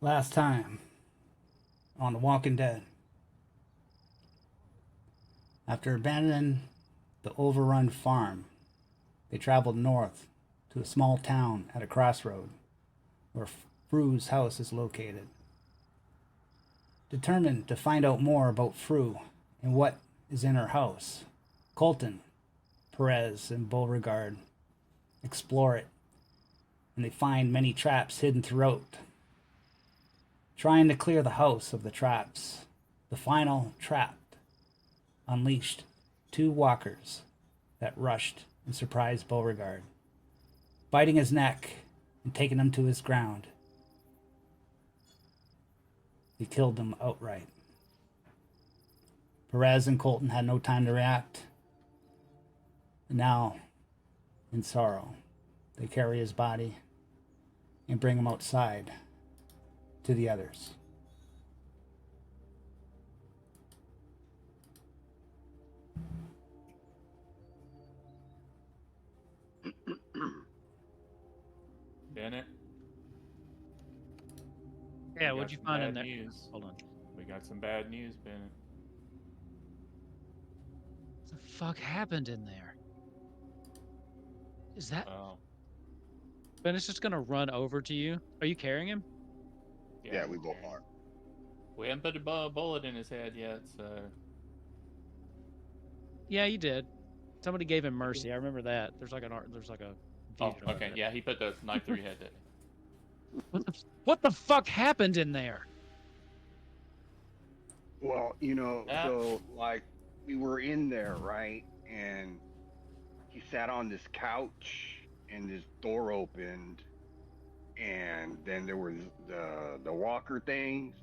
Last time on The Walking Dead. After abandoning the overrun farm, they traveled north to a small town at a crossroad where Fru's house is located. Determined to find out more about Fru and what is in her house, Colton, Perez, and Beauregard explore it, and they find many traps hidden throughout. Trying to clear the house of the traps, the final trap unleashed two walkers that rushed and surprised Beauregard, biting his neck and taking him to his ground. They killed him outright. Perez and Colton had no time to react. And now, in sorrow, they carry his body and bring him outside to the others. Bennett? Yeah, we what'd got you some find in bad there? News. Hold on. We got some bad news, Bennett. What the fuck happened in there? Is that Oh, Bennett's just gonna run over to you? Are you carrying him? Yeah, we we're both carrying are. him. We haven't put a bullet in his head yet, so. Yeah, you did. Somebody gave him mercy. I remember that. There's like a Oh, confusion about okay. that. Yeah, he put the knife through your head, didn't What the fuck happened in there? Well, Yeah. so like we were in there, right? And he sat on this couch and this door opened and then there was the walker things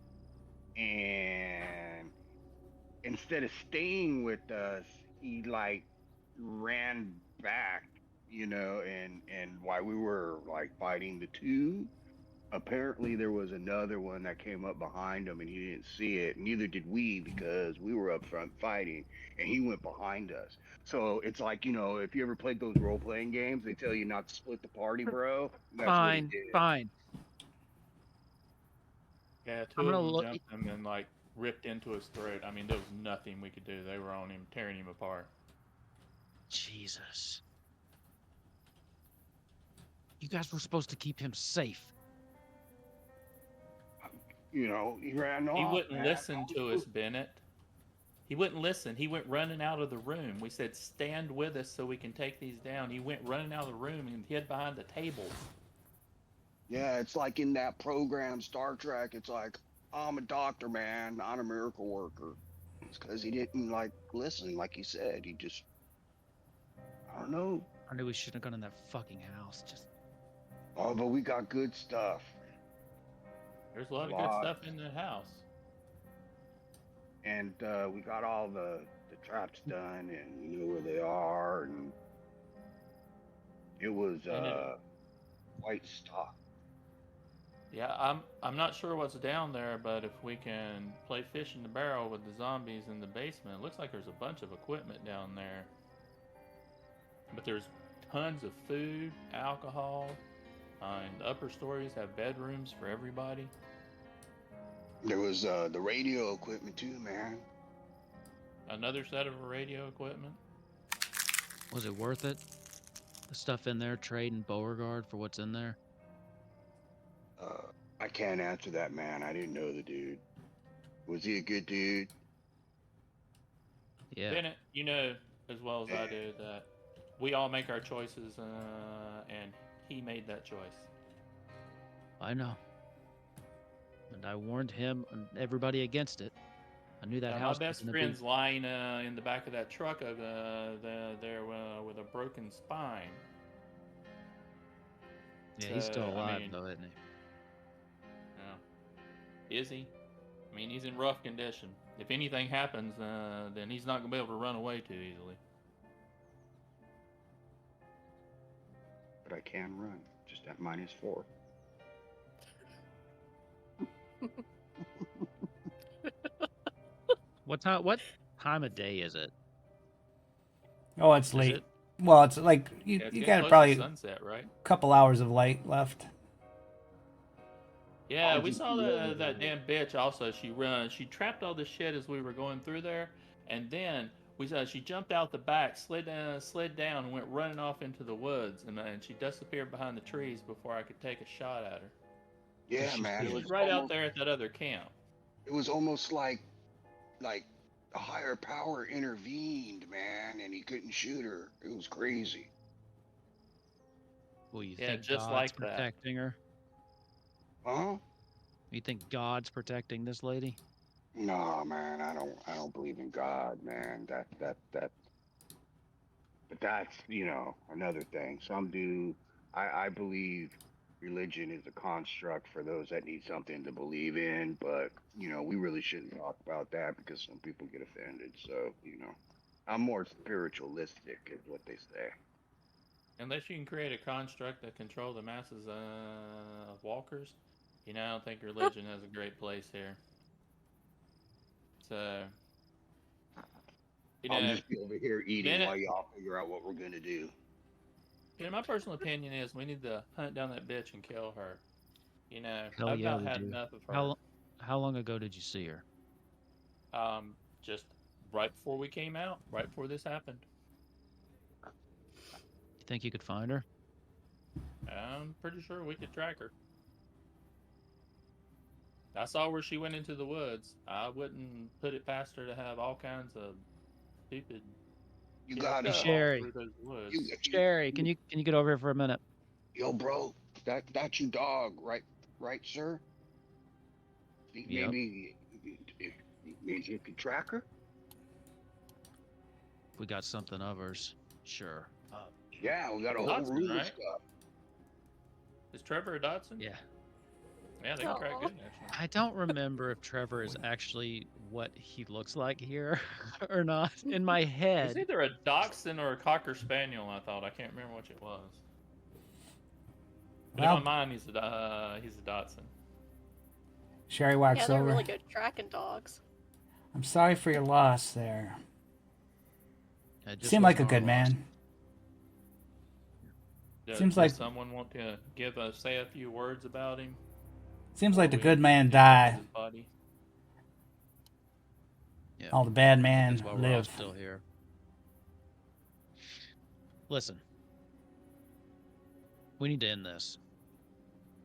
and instead of staying with us, he like ran back, and while we were like fighting the two, apparently there was another one that came up behind him and he didn't see it. Neither did we because we were up front fighting and he went behind us. So it's like, if you ever played those role playing games, they tell you not to split the party, bro. That's what he Fine, did. fine. Yeah, I'm two of gonna them look. jumped him and like ripped into his throat. I mean, there was nothing we could do. They were on him, tearing him apart. Jesus. You guys were supposed to keep him safe. He ran off. He wouldn't man. listen to us, Bennett. He wouldn't listen. He went running out of the room. We said, "Stand with us so we can take these down." He went running out of the room and hid behind the table. Yeah, it's like in that program, Star Trek. It's like, I'm a doctor, man, not a miracle worker. It's because he didn't like listen, like he said. He just, I don't know. I knew we shouldn't have gone in that fucking house. Just Oh, but we got good stuff. There's a lot of good Lot. stuff in the house. And we got all the traps done, and we know where they are, and it was quite stock. Yeah, I'm not sure what's down there, but if we can play fish in the barrel with the zombies in the basement, it looks like there's a bunch of equipment down there. But there's tons of food, alcohol, and the upper stories have bedrooms for everybody. There was the radio equipment too, man. Another set of radio equipment. was it worth it? The stuff in there, trading Beauregard for what's in there. I can't answer that, man. I didn't know the dude. Was he a good dude? Yeah. Bennett, you know as well as I Yeah. do that we all make our choices, and he made that choice. I know. And I warned him and everybody against it. I knew that My house best was gonna friend's be. lying in the back of that truck there with a broken spine. Yeah, he's still I alive mean, though, isn't he? Is he? I mean, he's in rough condition. If anything happens, then he's not going to be able to run away too easily. But I can run, just at -4. What time of day is it? Oh, it's Is late. it? Well, it's like Yeah, it's you getting got close probably to a sunset, right? couple hours of light left. Yeah, I'll we just saw be over that here. damn bitch. Also, she trapped all this shit as we were going through there, and then we saw she jumped out the back, slid down, and went running off into the woods, and she disappeared behind the trees before I could take a shot at her. Yeah, She man. She It did. was was right out almost there at that other camp. like a higher power intervened, man, and he couldn't shoot her. It was crazy. Well, you Yeah, think just God's like that. protecting her? Huh? You think God's protecting this lady? No, man. I don't believe in God, man. That. But that's another thing. Some do. I believe religion is a construct for those that need something to believe in. But we really shouldn't talk about that because some people get offended. So I'm more spiritualistic, is what they say. Unless you can create a construct that control the masses of walkers, I don't think religion has a great place here. So, I'll just be over here eating Bennett, while y'all figure out what we're gonna do. my personal opinion is we need to hunt down that bitch and kill her. Hell I've yeah, about we had do. enough of her. How long ago did you see her? Just right before we came out, right before this happened. You think you could find her? I'm pretty sure we could track her. I saw where she went into the woods. I wouldn't put it past her to have all kinds of stupid You shit got Hey, all Sherry. through those woods. Sherry, can you get over here for a minute? yo, bro, that's your dog, right, sir? Think Yep. maybe you could track her. We got something of hers. Sure. Yeah, we got a whole Dotson, room of right? stuff. Is Trevor a Dotson? Yeah. Yeah, they can crack good, actually. I don't remember if Trevor is actually what he looks like here or not. In my It's head, either a Dachshund or a Cocker Spaniel, I thought. I can't remember which it was. But Well, in my mind, he's a Dotson. Sherry Yeah, walks they're over. really good tracking dogs. I'm sorry for your loss there. it just Seemed like a wasn't our good loss. man. Does, Seems does like- someone want to say a few words about him? Seems like the Before we good man dig up die, his body? Yeah. all the bad man That's why we're all live. still here. Listen, we need to end this.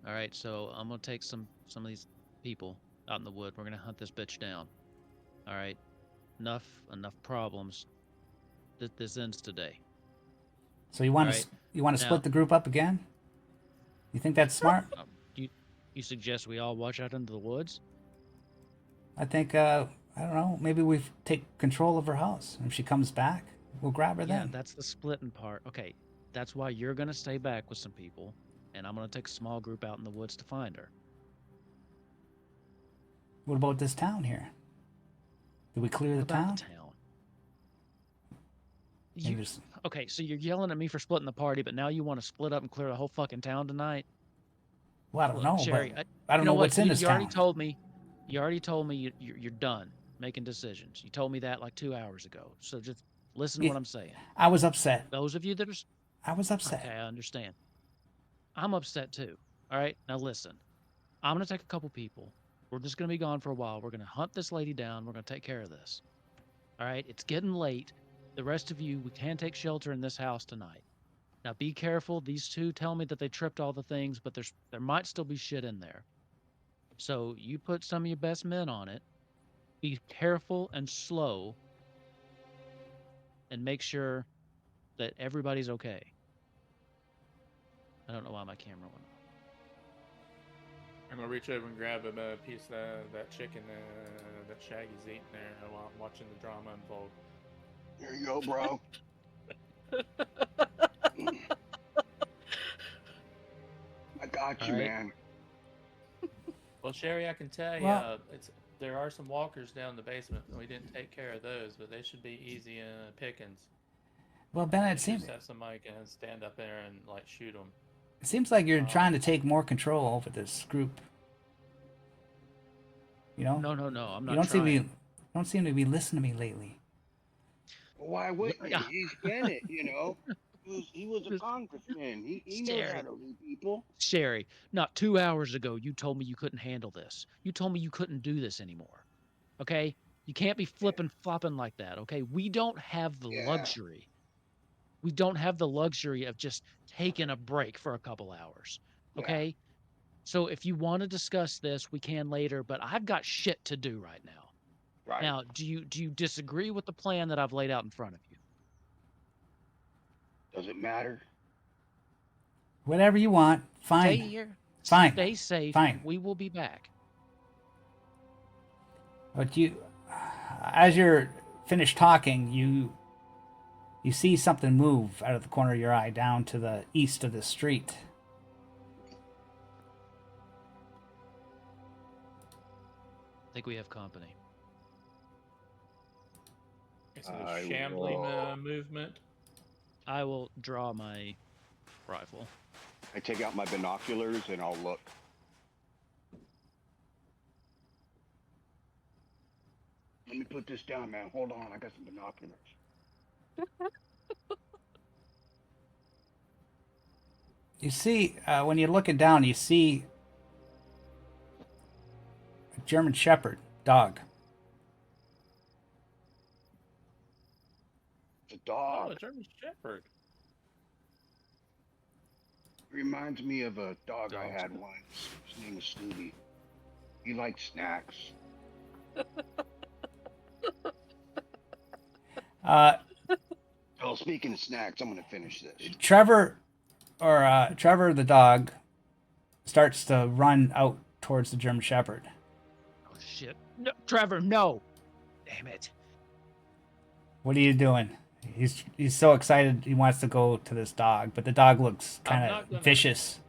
All right, so I'm gonna take some of these people out in the wood. We're gonna hunt this bitch down. All right, enough problems. This ends today. So you want to Alright, you want to now- split the group up again? You think that's smart? You suggest we all watch out into the woods? I think I don't know. Maybe we take control of her house. If she comes back, we'll grab her Yeah, then. that's the splitting part. Okay, that's why you're gonna stay back with some people, and I'm gonna take a small group out in the woods to find her. What about this town here? Did we clear the What about town? the town? Maybe You, there's- okay, so you're yelling at me for splitting the party, but now you want to split up and clear the whole fucking town tonight? well, I don't know, Sherry, but I don't know what? what's in this you town. already told me. You already told me you're done making decisions. You told me that like 2 hours ago. So just listen to Yeah. what I'm saying. I was upset. Those of you that are I was upset. okay, I understand. I'm upset too. All right, now listen. I'm gonna take a couple people. We're just gonna be gone for a while. We're gonna hunt this lady down. We're gonna take care of this. All right, it's getting late. The rest of you, we can take shelter in this house tonight. Now be careful. These two tell me that they tripped all the things, but there might still be shit in there. So you put some of your best men on it. Be careful and slow, and make sure that everybody's okay. I don't know why my camera went off. I'm gonna reach over and grab a piece of that chicken that Shaggy's eating there while I'm watching the drama unfold. Here you go, bro. I got you, All right. man. Well, Sherry, I can tell you, Well- there are some walkers down in the basement, and we didn't take care of those, but they should be easy pickings. Well, Ben, it Just seems have somebody can stand up there and like shoot them. like you're trying to take more control over this group. You know? No, I'm not. you don't seem to trying. be don't seem to be listening to me lately. Why wouldn't you? Yeah. He's in it, He was a Just congressman. He knows how Sherry. to lead people. Sherry, not 2 hours ago, you told me you couldn't handle this. You told me you couldn't do this anymore. Okay? You can't be Yeah, flipping flopping like that. Okay? We don't have the yeah, luxury. We don't have the luxury of just taking a break for a couple hours. yeah. Okay? So if you want to discuss this, we can later, but I've got shit to do right now. Right. Now, do you disagree with the plan that I've laid out in front of you? Does it matter? Whatever you want. Stay Fine. here. Fine. Stay safe. Fine. We will be back. But as you're finished talking, you see something move out of the corner of your eye down to the east of the street. I think we have company. Is it a I shambling will- movement? I will draw my rifle. I take out my binoculars and I'll look. Let me put this down, man. Hold on, I got some binoculars. You see, when you're looking down, you see a German Shepherd dog. It's a Oh, dog. a German Shepherd. Reminds me of a dog I Dogs. had once. His name was Scooby. He liked snacks. Oh, speaking of snacks, I'm gonna finish this. Trevor the dog starts to run out towards the German Shepherd. Oh shit. No, Trevor, no. Damn it. What are you doing? He's so excited he wants to go to this dog, but the dog looks I'm kind not of gonna- vicious.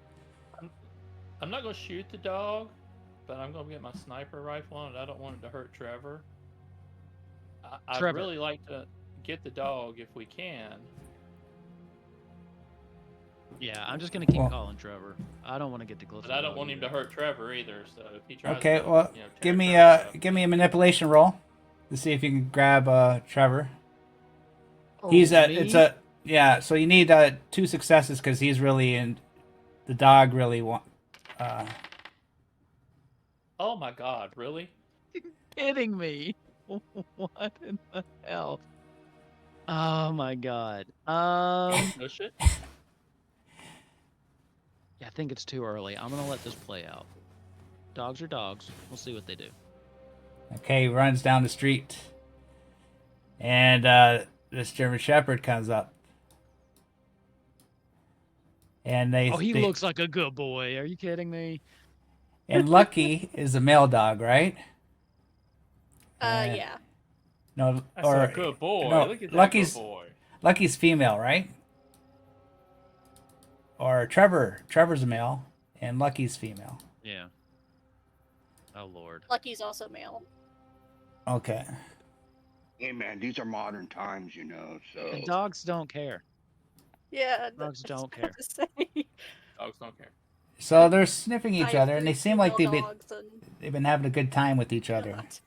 I'm not gonna shoot the dog, but I'm gonna get my sniper rifle on it. I don't want it to hurt Trevor. I'd Trevor. really like to get the dog if we can. Yeah, I'm just gonna keep Well- calling Trevor. I don't want to get too close. But to I the don't dog want him to either. hurt Trevor either. So if he tries Okay, to, well, tear give me Trevor up, give me a manipulation roll to see if you can grab Trevor. Oh, He's me? it's a yeah. So you need 2 successes because he's really in. The dog really want. Oh my God! Really? kidding me. What in the hell? Oh my god. Push it. Yeah, I think it's too early. I'm gonna let this play out. Dogs are dogs. We'll see what they do. Okay, he runs down the street, and this German Shepherd comes up, and they. Oh, he they- looks like a good boy. Are you kidding me? And Lucky is a male dog, right? Yeah. No, That's or a good boy. no, Look at that Lucky's- good boy. Lucky's female, right? Or Trevor's a male, and Lucky's female. Yeah. Oh lord. Lucky's also male. Okay. Hey, man, these are modern times, you know. So And dogs don't care. Yeah. Dogs that's don't what I care. was gonna say. Dogs don't care. So they're sniffing each I have other, and they 3 seem like female dogs and they've been having a good time with each other. not.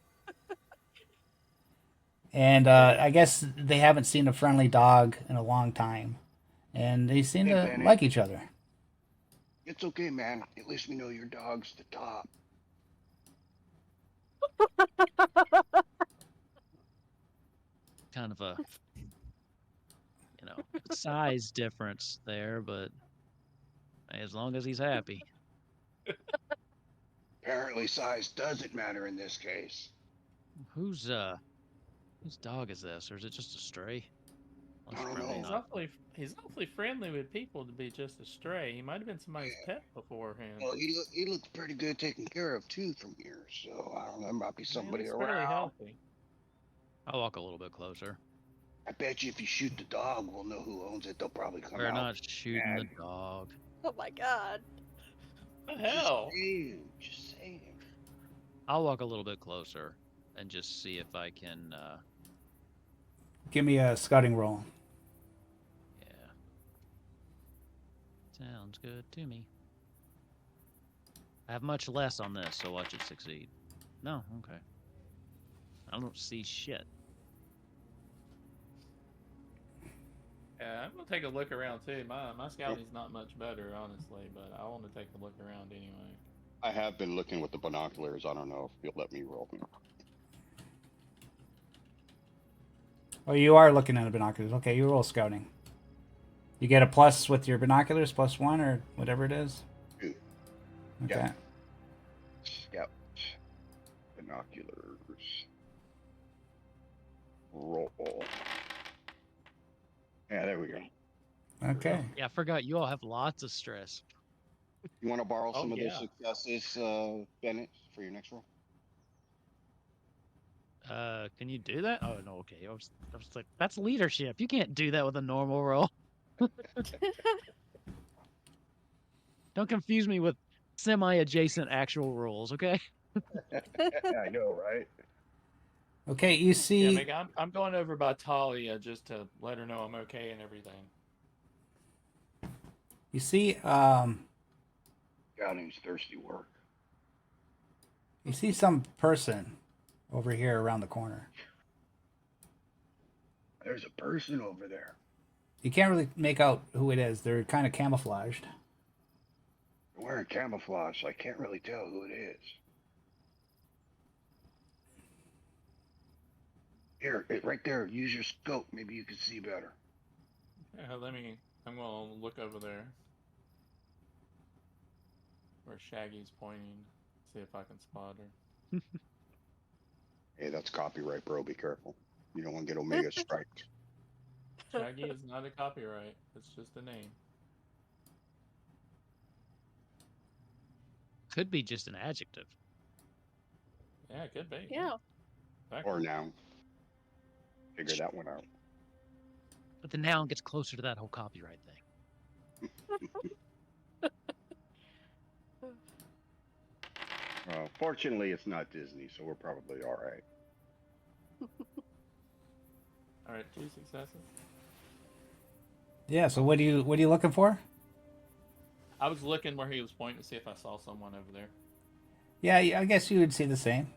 And I guess they haven't seen a friendly dog in a long time, and they seem Hey, to Benny. like each other. it's okay, man. At least we know your dog's the top. Kind of a size difference there, but as long as he's happy. Apparently, size doesn't matter in this case. Whose dog is this, or is it just a stray? Looks I don't friendly know. He's enough. awfully friendly with people to be just a stray. He might have been somebody's Yeah. pet beforehand. Well, he looks pretty good taken care of too from here. So I don't know. There might be somebody He's fairly around. healthy. I'll walk a little bit closer. I bet you if you shoot the dog, we'll know who owns it. They'll probably come We're out. not shooting the mad. dog. Oh my god. What the hell? Just saying. I'll walk a little bit closer and just see if I can. Give me a scouting roll. Yeah. Sounds good to me. I have much less on this, so watch it succeed. No, okay. I don't see shit. Yeah, I'm gonna take a look around too. My scouting's not much better, honestly, but I want to take a look around anyway. I have been looking with the binoculars. I don't know if you'll let me roll. Oh, you are looking at the binoculars. Okay, you roll scouting. You get a plus with your binoculars, +1 or whatever it is. 2. Okay. Yeah. Scout. Binoculars. Roll. Yeah, there we go. Okay. Yeah, I forgot you all have lots of stress. You want to borrow Oh, some of yeah. those successes, Bennett, for your next roll? Can you do that? Oh no, okay. I was like, that's leadership. You can't do that with a normal roll. Don't confuse me with semi-adjacent actual rolls, okay? I know, right? Okay, you Yeah, see Meg, I'm going over by Talia just to let her know I'm okay and everything. you see Scouting's thirsty work. you see some person over here around the corner. There's a person over there. You can't really make out who it is. They're kind of camouflaged. They're wearing camouflage, so I can't really tell who it is. Here, right there. Use your scope. Maybe you can see better. Yeah, I'm gonna look over there where Shaggy's pointing, see if I can spot her. Hey, that's copyright, bro. Be careful. You don't want to get Omega striked. Shaggy is not a copyright. It's just a name. Could be just an adjective. Yeah, it could be. Yeah. Exactly. Or noun. Figure that one out. But the noun gets closer to that whole copyright thing. Fortunately, it's not Disney, so we're probably all right. All right, 2 successes. Yeah, so what are you looking for? I was looking where he was pointing to see if I saw someone over there. Yeah, I guess you would see the same.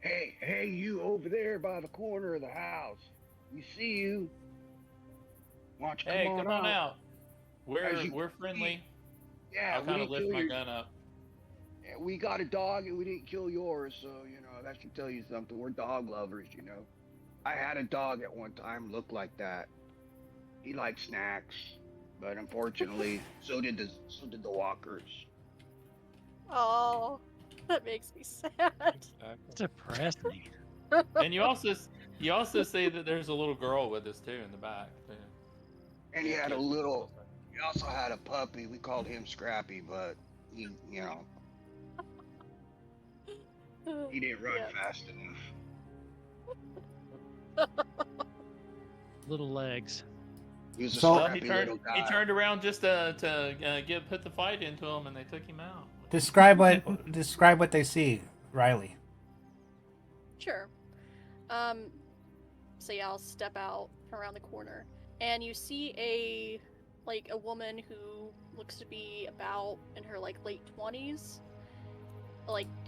Hey, you over there by the corner of the house. We see you. Why don't you Hey, come on out. As you We're can friendly. Yeah, I'll kind of lift my gun up. Yeah, we got a dog and we didn't kill yours, so that should tell you something. We're dog lovers, I had a dog at one time look like that. He liked snacks, but unfortunately, so did the walkers. Oh, that makes me sad. It's depressing. And you also say that there's a little girl with us too in the back. Too. And he also had a puppy. We called him Scrappy, but he didn't run Yeah. fast enough. Little legs. He was a So- Well, scrappy little guy. he turned around just to put the fight into him, and they took him out. Describe what they see, Riley. Sure. So yeah, I'll step out around the corner, and you see a woman who looks to be about in her late 20s,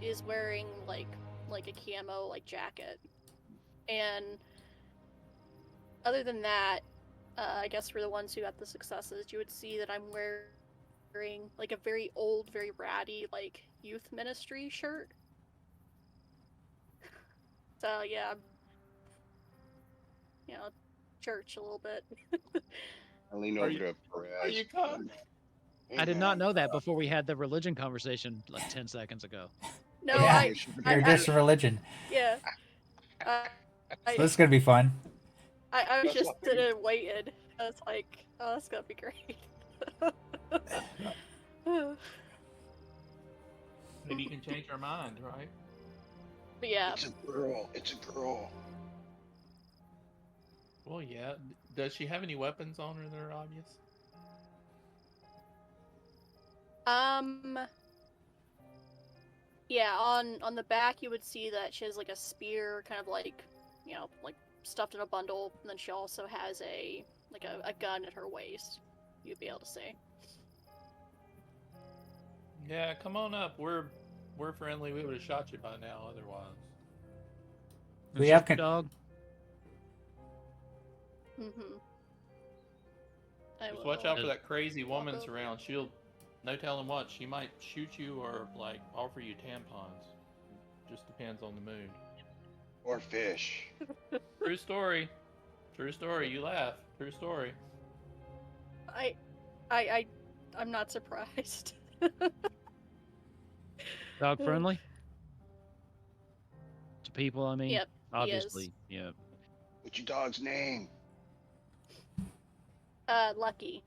is wearing like a camo jacket, and other than that, I guess for the ones who got the successes, you would see that I'm wearing a very old, very ratty youth ministry shirt. So yeah, church a little bit. I lean Are over you- to Perez. Are you caught? Hey, I did man, not know that before we had the religion conversation 10 seconds ago. No, Yeah. I- Your dish of religion. yeah. So this is gonna be fun. I was That's just why- waited. I was like, oh, that's gonna be great. Maybe you can change our mind, right? But yeah, It's a girl. It's a girl. Well, yeah. Does she have any weapons on her that are obvious? yeah, on the back you would see that she has a spear, kind of stuffed in a bundle, and then she also has a gun at her waist. You'd be able to see. Yeah, come on up. We're friendly. We would have shot you by now otherwise. We Is have this your dog. Mm-hmm. I Just will. watch out for that crazy walk woman's over. around. She'll, no telling what, she might shoot you or like offer you tampons. Just depends on the mood. Or fish. True story. True story. You laugh. True story. I'm not surprised. Dog friendly to people. I mean, Yep, he is. obviously, yeah. What's your dog's name? Lucky.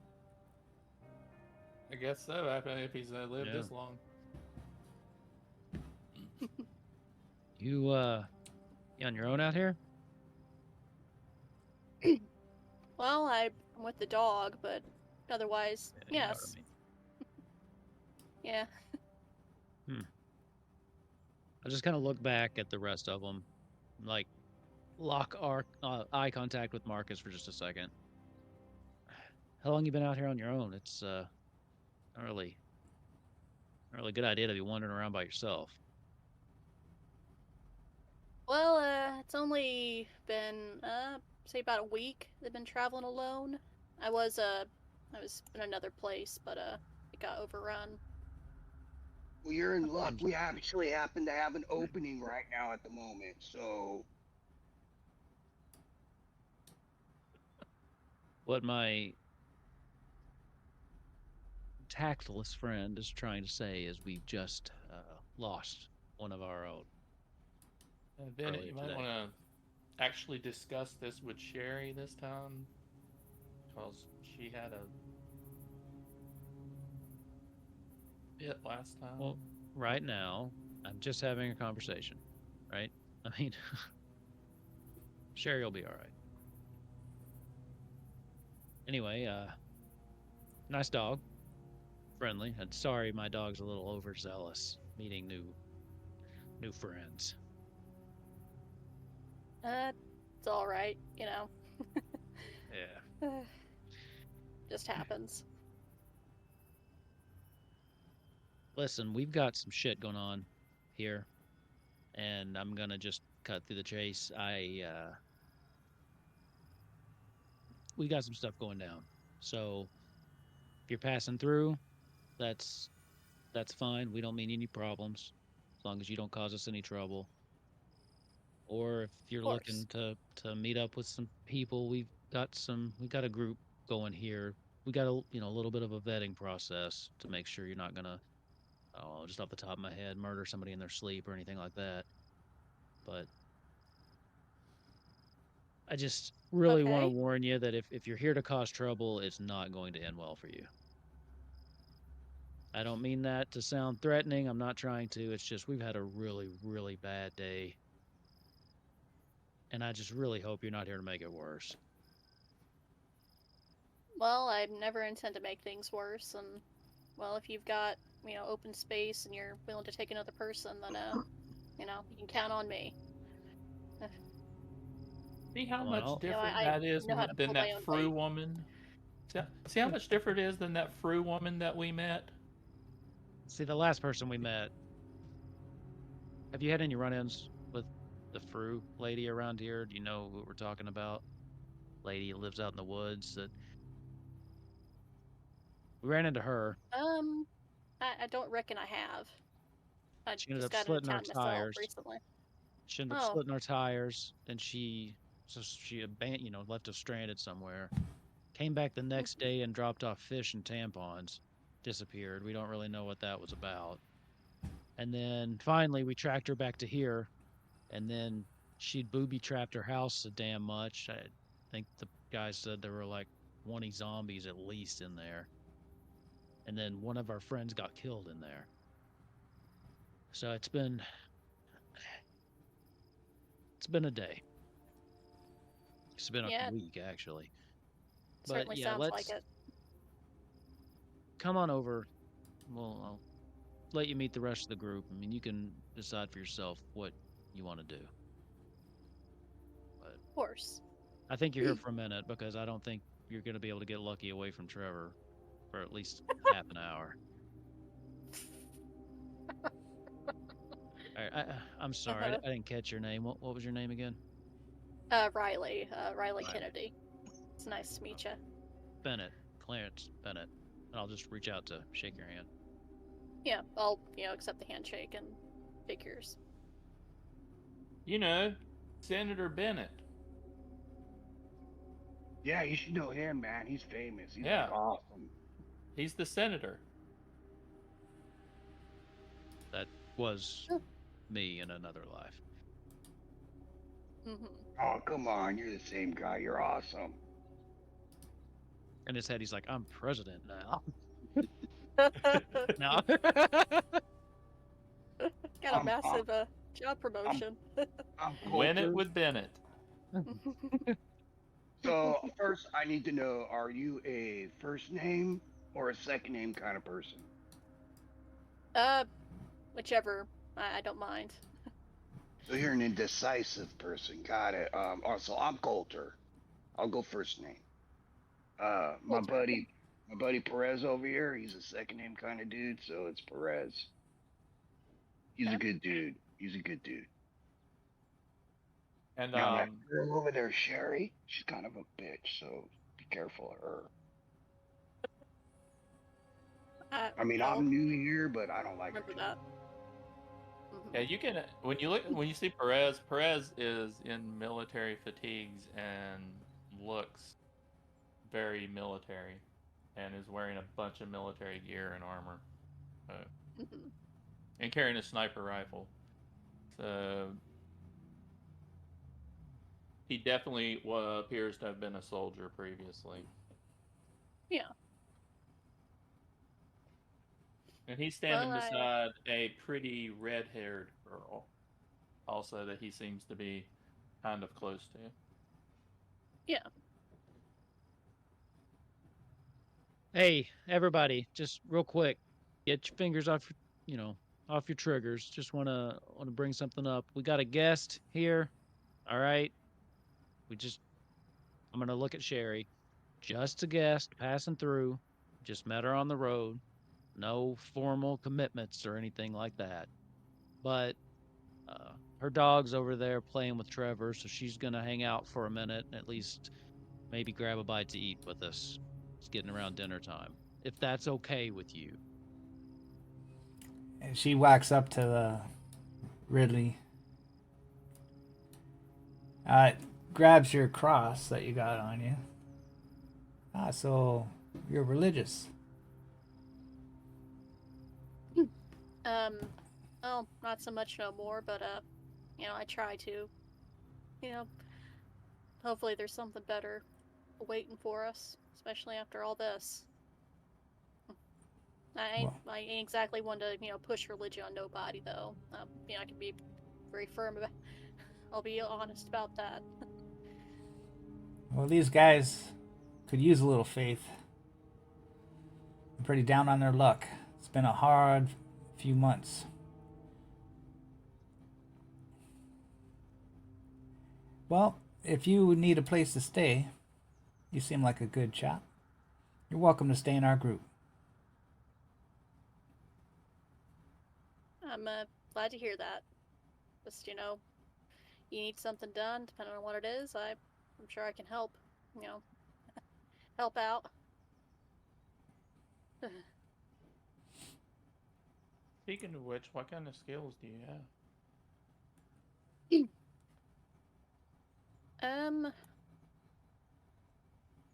I guess so. After if he's lived Yeah. this long. You on your own out here? Well, I'm with the dog, but otherwise, Yeah, you know what yes. I mean. Yeah. I just kind of look back at the rest of them, like lock our eye contact with Marcus for just a second. How long you been out here on your own? It's not really good idea to be wandering around by yourself. Well, it's only been say about a week. They've been traveling alone. I was in another place, but it got overrun. Well, you're in luck. Seems- We actually happen to have an opening right now at the moment, so What my tactless friend is trying to say is we've just lost one of our own. Then Earlier you might today. want to actually discuss this with Sherry this time, because she had a bit last time. Well, right now, I'm just having a conversation, right? I mean, Sherry will be all right. Anyway, nice dog, friendly. And sorry, my dog's a little overzealous, meeting new friends. It's all right, you know. Yeah. Just happens. Listen, we've got some shit going on here, and I'm gonna just cut through the chase. We got some stuff going down. So if you're passing through, that's fine. We don't mean any problems, as long as you don't cause us any trouble. Or if you're course. looking to meet up with some people, we've got a group going here. We got a little bit of a vetting process to make sure you're not gonna, oh, just off the top of my head, murder somebody in their sleep or anything like that. But I just really want to Okay. warn you that if you're here to cause trouble, it's not going to end well for you. I don't mean that to sound threatening. I'm not trying to. It's just we've had a really, really bad day. And I just really hope you're not here to make it worse. Well, I never intend to make things worse, and well, if you've got open space and you're willing to take another person, then you can count on me. See how Well, much I'll- different I that is know how to than pull my that own Fru weight. woman. See how much different it is than that Fru woman that we met. See, the last person we met. Have you had any run-ins with the Fru lady around here? Do you know who we're talking about? Lady who lives out in the woods. That we ran into her. I don't reckon I have. I She ended just up got into slitting her town myself tires. recently. She ended up Oh. slitting her tires, and she left us stranded somewhere. Came back the next day and dropped off fish and tampons. Disappeared. We don't really know what that was about. And then finally we tracked her back to here, and then she'd booby trapped her house so damn much. I think the guy said there were like 20 zombies at least in there. And then one of our friends got killed in there. So it's been a day. It's been Yeah. a week actually. Certainly yeah, sounds like it. Come on over. I'll let you meet the rest of the group. I mean, you can decide for yourself what you want to do. But Of course. I think you're here for a minute because I don't think you're going to be able to get Lucky away from Trevor for at least half an hour. All right, I'm sorry, I didn't catch your name. What was your name again? Riley. Riley Riley. Kennedy. It's nice to meet you. Bennett. Clarence Bennett, and I'll just reach out to shake your hand. Yeah, I'll, accept the handshake and shake yours. You know, Senator Bennett. Yeah, you should know him, man. He's famous. He's Yeah. like awesome. He's the senator. That was Sure. me in another life. Mm-hmm. Oh, come on. You're the same guy. You're awesome. In his head, he's like, I'm president now. Got No. a massive job promotion. I'm Win it Coulter. with Bennett. So first, I need to know: are you a first name or a second name kind of person? Whichever. I don't mind. So you're an indecisive person. Got it. Also, I'm Coulter. I'll go first name. My Coulter. buddy Perez over here. He's a second name kind of dude, so it's Perez. He's Okay. a good dude. He's a good dude. And Now that girl over there, Sherry, she's kind of a bitch, so be careful of her. I mean, I'll I'm new here, but I don't like her. remember too that. Mhm. yeah, you can when you see Perez. Perez is in military fatigues and looks very military, and is wearing a bunch of military gear and armor, Mhm. and carrying a sniper rifle. So he definitely appears to have been a soldier previously. Yeah. And he's standing Well, beside a pretty red-haired girl, also that he seems to be kind of close to. yeah. Hey, everybody, just real quick, get your fingers off off your triggers. Just wanna bring something up. We got a guest here. All right. I'm gonna look at Sherry. Just a guest passing through. Just met her on the road. No formal commitments or anything like that. But her dog's over there playing with Trevor, so she's gonna hang out for a minute and at least maybe grab a bite to eat with us. It's getting around dinner time. If that's okay with you. And she walks up to Ridley. Grabs your cross that you got on you. Ah, so you're religious. Well, not so much no more, but I try to. Hopefully there's something better waiting for us, especially after all this. I ain't exactly one to push religion on nobody though. I can be very firm about. I'll be honest about that. Well, these guys could use a little faith. They're pretty down on their luck. It's been a hard few months. Well, if you need a place to stay, you seem like a good chap. You're welcome to stay in our group. I'm glad to hear that. Just you need something done, depending on what it is. I'm sure I can help. Help out. Speaking of which, what kind of skills do you have?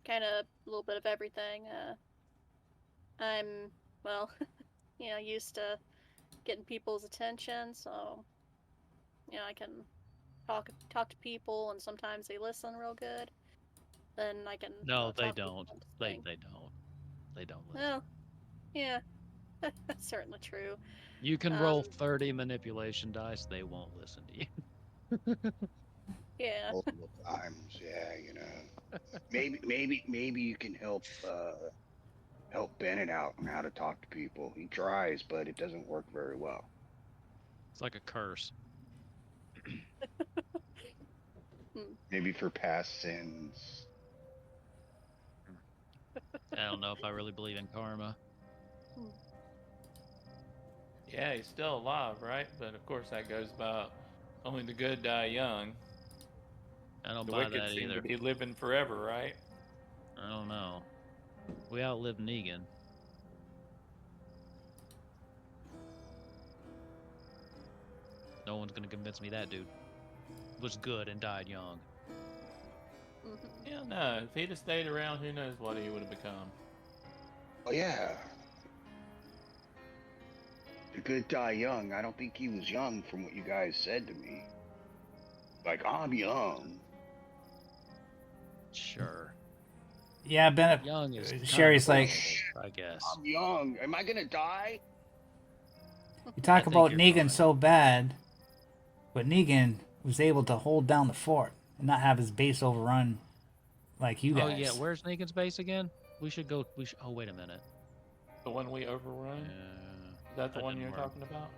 Kind of a little bit of everything. I'm well, used to getting people's attention, so I can talk to people, and sometimes they listen real good. Then I can No, they talk people don't. into They things. don't. They don't listen. Well, yeah, that's certainly true. You can roll 30 manipulation dice, they won't listen to you. Yeah. Multiple times, yeah. Maybe you can help Bennett out on how to talk to people. He tries, but it doesn't work very well. It's like a curse. Maybe for past sins. I don't know if I really believe in karma. Yeah, he's still alive, right? But of course, that goes about only the good die young. I don't The buy wicked that seem either. to be living forever, right? I don't know. We outlived Negan. No one's gonna convince me that dude was good and died young. Mhm. Yeah, no. If he'd have stayed around, who knows what he would have become. Oh yeah. The good die young. I don't think he was young from what you guys said to me. Like, I'm young. Sure. Yeah, Bennett. Young is kind Sherry's of like, relative, I guess. I'm young. Am I gonna die? you talk I think about you're Negan fine. so bad, but Negan was able to hold down the fort and not have his base overrun like you guys. Oh yeah, where's Negan's base again? We should go. We should. Oh wait a minute. The one we overrun? Is that the that one didn't you're work. talking about?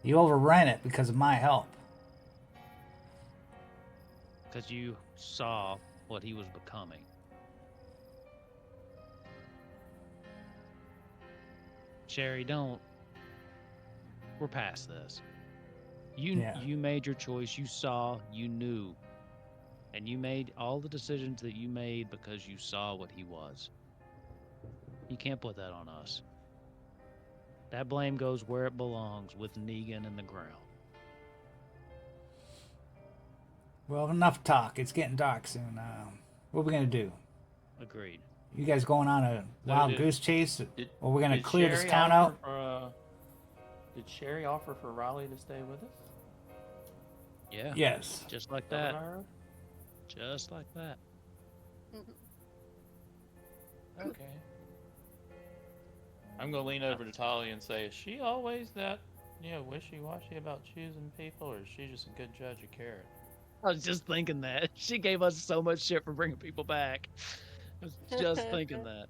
You overran it because of my help. Because you saw what he was becoming. Sherry, don't. We're past this. Yeah. You made your choice. You saw. You knew. And you made all the decisions that you made because you saw what he was. You can't put that on us. That blame goes where it belongs, with Negan in the ground. Well, enough talk. It's getting dark soon. What are we gonna do? Agreed. You guys going on a So wild did- goose chase, Did, or we're gonna did clear this Sherry town offer out? For, did Sherry offer for Riley to stay with us? Yeah. Yes. Just like That that. what I heard? Just like that. Mhm. Okay. I'm gonna lean over to Talia and say, is she always that, wishy-washy about choosing people, or is she just a good judge of character? I was just thinking that. She gave us so much shit for bringing people back. I was just thinking that.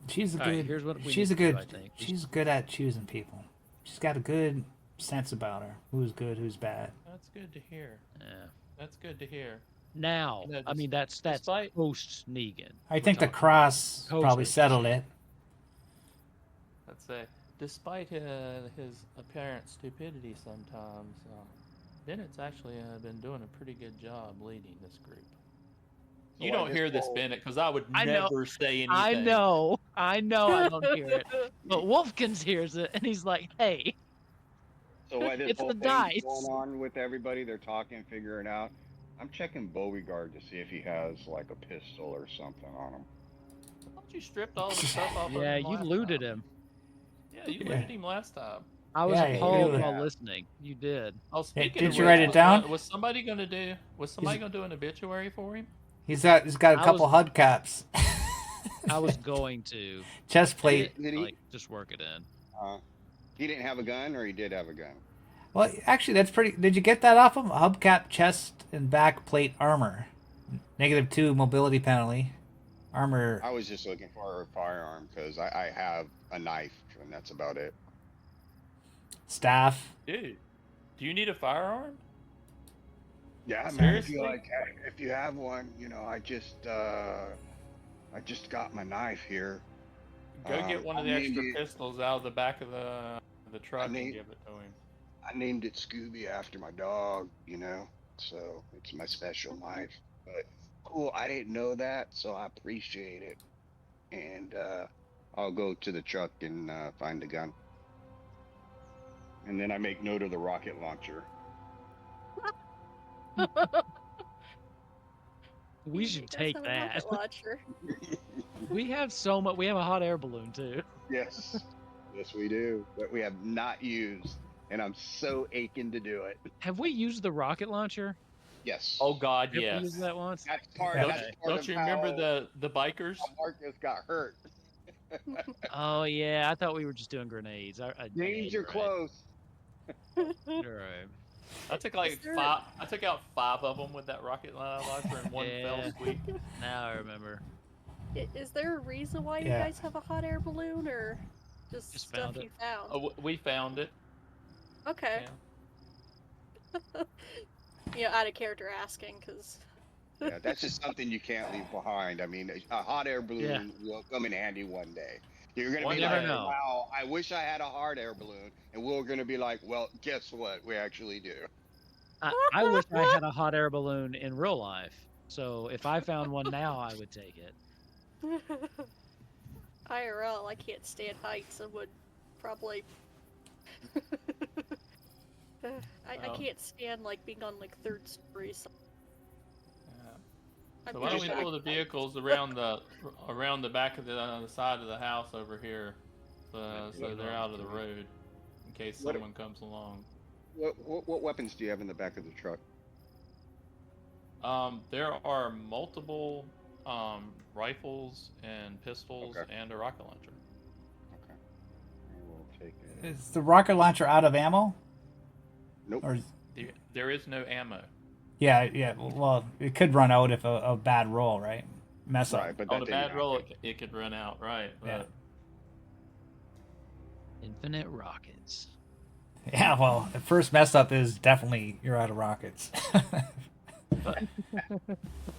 She's a All right, good. here's what we she's a need to do, good. I think. She's good at choosing people. She's got a good sense about her. Who's good, who's bad. That's good to hear. Yeah. That's good to hear. Now, You know, I mean, that's despite- post Negan. I think the cross probably settled it. Let's say, despite his apparent stupidity sometimes, Bennett's actually been doing a pretty good job leading this group. You So I don't just hear this, told- Bennett, because I would I know. never say anything. I know I don't hear it, but Wolfkins hears it, and he's like, "Hey, So while this It's whole the thing's dice. going on with everybody, they're talking, figuring out. I'm checking Beauregard to see if he has like a pistol or something on him. I thought you stripped all the stuff off of yeah, him you last looted time. him." Yeah, you Yeah. looted him last time. I was Yeah, appalled you- while listening. You did. Oh, speaking did of you which, write it down? Was somebody gonna do an obituary for him? He's got a I couple was- hubcaps. I was going to Chest plate. Did he? like just work it in. He didn't have a gun, or he did have a gun. Well, actually, that's pretty. Did you get that off him? Hubcap, chest, and back plate armor. -2 mobility penalty. Armor. I was just looking for a firearm because I have a knife, and that's about it. Staff. Dude, do you need a firearm? Yeah, man. Seriously? If you have one, I just got my knife here. Go get one of the I named extra it- pistols out of the back of the truck and need- give it to him. I named it Scooby after my dog, so it's my special knife. But cool, I didn't know that, so I appreciate it. And I'll go to the truck and find the gun. And then I make note of the rocket launcher. We He should does take have a that. rocket launcher. We have so much. We have a hot air balloon too. Yes, yes, we do. But we have not used, and I'm so aching to do it. Have we used the rocket launcher? Yes. Oh God, Have we yes. used that once? That's part. Yeah. That's Okay. part Don't of you remember how the bikers? Marcus got hurt. Oh yeah, I thought we were just doing grenades. Names you're are close. You're right. I took Is there- five. I took out 5 of them with that rocket launcher in one fell Yeah. sweep. Now I remember. Is there a reason why you Yeah. guys have a hot air balloon, or just Just stuff found it. you found? Oh, we found it. Okay. Yeah. Out of character asking, because Yeah, that's just something you can't leave behind. I mean, a hot air balloon will come in handy one day. You're gonna One be day. like, Never know. "Wow, I wish I had a hot air balloon," and we're gonna be like, "Well, guess what? We actually do." I wish I had a hot air balloon in real life. So if I found one now, I would take it. IRL, I can't stand heights and would probably. I Oh. can't stand like being on like third story. So Yeah. I'm So why don't we pretty pull the bad at vehicles around the back of the side of the house over here, so they're out of the road in case What- someone comes along. What weapons do you have in the back of the truck? There are multiple rifles and pistols Okay. and a rocket launcher. Okay. I will take it. Is the rocket launcher out of ammo? Nope. Or There is no ammo. yeah. Well, it could run out if a bad roll, right? Mess up. Right, but On that a didn't bad roll, happen. it could run out, right? Yeah. Infinite rockets. Yeah. Well, the first mess up is definitely you're out of rockets.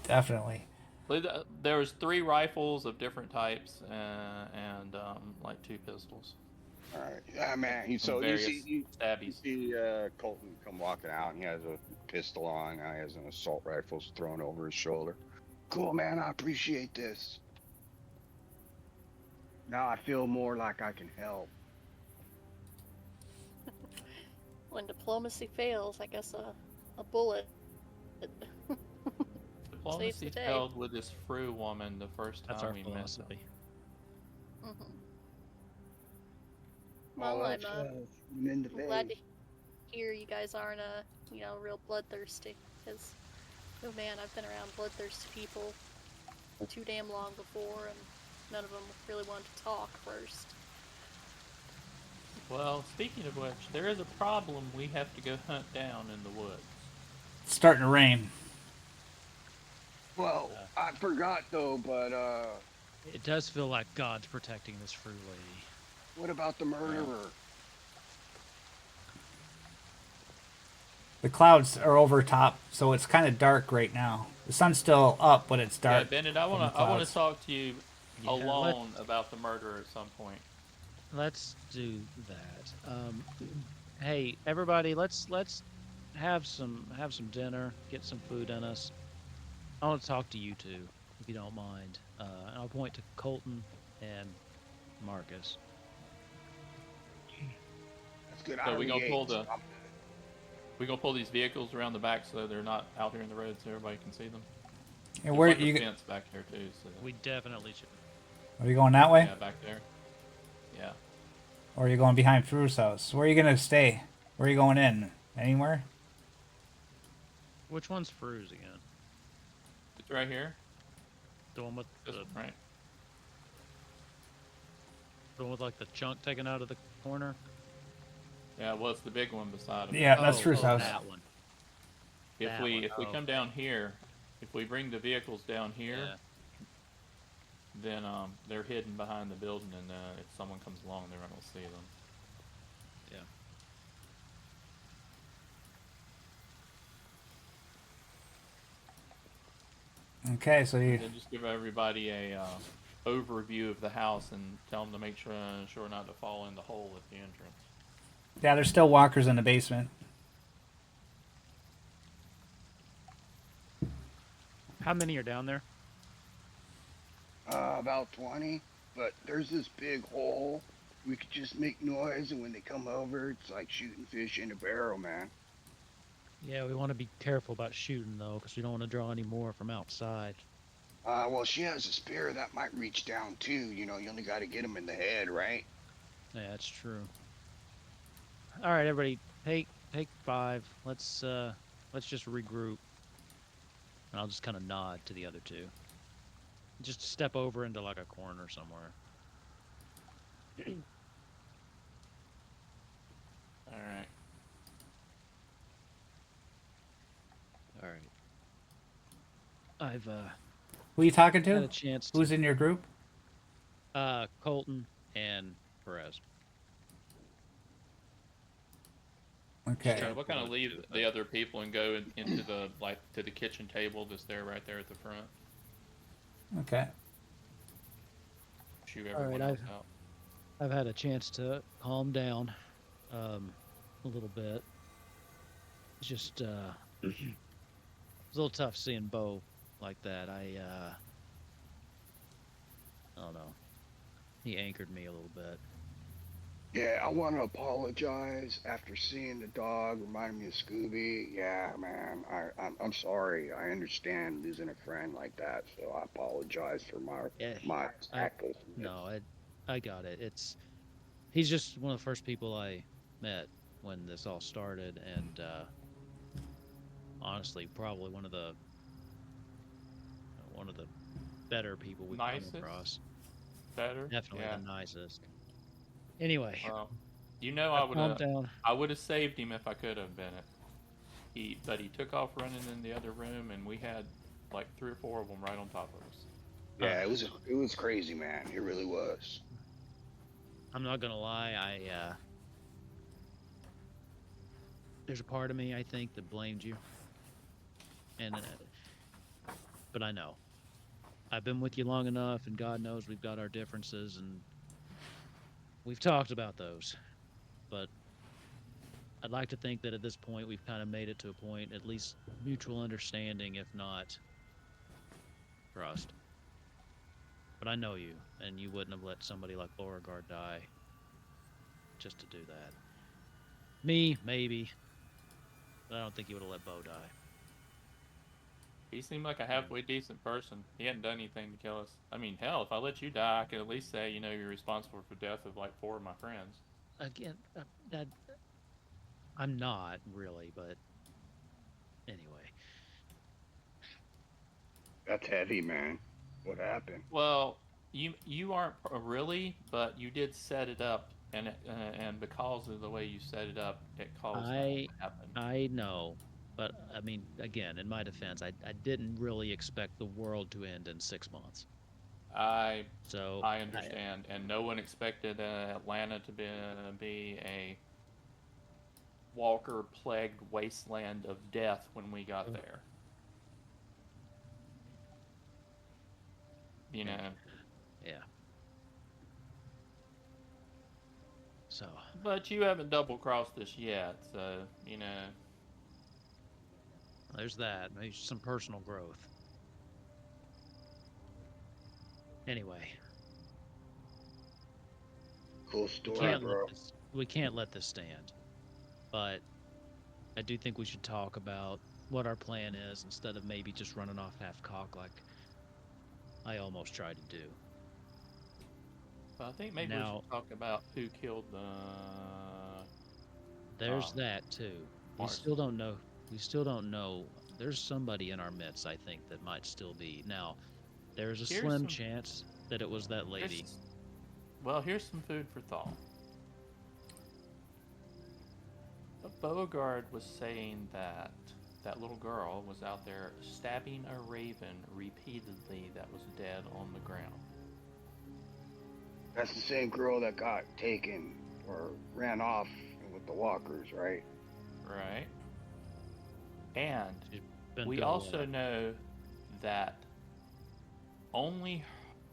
Definitely. But there was 3 rifles of different types and like 2 pistols. All right. Yeah, man. So you various see, you stabbies. see Colton come walking out, and he has a pistol on. He has an assault rifle thrown over his shoulder. Cool, man. I appreciate this. Now I feel more like I can help. when diplomacy fails, I guess a bullet. Diplomacy the day. failed with this Fru woman the first time That's our we met. philosophy. Mhm. Well, I'm in the glad to hear you guys aren't real bloodthirsty. Because, oh man, I've been around bloodthirsty people too damn long before, and none of them really wanted to talk first. Well, speaking of which, there is a problem we have to go hunt down in the woods. It's starting to rain. Well, I forgot though, but It does feel like God's protecting this free lady. what about the murderer? The clouds are over top, so it's kind of dark right now. The sun's still up, but it's Yeah, dark. Bennett, I from want the to clouds. talk to you Yeah, alone about the murder at some point. Let's do that. Hey, everybody, let's have some dinner, get some food in us. I want to talk to you two, if you don't mind. And I'll point to Colton and Marcus. That's good. So I we already gonna ate, pull so the- I'm We're going to pull these vehicles around the back so they're not out here in the road so everybody can see them. And There's where like a you fence back there too. So We definitely should. are you going that way, yeah, back there. Yeah. or are you going behind Fru's house? Where are you gonna stay? Where are you going in? Anywhere? Which one's Fru's again? It's right here. The one with This the, one, right. the one with like the chunk taken out of the corner? Yeah, well, it's the big one beside him. Yeah, that's Fru's house. That one. If that we one. if we Oh. come down here, if we bring the vehicles down here, Yeah. then they're hidden behind the building, and if someone comes along, they're not gonna see them. Okay, so you Then just give everybody a overview of the house and tell them to make sure not to fall in the hole at the entrance. yeah, there's still walkers in the basement. How many are down there? about 20, but there's this big hole. We could just make noise, and when they come over, it's like shooting fish in a barrel, man. Yeah, we want to be careful about shooting though, because we don't want to draw any more from outside. Well, she has a spear that might reach down too. You know, you only got to get them in the head, right? Yeah, that's true. All right, everybody, take 5. Let's just regroup. And I'll just kind of nod to the other two. Just step over into like a corner somewhere. All right. All right. I've Who are you talking had a to? chance to Who's in your group? Colton and Perez. Okay. So we'll kind of leave the other people and go into the to the kitchen table that's there right there at the front. Okay. Shoot All right, everyone else out. I've had a chance to calm down a little bit. It's just it's a little tough seeing Bo like that. I don't know. He anchored me a little bit. Yeah, I want to apologize after seeing the dog remind me of Scooby. Yeah, man, I'm sorry. I understand losing a friend like that, so I apologize for Yeah, my I tactlessness. no, I got it. He's just one of the first people I met when this all started, and honestly, probably one of the better people we've come Nicest, across. better. Definitely the Yeah. nicest. Anyway, Well, you know, I've calmed down. I would have saved him if I could have, Bennett. But he took off running in the other room, and we had like 3 or 4 of them right on top of us. Yeah, Uh, it was crazy, man. It really was. I'm not gonna lie. There's a part of me I think that blamed you, and but I know I've been with you long enough, and God knows we've got our differences, and we've talked about those. But I'd like to think that at this point we've kind of made it to a point, at least mutual understanding, if not trust. But I know you, and you wouldn't have let somebody like Beauregard die just to do that. Me, maybe, but I don't think you would have let Bo die. He seemed like a halfway decent person. He hadn't done anything to kill us. I mean, hell, if I let you die, I could at least say, you know, you're responsible for the death of like 4 of my friends. Again, that I'm not really, but anyway. That's heavy, man. What happened? Well, you aren't really, but you did set it up, and because of the way you set it up, it caused that I to happen. I know, but I mean, again, in my defense, I didn't really expect the world to end in 6 months. I So I understand, and no one expected Atlanta to be a walker plagued wasteland of death when we got there. You yeah, know, yeah. So but you haven't double crossed us yet, so you know. there's that. Maybe some personal growth. Anyway, Cool we story, can't let bro. this stand. But I do think we should talk about what our plan is instead of maybe just running off half cock like I almost tried to do. But I think maybe we Now, should talk about who killed the there's that too. We still Marcy. don't know. We still don't know. There's somebody in our midst, I think, that might still be. Now, there's a Here's slim some. chance that it was that lady. Here's well. Here's some food for thought. Beauregard was saying that that little girl was out there stabbing a raven repeatedly that was dead on the ground. That's the same girl that got taken or ran off with the walkers, right? Right? And She's been we through a also lot. know that only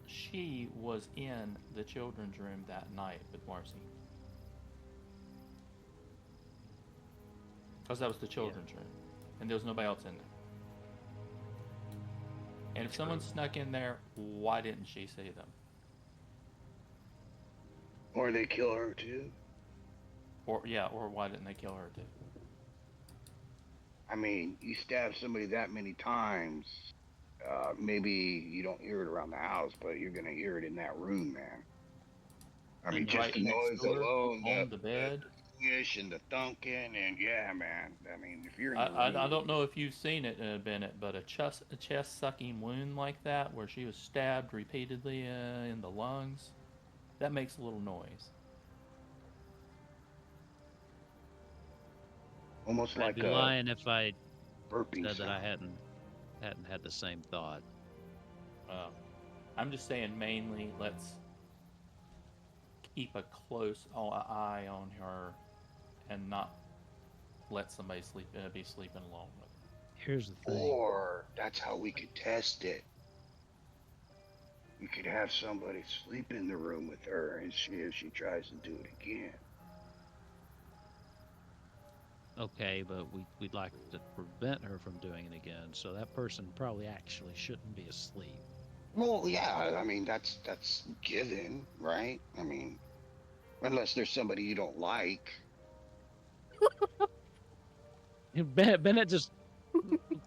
she was in the children's room that night with Marcy. Because that was the Yeah, children's room. And there was nobody else in there. And if someone true. snuck in there, why didn't she see them? Or they kill her too. Or yeah, or why didn't they kill her too? I mean, you stab somebody that many times, maybe you don't hear it around the house, but you're gonna hear it in that room, man. I mean, And just Right the next noise door alone, on the bed. the swish and the thunking, and yeah, man. I mean, if you're in I, the I, I room, don't know if you've seen it, Bennett, but a chest sucking wound like that, where she was stabbed repeatedly in the lungs, that makes a little noise. almost I'd like be a lying if I burping said that I sound. hadn't had the same thought. Uh, I'm just saying, mainly, let's keep a close eye on her and not let somebody be sleeping along with her. Here's the thing. Or that's how we could test it. We could have somebody sleep in the room with her and see if she tries to do it again. Okay, but we'd like to prevent her from doing it again, so that person probably actually shouldn't be asleep. Well, yeah, I mean that's given, right? I mean, unless there's somebody you don't like. Bennett just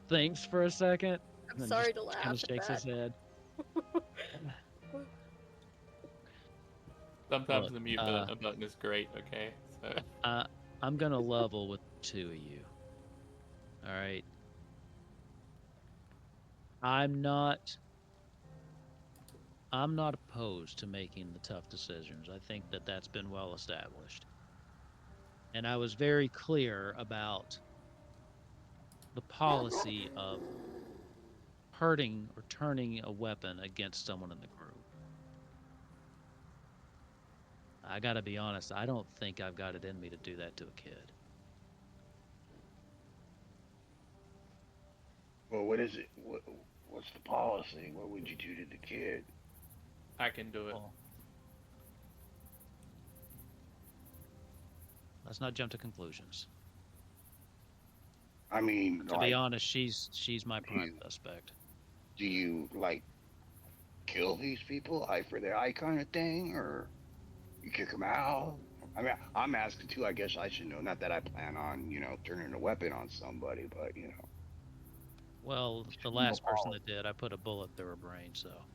thinks for a second I'm and then sorry just to kind laugh of at shakes his that. head. Sometimes Look, the mute button is great. Okay, so I'm gonna level with the two of you. All right. I'm not opposed to making the tough decisions. I think that that's been well established. And I was very clear about the policy of hurting or turning a weapon against someone in the group. I got to be honest, I don't think I've got it in me to do that to a kid. Well, what is it? What's the policy? What would you do to the kid? I can do it. Well, let's not jump to conclusions. I mean, To be honest, she's my do prime you, suspect. do you like kill these people, eye for the eye kind of thing, or you kick them out? I mean, I'm asking too. I guess I should know. Not that I plan on, turning a weapon on somebody, but Well, the no last person that did, I put a bullet through her brain, so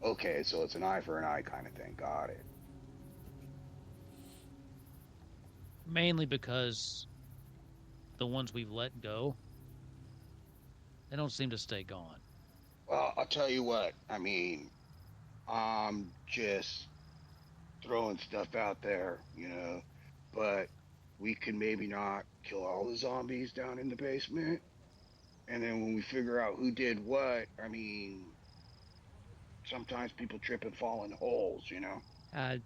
Okay, so it's an eye for an eye kind of thing. Got it. mainly because the ones we've let go, they don't seem to stay gone. Well, I'll tell you what. I mean, I'm just throwing stuff out there, but we can maybe not kill all the zombies down in the basement. And then when we figure out who did what, I mean, sometimes people trip and fall in holes. Uh,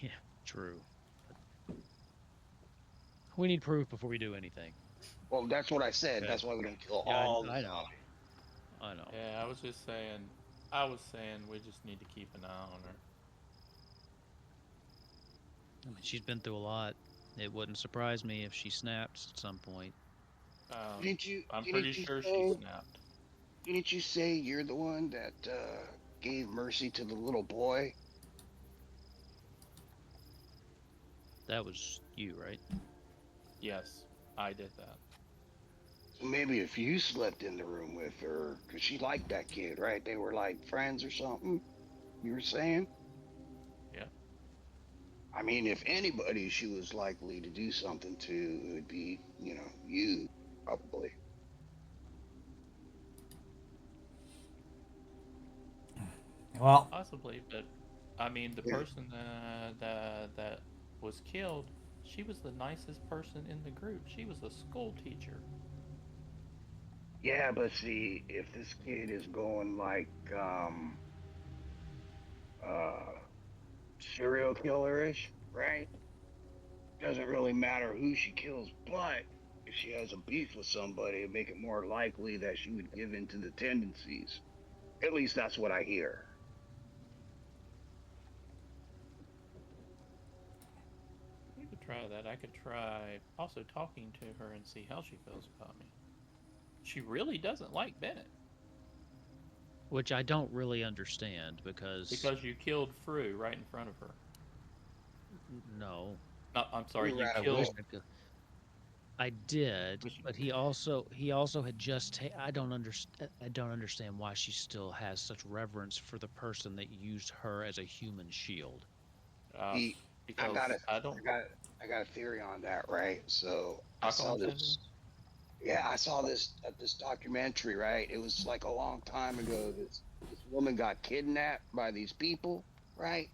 yeah, true. We need proof before we do anything. Well, that's what I said. Okay. That's why we don't kill Yeah, all the I know. zombies. I know. Yeah, I was just saying. I was saying we just need to keep an eye on her. I mean, she's been through a lot. It wouldn't surprise me if she snaps at some point. Didn't you? I'm pretty Didn't you sure she say? snapped. Didn't you say you're the one that gave mercy to the little boy? That was you, right? Yes, I did that. So maybe if you slept in the room with her, because she liked that kid, right? They were like friends or something. You were saying? Yeah. I mean, if anybody she was likely to do something to, it would be, you, probably. Well, Possibly, but I mean, the Yeah. person that was killed, she was the nicest person in the group. She was a school teacher. Yeah, but see, if this kid is going like, uh, serial killerish, right? Doesn't really matter who she kills, but if she has a beef with somebody, it'd make it more likely that she would give in to the tendencies. At least that's what I hear. We could try that. I could try also talking to her and see how she feels about me. She really doesn't like Bennett Which I don't really understand because you killed Fru right in front of her. no, No, I'm sorry, You you ran I away. wish killed. I could. I did, Wish you- but he also had just. I don't understand. I don't understand why she still has such reverence for the person that used her as a human shield. He, I Because got a, I I don't. got, I got a theory on that, right? So I saw Stockholm syndrome. this. Yeah, I saw this documentary, right? It was like a long time ago. This woman got kidnapped by these people, right?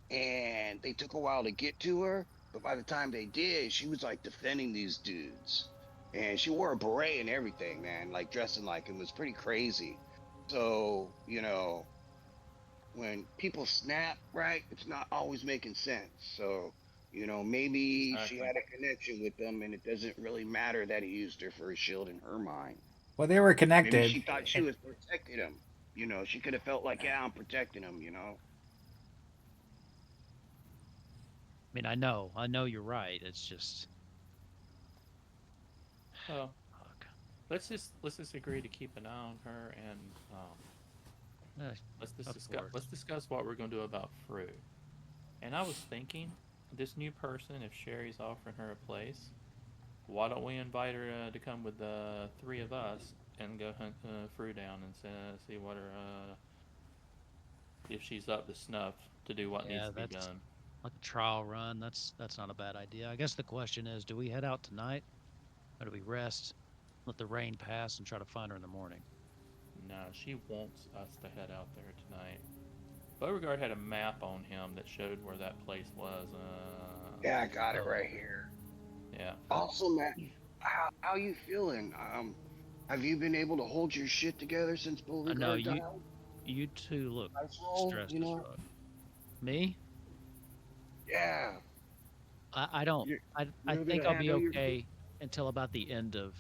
And they took a while to get to her, but by the time they did, she was like defending these dudes. And she wore a beret and everything, man, like dressing like him. It was pretty crazy. So, when people snap, right, it's not always making sense. So, maybe she Exactly. had a connection with them, and it doesn't really matter that he used her for a shield in her mind. well, they were Maybe connected. she thought she was protecting him. She could have felt like, yeah, I'm protecting him. I mean, I know you're right. It's just So Fuck. let's just agree to keep an eye on her, and Eh, Of course. let's discuss what we're gonna do about Fru. And I was thinking, this new person, if Sherry's offering her a place, why don't we invite her to come with the three of us and go hunt Fru down and see what her if she's up to snuff to do what needs Yeah, to be that's done. like a trial run. That's not a bad idea. I guess the question is, do we head out tonight, or do we rest, let the rain pass, and try to find her in the morning? No, she wants us to head out there tonight. Beauregard had a map on him that showed where that place was. Yeah, I got it Oh. right here. Yeah. Also, Matt, how you feeling? Have you been able to hold your shit together since No, Beauregard died? you two look Dice roll, stressed you as know? fuck. Me? Yeah. I don't. You're, I you're think gonna I'll be handle your okay until about the end of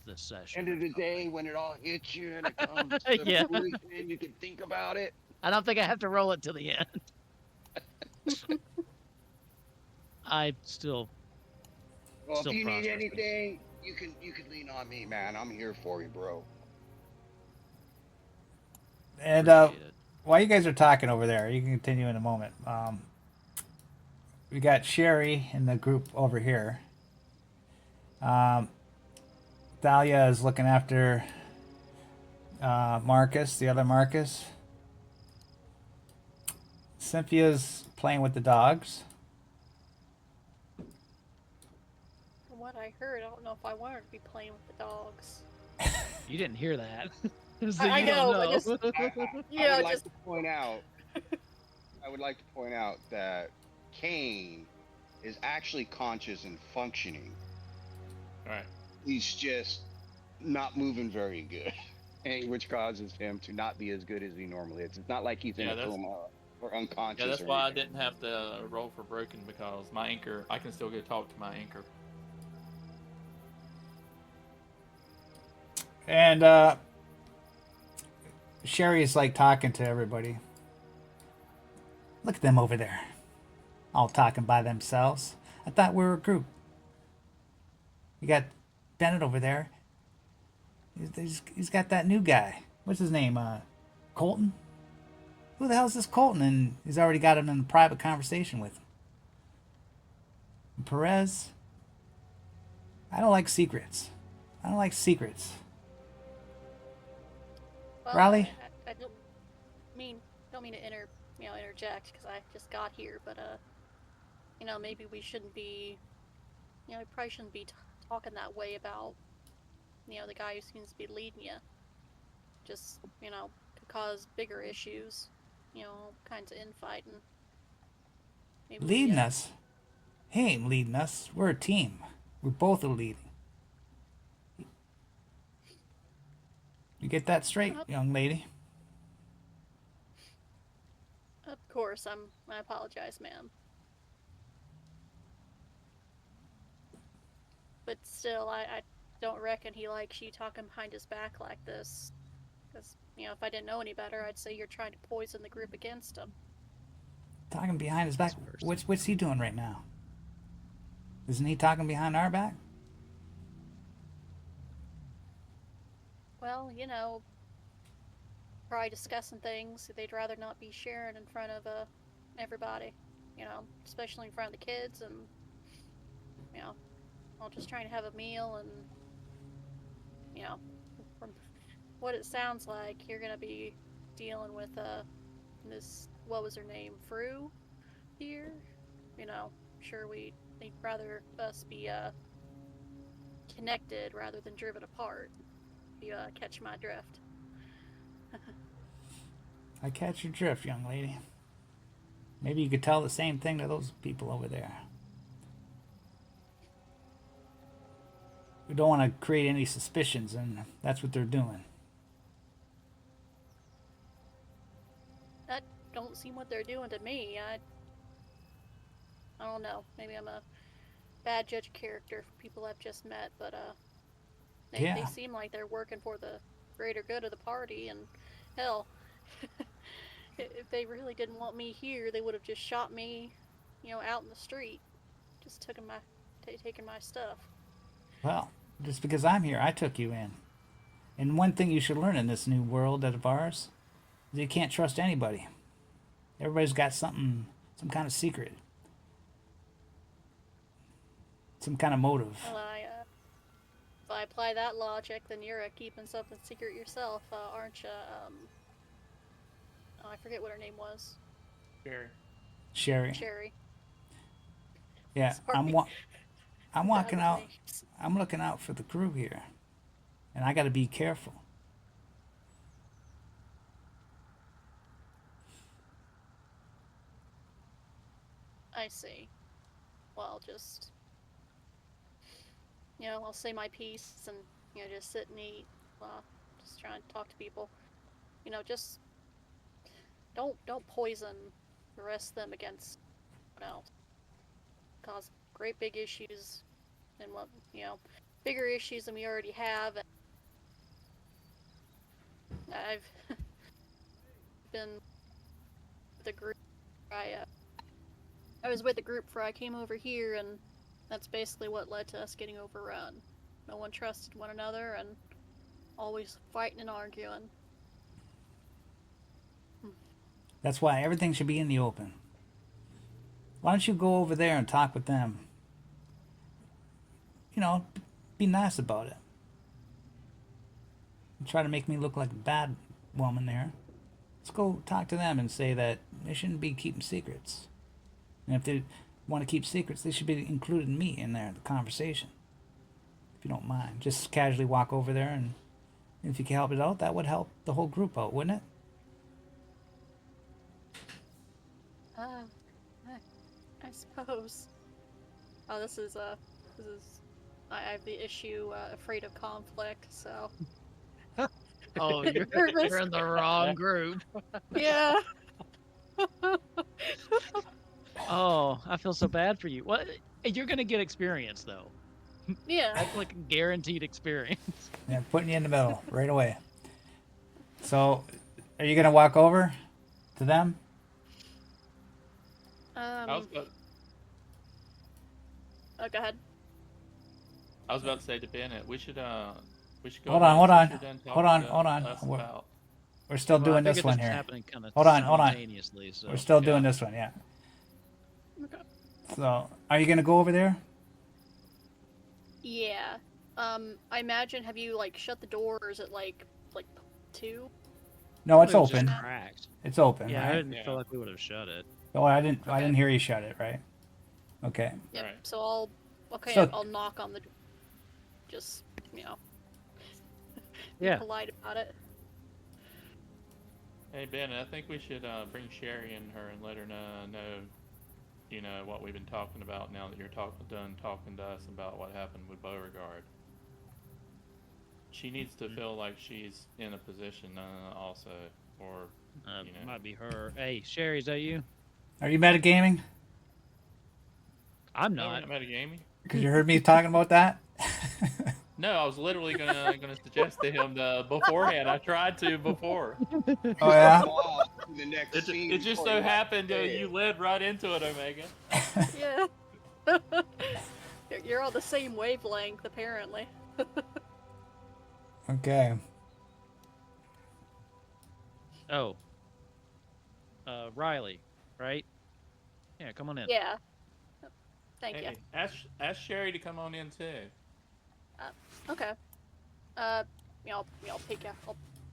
this session. end or of the day something. when it all hits you and it comes to Yeah. fruition, you can think about it. I don't think I have to roll it till the end. I still Well, if still you need processing. anything, you can lean on me, man. I'm here for you, bro. And Appreciate it. while you guys are talking over there, you can continue in a moment. We got Sherry in the group over here. Thalia is looking after Marcus, the other Marcus. Cynthia's playing with the dogs. From what I heard, I don't know if I wanted to be playing with the dogs. You didn't hear that. So I you know, don't but know. just I know, would like just to point out. I would like to point out that Kane is actually conscious and functioning. All right. He's just not moving very good, and which causes him to not be as good as he normally is. It's not like he's in Yeah, a that's coma or unconscious. yeah, that's or why I anything. didn't have to roll for broken, because my anchor, I can still go talk to my anchor. And Sherry's like talking to everybody. Look at them over there, all talking by themselves. I thought we were a group. You got Bennett over there. He's got that new guy. What's his name? Colton? Who the hell's this Colton? And he's already got him in a private conversation with him. And Perez? I don't like secrets. I don't like secrets. well, Riley? I don't mean to interject because I just got here, but maybe we shouldn't be, we probably shouldn't be talking that way about, the guy who seems to be leading you. Just, could cause bigger issues, all kinds of infighting. Maybe Leading us? He ain't leading us. We're a team. We both are leading. You get that straight, young lady? Of course, I apologize, ma'am. But still, I don't reckon he likes you talking behind his back like this. Because, if I didn't know any better, I'd say you're trying to poison the group against him. Talking behind his back? First. What's he doing right now? Isn't he talking behind our back? Well, probably discussing things they'd rather not be sharing in front of everybody. Especially in front of the kids, and all just trying to have a meal, and from what it sounds like, you're gonna be dealing with this, what was her name, Fru here. Sure they'd rather us be connected rather than driven apart. If you catch my drift. I catch your drift, young lady. Maybe you could tell the same thing to those people over there. We don't want to create any suspicions, and that's what they're doing. That don't seem what they're doing to me. I don't know. Maybe I'm a bad judge of character for people I've just met, but they seem like they're working for the greater good of the party, and hell, if they really didn't want me here, they would have just shot me, out in the street, just taking my stuff. Well, Just because I'm here, I took you in. And one thing you should learn in this new world of ours is you can't trust anybody. Everybody's got something, some kind of secret, some kind of motive. Well, if I apply that logic, then you're keeping something secret yourself, aren't you? Oh, I forget what her name was. Sherry. Sherry. Sherry. Yeah, Sorry. I'm walking Bad out. names. I'm looking out for the crew here, and I got to be careful. I see. Well, just I'll say my piece and just sit and eat. Just trying to talk to people. Just don't poison the rest of them against someone else. Cause great big issues, and bigger issues than we already have. And I've been with the group. I was with the group before I came over here, and that's basically what led to us getting overrun. No one trusted one another, and always fighting and arguing. That's why everything should be in the open. Why don't you go over there and talk with them? Be nice about it. And try to make me look like a bad woman there. Let's go talk to them and say that they shouldn't be keeping secrets. And if they want to keep secrets, they should be including me in there, the conversation. If you don't mind. Just casually walk over there, and if you can help it out, that would help the whole group out, wouldn't it? I suppose. Oh, this is I have the issue afraid of conflict, so Oh, you're, Nervous. you're in the wrong group. yeah. Oh, I feel so bad for you. What? You're gonna get experience though. Yeah. That's like a guaranteed experience. Yeah, putting you in the middle right away. So, are you gonna walk over to them? I was Go ahead. about to say to Bennett, we should go. Hold ahead on, and sit hold you on, down, talk hold to on. us We're- about- We're still Well, I doing this figured one was here. happening kind of Hold on. simultaneously, so. We're still doing Yeah. this one, yeah. Okay. So, are you gonna go over there? Yeah. I imagine, have you shut the door, or is it like 2? No, it's It was just open. cracked. It's open, Yeah, I right? didn't Yeah. feel like we would have shut it. Oh, I didn't Okay. hear you shut it, right? Okay. Yep. Alright. So I'll So- I'll knock on the door. Just be Yeah. polite about it. Hey Bennett, I think we should bring Sherry in her and let her know what we've been talking about now that you're done talking to us about what happened with Beauregard. She needs to feel like she's in a position also, or Might be her. Hey, Sherry, is that you? Are you metagaming? I'm no, we're not. not metagaming. Because you heard me talking about that? No, I was literally gonna suggest to him beforehand. I tried to before. Oh, yeah? Off to the next scene It just before so you happened dead. you led right into it, Omega. Yeah. You're on the same wavelength, apparently. Okay. Oh. Riley, right? Yeah, come on in. Yeah. Thank Hey, you. ask Sherry to come on in too. Okay. I'll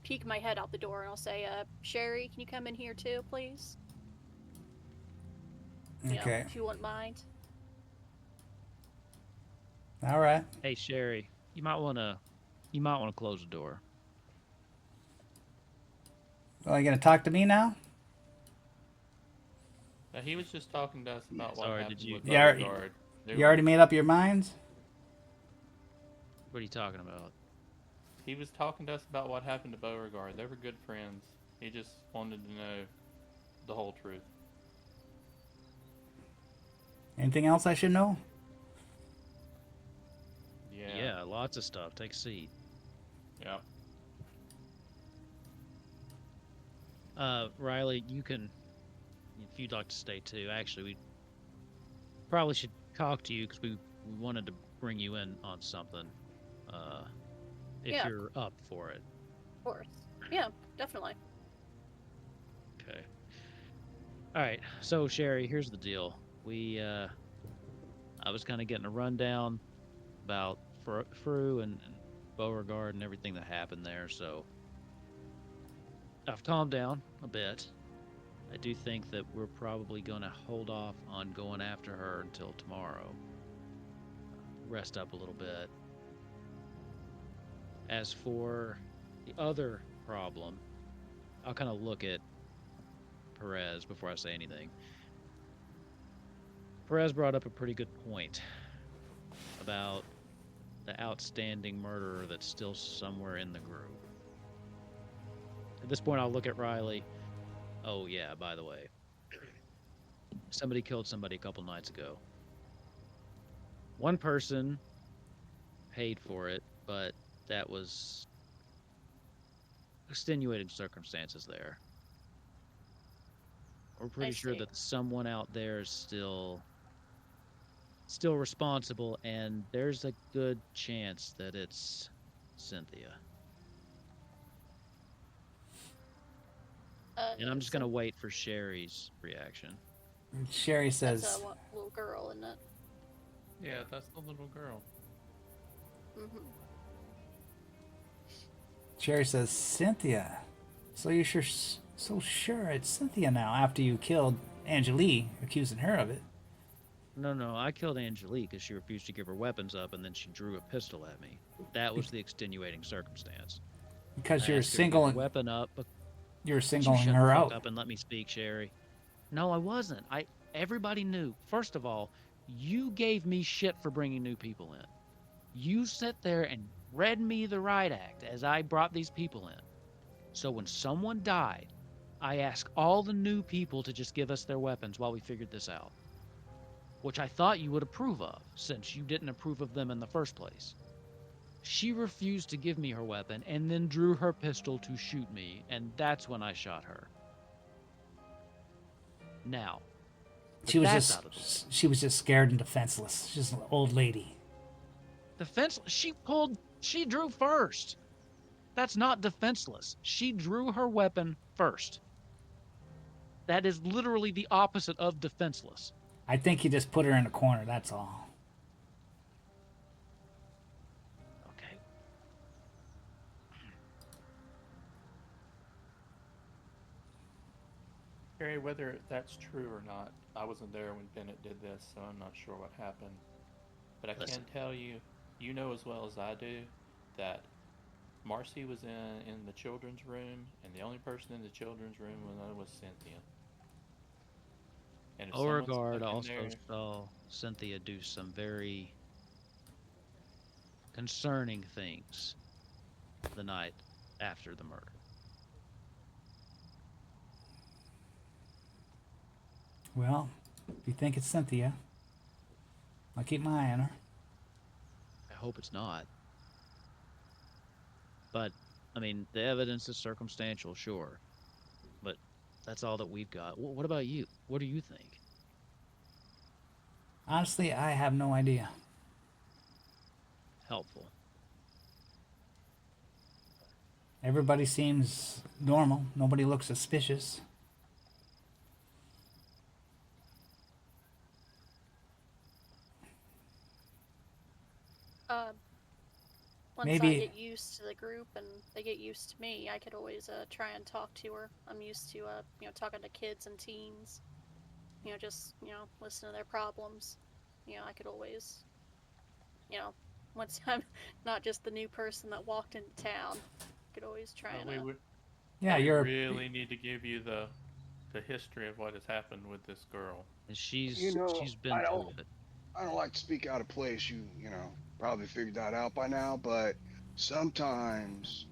peek my head out the door and I'll say, Sherry, can you come in here too, please? Okay. If you wouldn't mind. All right. Hey, Sherry, you might wanna close the door. Well, you going to talk to me now? Now, he was just talking to us about what Sorry, happened did you- with Yeah, Beauregard. You already made up your minds? What are you talking about? He was talking to us about what happened to Beauregard. They were good friends. He just wanted to know the whole truth. Anything else I should know? Yeah. Lots of stuff. Take a seat. Yeah. Riley, you can, if you'd like to stay too. Actually, we probably should talk to you because we wanted to bring you in on something. if Yeah. you're up for it. Of course. Yeah, definitely. Okay. All right. So Sherry, here's the deal. I was kind of getting a rundown about Fru and Beauregard and everything that happened there. So I've calmed down a bit. I do think that we're probably going to hold off on going after her until tomorrow. Rest up a little bit. As for the other problem, I'll kind of look at Perez before I say anything. Perez brought up a pretty good point about the outstanding murderer that's still somewhere in the group. At this point, I'll look at Riley. Oh, yeah, by the way, somebody killed somebody a couple nights ago. One person paid for it, but that was extenuating circumstances there. We're pretty sure see. that someone out there is still responsible, and there's a good chance that it's Cynthia. And I'm just gonna wait for Sherry's reaction. Sherry That's says, a little girl, isn't it? Yeah, that's the little girl. Mm-hmm. Sherry says, Cynthia. So you're so sure it's Cynthia now after you killed Angelique, accusing her of it. No, I killed Angelique because she refused to give her weapons up, and then she drew a pistol at me. That was the extenuating circumstance. Because I you're asked her to give her singling, weapon up, but you're you singling shut her the fuck out. up and let me speak, Sherry. No, I wasn't. Everybody knew. First of all, you gave me shit for bringing new people in. You sat there and read me the riot act as I brought these people in. So when someone died, I asked all the new people to just give us their weapons while we figured this out. Which I thought you would approve of, since you didn't approve of them in the first place. She refused to give me her weapon and then drew her pistol to shoot me, and that's when I shot her. Now, She was that's out of the way. she was just scared and defenseless. She's just an old lady. Defenseless. She drew first. That's not defenseless. She drew her weapon first. That is literally the opposite of defenseless. I think you just put her in a corner, that's all. Okay. Harry, whether that's true or not, I wasn't there when Bennett did this, so I'm not sure what happened. But I Listen. can tell you, you know as well as I do, that Marcy was in the children's room, and the only person in the children's room was Cynthia. And if someone's Beauregard stuck in also there, saw Cynthia do some very concerning things the night after the murder. Well, if you think it's Cynthia, I'll keep my eye on her. I hope it's not. But, I mean, the evidence is circumstantial, sure. But that's all that we've got. What about you? What do you think? Honestly, I have no idea. Helpful. Everybody seems normal. Nobody looks suspicious. Once Maybe- I get used to the group and they get used to me, I could always try and talk to her. I'm used to talking to kids and teens. Just listen to their problems. I could always, once I'm not just the new person that walked into town, I could always try we and. would Yeah, we you're really need to give you the history of what has happened with this girl. And she's I been through don't- it. I don't like to speak out of place. You probably figured that out by now, but sometimes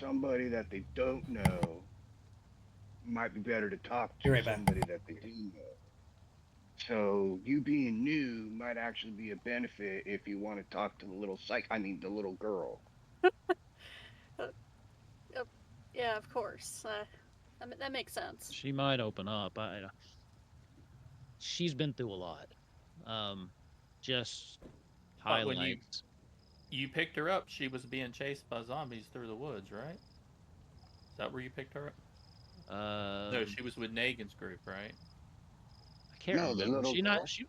somebody that they don't know might be better to talk to You're right, Ben. somebody that they do know. So you being new might actually be a benefit if you want to talk to the little girl. Yeah, of course. That makes sense. She might open up. She's been through a lot. Just But when highlights. You picked her up. She was being chased by zombies through the woods, right? Is that where you picked her up? No, she was with Negan's group, right? I can't No, the remember. little She girl. not she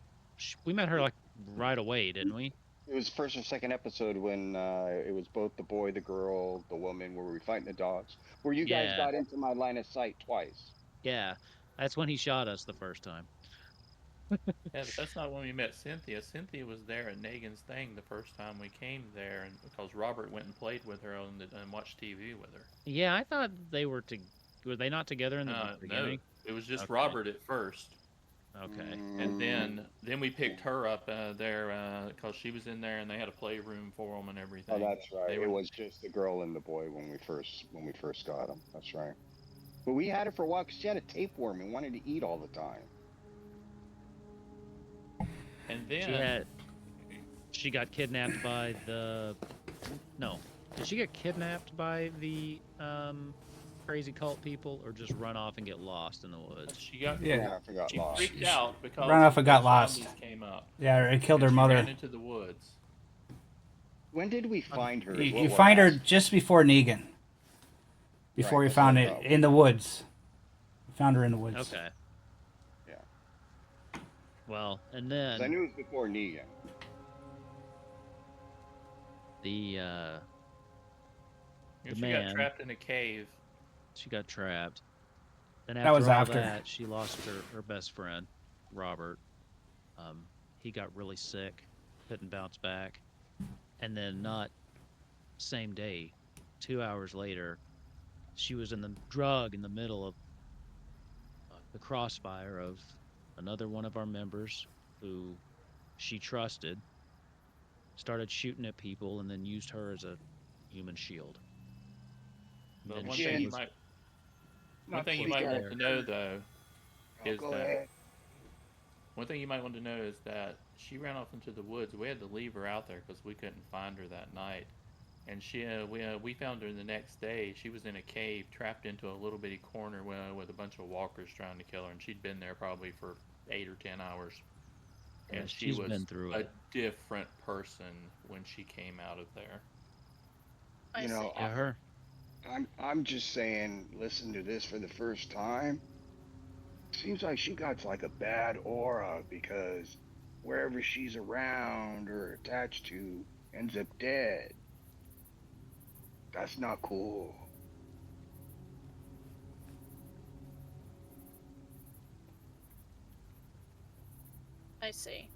we met her like right away, didn't we? It was first or second episode when it was both the boy, the girl, the woman, where we were fighting the dogs. Where you guys Yeah. got into my line of sight twice. Yeah. That's when he shot us the first time. Yeah, but that's not when we met Cynthia. Cynthia was there at Negan's thing the first time we came there, and because Robert went and played with her and watched TV with her. Yeah, I thought they were were they not together in the No, beginning? it was just Okay. Robert at first, Okay. and then we picked her up there because she was in there, and they had a playroom for them and everything. Oh, that's right. They It were- was just the girl and the boy when we first got them. That's right. But we had her for a while because she had a tapeworm and wanted to eat all the time. And then She got kidnapped by the no. Did she get kidnapped by the crazy cult people or just run off and get lost in the woods? she got Yeah. I forgot she lost. freaked out because Ran off and got the lost. zombies came up. Yeah, it killed and her she mother. ran into the woods. When did we find her? is what You we're find her asking. just before Negan. Before Right, you that's found what I it thought. in the woods. You found her in the woods. Okay. Yeah. Well, and 'Cause I then knew it was before Negan. the And The she man. got trapped in a cave. she got trapped. Then That was all after. that, she lost her best friend, Robert. He got really sick, couldn't bounce back, and then not same day, 2 hours later, she was in the middle of the crossfire of another one of our members who she trusted, started shooting at people, and then used her as a human shield. But And one she thing you was- might Not want there. to know though is go that ahead. one thing you might want to know is that she ran off into the woods. We had to leave her out there because we couldn't find her that night. And we found her the next day. She was in a cave, trapped into a little bitty corner with a bunch of walkers trying to kill her. And she'd been there probably for 8 or 10 hours. Yeah, And she she's was been through a it. different person when she came out of there. I You know, see. Yeah, her. I'm just saying, listen to this for the first time. Seems like she got like a bad aura because wherever she's around or attached to ends up dead. That's not cool. I see.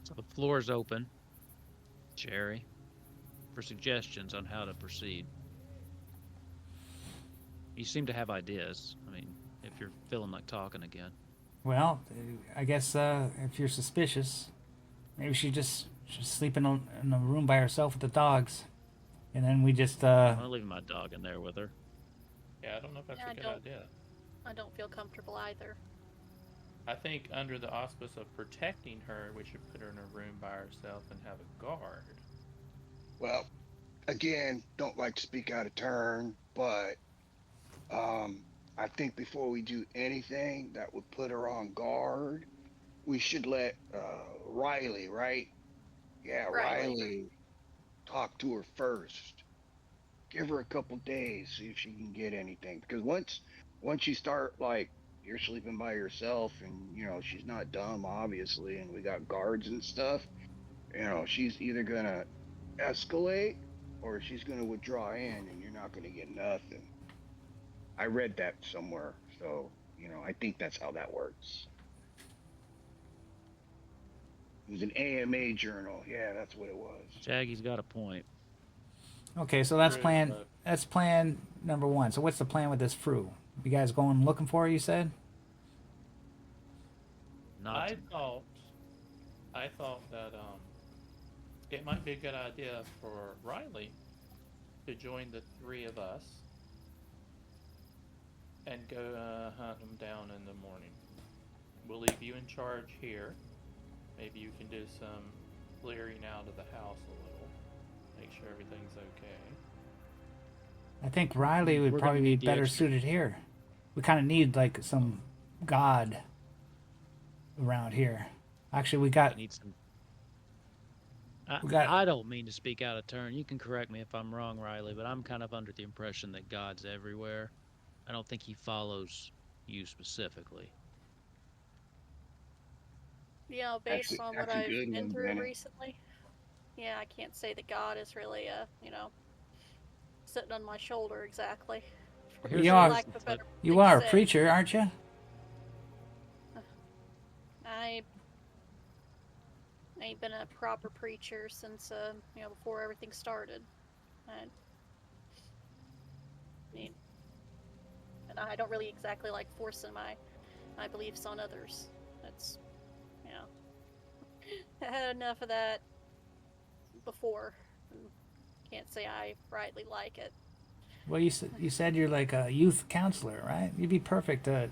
So the floor is open, Jerry, for suggestions on how to proceed. You seem to have ideas. I mean, if you're feeling like talking again. Well, I guess if you're suspicious, maybe she's sleeping in a room by herself with the dogs, and then we just I'm leaving my dog in there with her. Yeah, I don't know if that's Yeah, a I good don't- idea. I don't feel comfortable either. I think under the auspice of protecting her, we should put her in a room by herself and have a guard. Well, again, don't like to speak out of turn, but I think before we do anything that would put her on guard, we should let Riley, right? Yeah, Riley. Riley talk to her first. Give her a couple days, see if she can get anything. Because once you start like you're sleeping by yourself and she's not dumb obviously and we got guards and stuff, she's either gonna escalate or she's gonna withdraw in and you're not gonna get nothing. I read that somewhere, so I think that's how that works. It was an AMA journal. Yeah, that's what it was. Shaggy's got a point. okay. So that's True, plan. but- That's plan number one. So what's the plan with this Fru? You guys going looking for her? You said. Not I to- thought that it might be a good idea for Riley to join the three of us and go hunt them down in the morning. We'll leave you in charge here. Maybe you can do some clearing out of the house a little, make sure everything's okay. I think Riley would We're probably gonna be need the better extra- suited here. We kind of need like some god around here. Actually, we We got need some. We got- I don't mean to speak out of turn. You can correct me if I'm wrong, Riley, but I'm kind of under the impression that God's everywhere. I don't think he follows you specifically. You know, That's based on what that's a I've good been one, through Bennett. recently, yeah, I can't say that God is really, sitting on my shoulder exactly. For, Here's You for are- lack of a better you thing to are a say. preacher, aren't you? I ain't been a proper preacher since, before everything started. I mean, and I don't really exactly like forcing my beliefs on others. That's, I had enough of that before. And can't say I rightly like it. Well, you said you're like a youth counselor, right? You'd be perfect to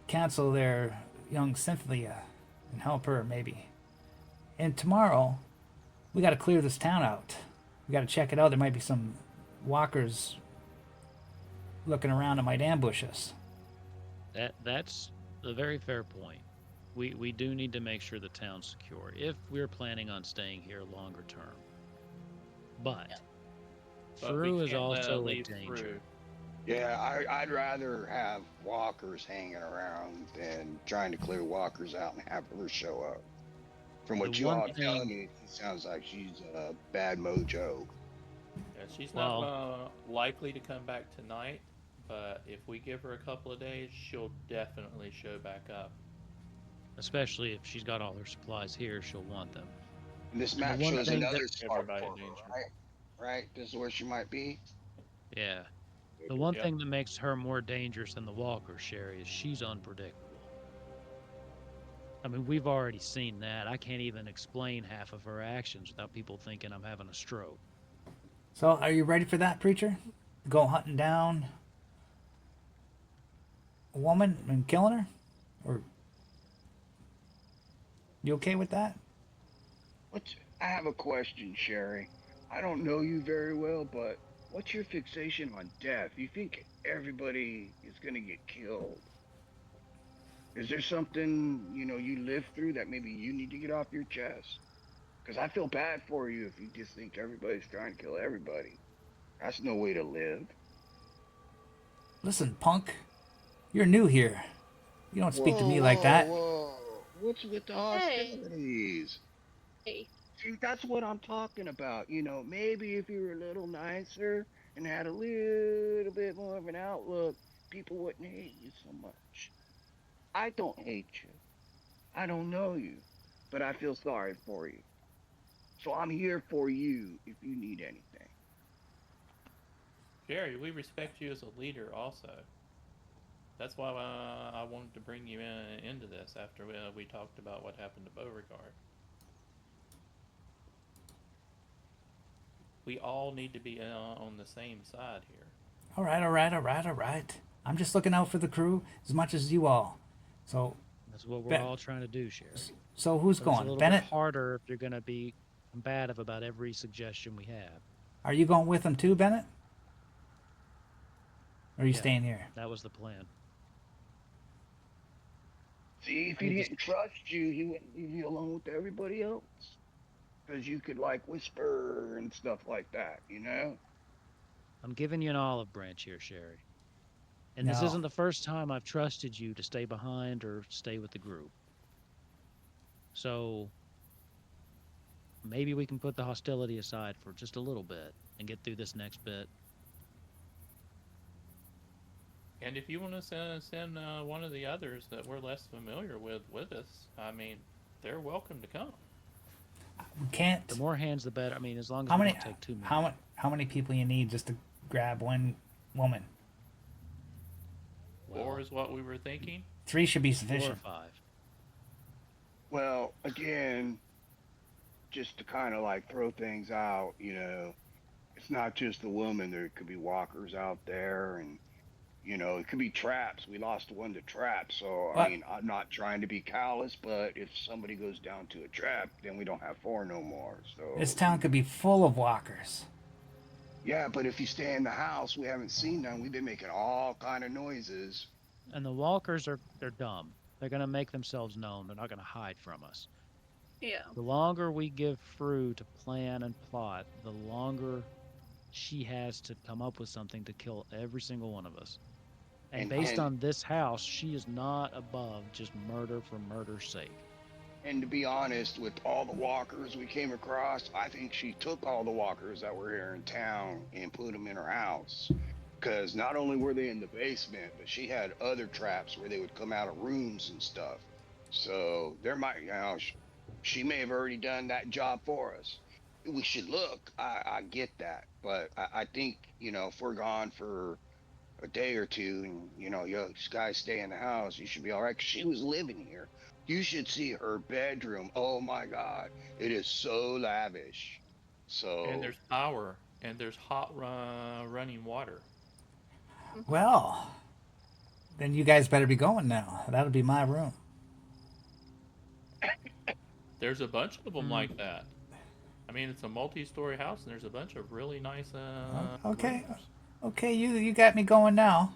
counsel their young Cynthia and help her maybe. And tomorrow, we got to clear this town out. We got to check it out. There might be some walkers looking around that might ambush us. That's a very fair point. We do need to make sure the town's secure if we're planning on staying here longer term. But But we Fru is can't let it also a leave danger. through. Yeah, I'd rather have walkers hanging around than trying to clear walkers out and have her show up. From what The you one all telling thing- me, it sounds like she's a bad mojo. Yeah, she's Well- not likely to come back tonight, but if we give her a couple of days, she'll definitely show back up. Especially if she's got all her supplies here, she'll want them. And this the map one shows thing that another spot everybody for her, danger. right? Right? This is where she might be. Yeah. The one Yep. thing that makes her more dangerous than the walker, Sherry, is she's unpredictable. I mean, we've already seen that. I can't even explain half of her actions without people thinking I'm having a stroke. So, are you ready for that, preacher? Go hunting down a woman and killing her? Or you okay with that? I have a question, Sherry. I don't know you very well, but what's your fixation on death? You think everybody is gonna get killed? Is there something, you lived through that maybe you need to get off your chest? Because I feel bad for you if you just think everybody's trying to kill everybody. That's no way to live. Listen, punk, you're new here. You don't speak to me like that. Whoa. What's with the Hey. hostilities? Hey, See, that's what I'm talking about. Maybe if you were a little nicer and had a little bit more of an outlook, people wouldn't hate you so much. I don't hate you. I don't know you, but I feel sorry for you. So I'm here for you if you need anything. Jerry, we respect you as a leader also. That's why I wanted to bring you into this after we talked about what happened to Beauregard. We all need to be on the same side here. All right. I'm just looking out for the crew as much as you all. So, That's what we're Bet- all trying to do, Sherry. so who's But it's a going? little Bennett, bit harder if you're going to be combative about every suggestion we have. are you going with them too, Bennett? Or are you Yeah. staying here? That was the plan. See, if he didn't trust you, he wouldn't leave you alone with everybody else. Because you could, whisper and stuff like that, I'm giving you an olive branch here, Sherry. And this No. isn't the first time I've trusted you to stay behind or stay with the group. So maybe we can put the hostility aside for just a little bit and get through this next bit. And if you want to send one of the others that we're less familiar with us, I mean, they're welcome to come. We can't. The more hands, the better. I mean, as long as How we many? don't take too many. How many people you need just to grab one woman? Well, 4 is what we were thinking. 3 should be 4 or sufficient. 5. Well, again, just to kind of throw things out, it's not just the woman. There could be walkers out there, and it could be traps. We lost one to traps, so What? I mean, I'm not trying to be callous, but if somebody goes down to a trap, then we don't have 4 no more. So This town could be full of walkers. yeah, but if you stay in the house, we haven't seen them. We've been making all kind of noises. And the walkers they're dumb. They're going to make themselves known. They're not going to hide from us. Yeah. The longer we give Fru to plan and plot, the longer she has to come up with something to kill every single one of us. And based and on this house, she is not above just murder for murder's sake. and to be honest, with all the walkers we came across, I think she took all the walkers that were here in town and put them in her house. Because not only were they in the basement, but she had other traps where they would come out of rooms and stuff. So there might, she may have already done that job for us. We should look. I get that, but I think if we're gone for a day or two, and you guys stay in the house, you should be all right. 'Cause she was living here. You should see her bedroom. Oh my God, it is so lavish. And So there's power, and there's hot running water. Well, then you guys better be going now. That'll be my room. There's a bunch of them Mm. like that. I mean, it's a multi-story house, and there's a bunch of really nice Okay. rooms. Okay, you got me going now.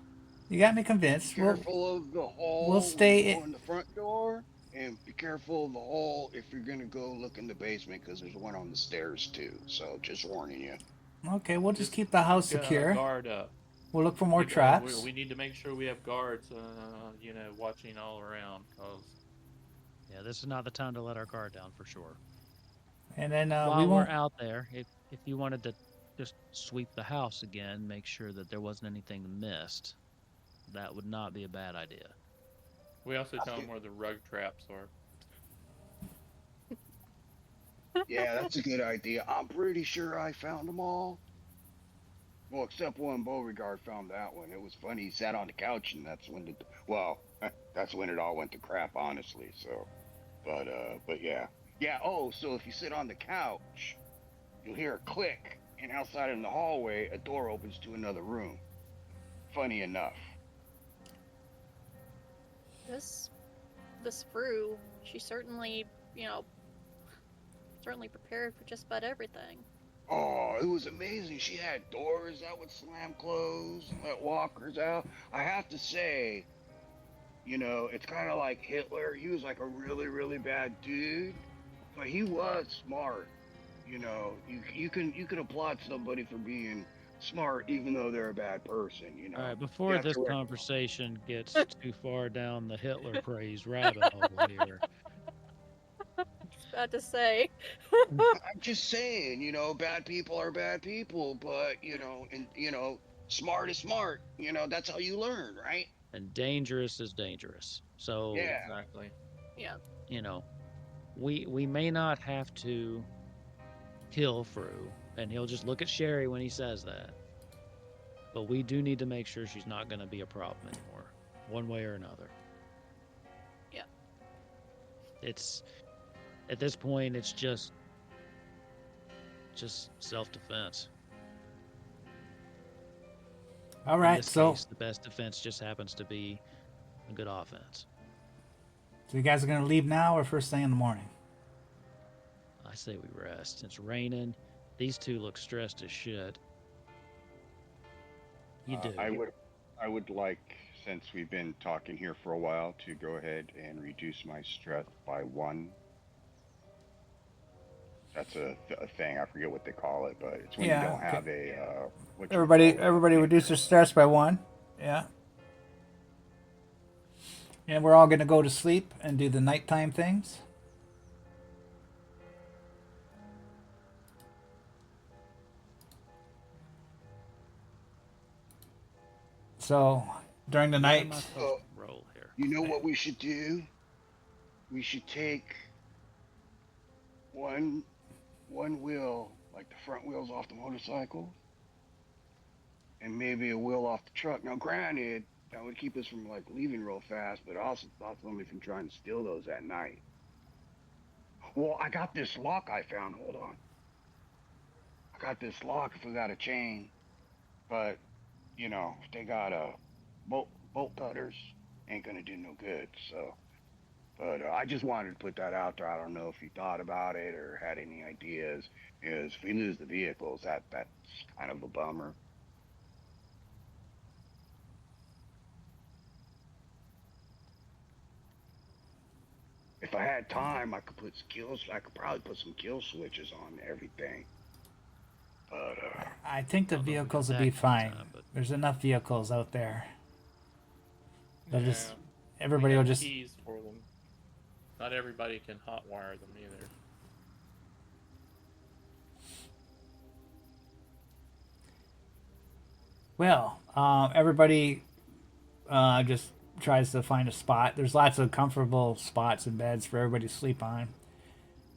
You got me be convinced. careful of the hall we'll when stay you in- go in the front door, and be careful of the hall if you're gonna go look in the basement because there's one on the stairs too. So just warning you. Okay, we'll just Just keep the house keep secure. guard up. We'll look for more We traps. need to make sure we have guards, watching all around. Cause Yeah, this is not the time to let our guard down for sure. And then While we we're won't. out there, if you wanted to just sweep the house again, make sure that there wasn't anything missed, that would not be a bad idea. we also tell them where the rug traps are. Yeah, that's a good idea. I'm pretty sure I found them all. Well, except one. Beauregard found that one. It was funny. He sat on the couch, and that's when it all went to crap, honestly. So, but yeah, yeah. Oh, so if you sit on the couch, you'll hear a click, and outside in the hallway, a door opens to another room. Funny enough. This Fru, she certainly, certainly prepared for just about everything. Oh, it was amazing. She had doors that would slam closed and let walkers out. I have to say, it's kind of like Hitler. He was like a really, really bad dude, but he was smart. You can applaud somebody for being smart even though they're a bad person. All right, You before have to this recognize- conversation gets too far down the Hitler praise rabbit hole here, About to say, I'm just saying, bad people are bad people, but smart is smart. That's how you learn, right? and dangerous is dangerous. So, Yeah. Exactly. we may not have to kill Fru, and he'll just look at Sherry when he says that. But we do need to make sure she's not going to be a problem anymore, one way or another. Yeah. It's at this point, it's just self-defense. All In right, this so case, the best defense just happens to be a good offense. you guys are gonna leave now or first thing in the morning? I say we rest. It's raining. These two look stressed as shit. You do. I would like, since we've been talking here for a while, to go ahead and reduce my strength by 1. That's a thing. I forget what they call it, but it's when Yeah, you don't okay. have a. what you Everybody, call it. everybody reduce their stress by 1. Yeah. And we're all gonna go to sleep and do the nighttime things. So during the What am I night, supposed to roll here? You know what we should do? We should take one wheel, like the front wheels off the motorcycle, and maybe a wheel off the truck. Now, granted, that would keep us from like leaving real fast, but also stop somebody from trying to steal those at night. Well, I got this lock I found. Hold on. I got this lock if we got a chain, but if they got a bolt cutters, ain't gonna do no good. So, but I just wanted to put that out there. I don't know if you thought about it or had any ideas. Is if we lose the vehicles, that's kind of a bummer. If I had time, I could put skills. I could probably put some kill switches on everything. But I think the Although we vehicles did will that be kind of fine. time, but- There's enough vehicles out there. They'll just Yeah, everybody we will have just keys for them. Not everybody can hotwire them either. well. Everybody just tries to find a spot. There's lots of comfortable spots and beds for everybody to sleep on,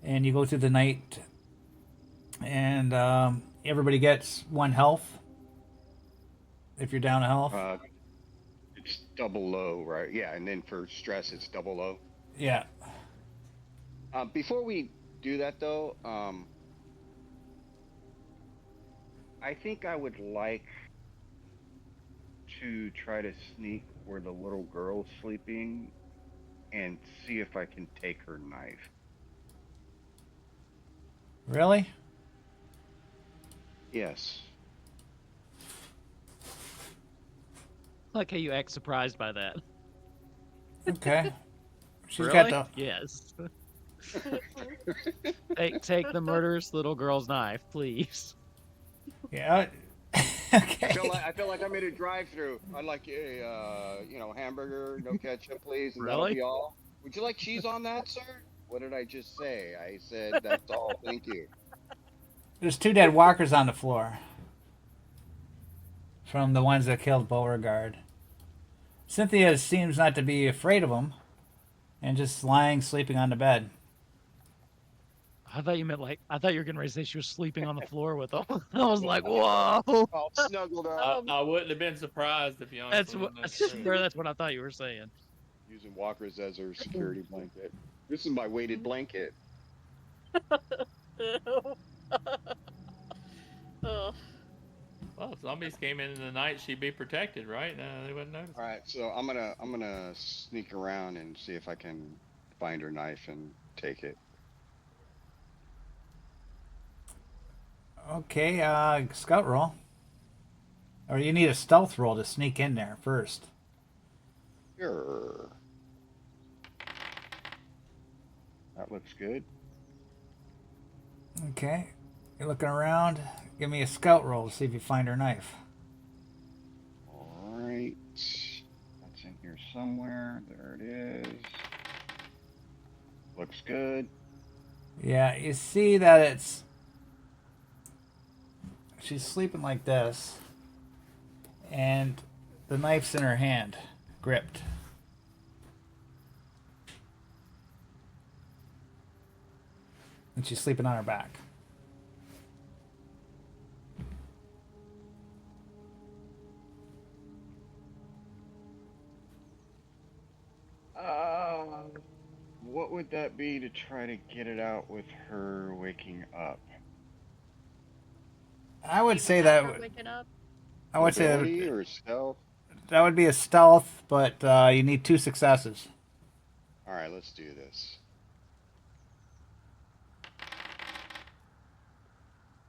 and you go through the night, and everybody gets 1 health. If you're down a health, it's double low, right? Yeah, and then for stress, it's double low. yeah. Before we do that, though, I think I would like to try to sneak where the little girl's sleeping and see if I can take her knife. Really? Yes. Like how you act surprised by that. Okay. She's Really? got the Yes. Take the murderous little girl's knife, please. yeah. Okay. I feel like I'm in a drive-through. I'd like a hamburger, no ketchup, please, and that'll Really? be all. Would you like cheese on that, sir? What did I just say? I said that's all. Thank you. There's 2 dead walkers on the floor. From the ones that killed Beauregard. Cynthia seems not to be afraid of them, and just lying, sleeping on the bed. I thought you meant I thought you were gonna say she was sleeping on the floor with them. I was like, whoa. All snuggled up. I wouldn't have been surprised if you That's honestly. what wouldn't I have said swear it. that's what I thought you were saying. Using walkers as her security blanket. This is my weighted blanket. Ugh. Well, if zombies came in the night, she'd be protected, right? No, they wouldn't notice. All right, so I'm gonna sneak around and see if I can find her knife and take it. Okay, scout roll. Or you need a stealth roll to sneak in there first. Sure. That looks good. Okay. You're looking around. Give me a scout roll to see if you find her knife. All right. That's in here somewhere. There it is. Looks good. Yeah, you see that she's sleeping like this, and the knife's in her hand, gripped. And she's sleeping on her back. What would that be to try to get it out with her waking up? I would say Without that her would, waking up. I would say that Ability would, or stealth? that would be a stealth, but you need 2 successes. All right, let's do this.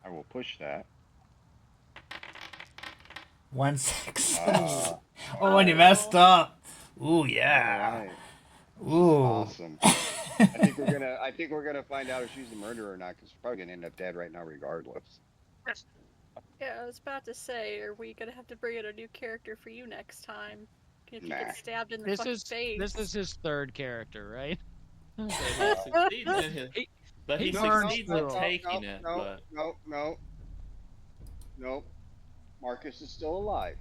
I will push that. 1 success. Ah, Oh, and you messed up. Ooh, yeah. all right. Ooh. Awesome. I think we're gonna find out if she's the murderer or not, because we're probably gonna end up dead right now, regardless. Yeah, I was about to say, are we gonna have to bring in a new character for you next time? If you Nah. get stabbed in the This fucking is face. this is his 3rd character, right? But he succeeds in his, but he he burns succeeds through in 'em. taking it. But No. Marcus is still alive.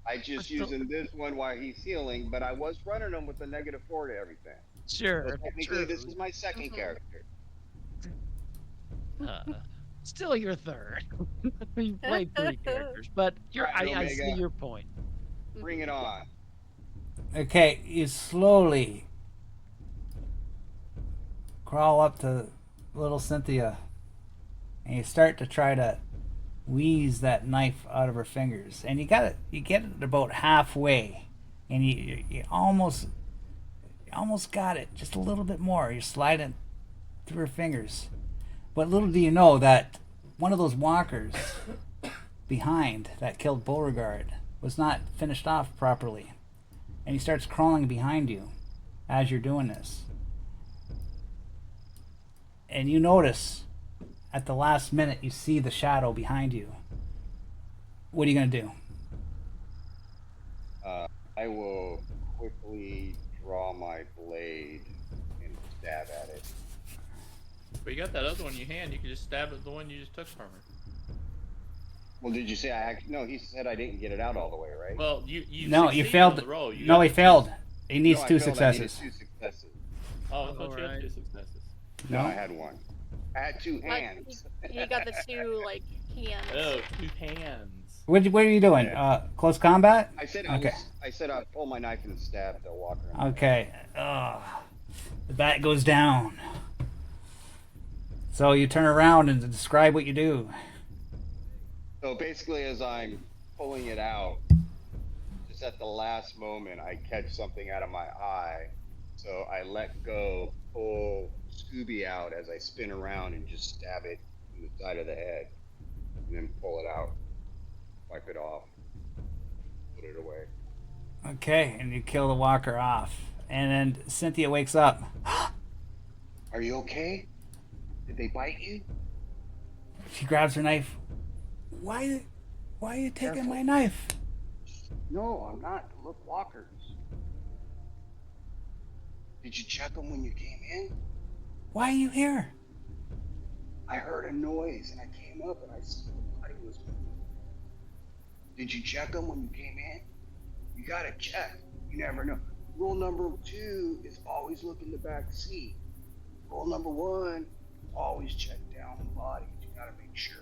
I just using this one while he's healing, but I was running him with a -4 to everything. Sure. So technically, true. this is my 2nd Mhm. character. Still your 3rd. You played 3 characters, but I see Omega. your point. Bring it on. Okay, you slowly crawl up to little Cynthia, and you start to try to wheeze that knife out of her fingers, and you get it about halfway, and you almost got it, just a little bit more. You're sliding through her fingers, but little do you know that one of those walkers behind that killed Beauregard was not finished off properly, and he starts crawling behind you as you're doing this. and you notice at the last minute you see the shadow behind you. What are you gonna do? I will quickly draw my blade and stab at it. But you got that other one in your hand. You can just stab at the one you just took from her. Well, did you say no, he said I didn't get it out all the way, right? Well, you No, you succeeded failed. on the roll. You No, got he the failed. He needs No, I two failed. I needed successes. 2 successes. Oh, I thought you had Alright. 2 successes. No, No? I had 1. I had 2 Like, hands. you got the two like hands. Oh, 2 hands. What are you doing? Yeah. Close combat? I said Okay. I said I'd pull my knife and stab the walker. Okay. The bat goes down. So you turn around and describe what you do. So basically, as I'm pulling it out, just at the last moment, I catch something out of my eye. So I let go, pull Scooby out as I spin around and just stab it in the side of the head. And then pull it out, wipe it off, put it away. Okay, and you kill the walker off. And then Cynthia wakes up. Are you okay? Did they bite you? She grabs her knife. Why are you taking Careful. my knife? No, I'm not. Look, walkers. Did you check them when you came in? Why are you here? I heard a noise and I came up and I saw the body was moving. Did you check them when you came in? You gotta check. You never know. Rule number 2 is always look in the back seat. Rule number 1, always check down the body. You gotta make sure.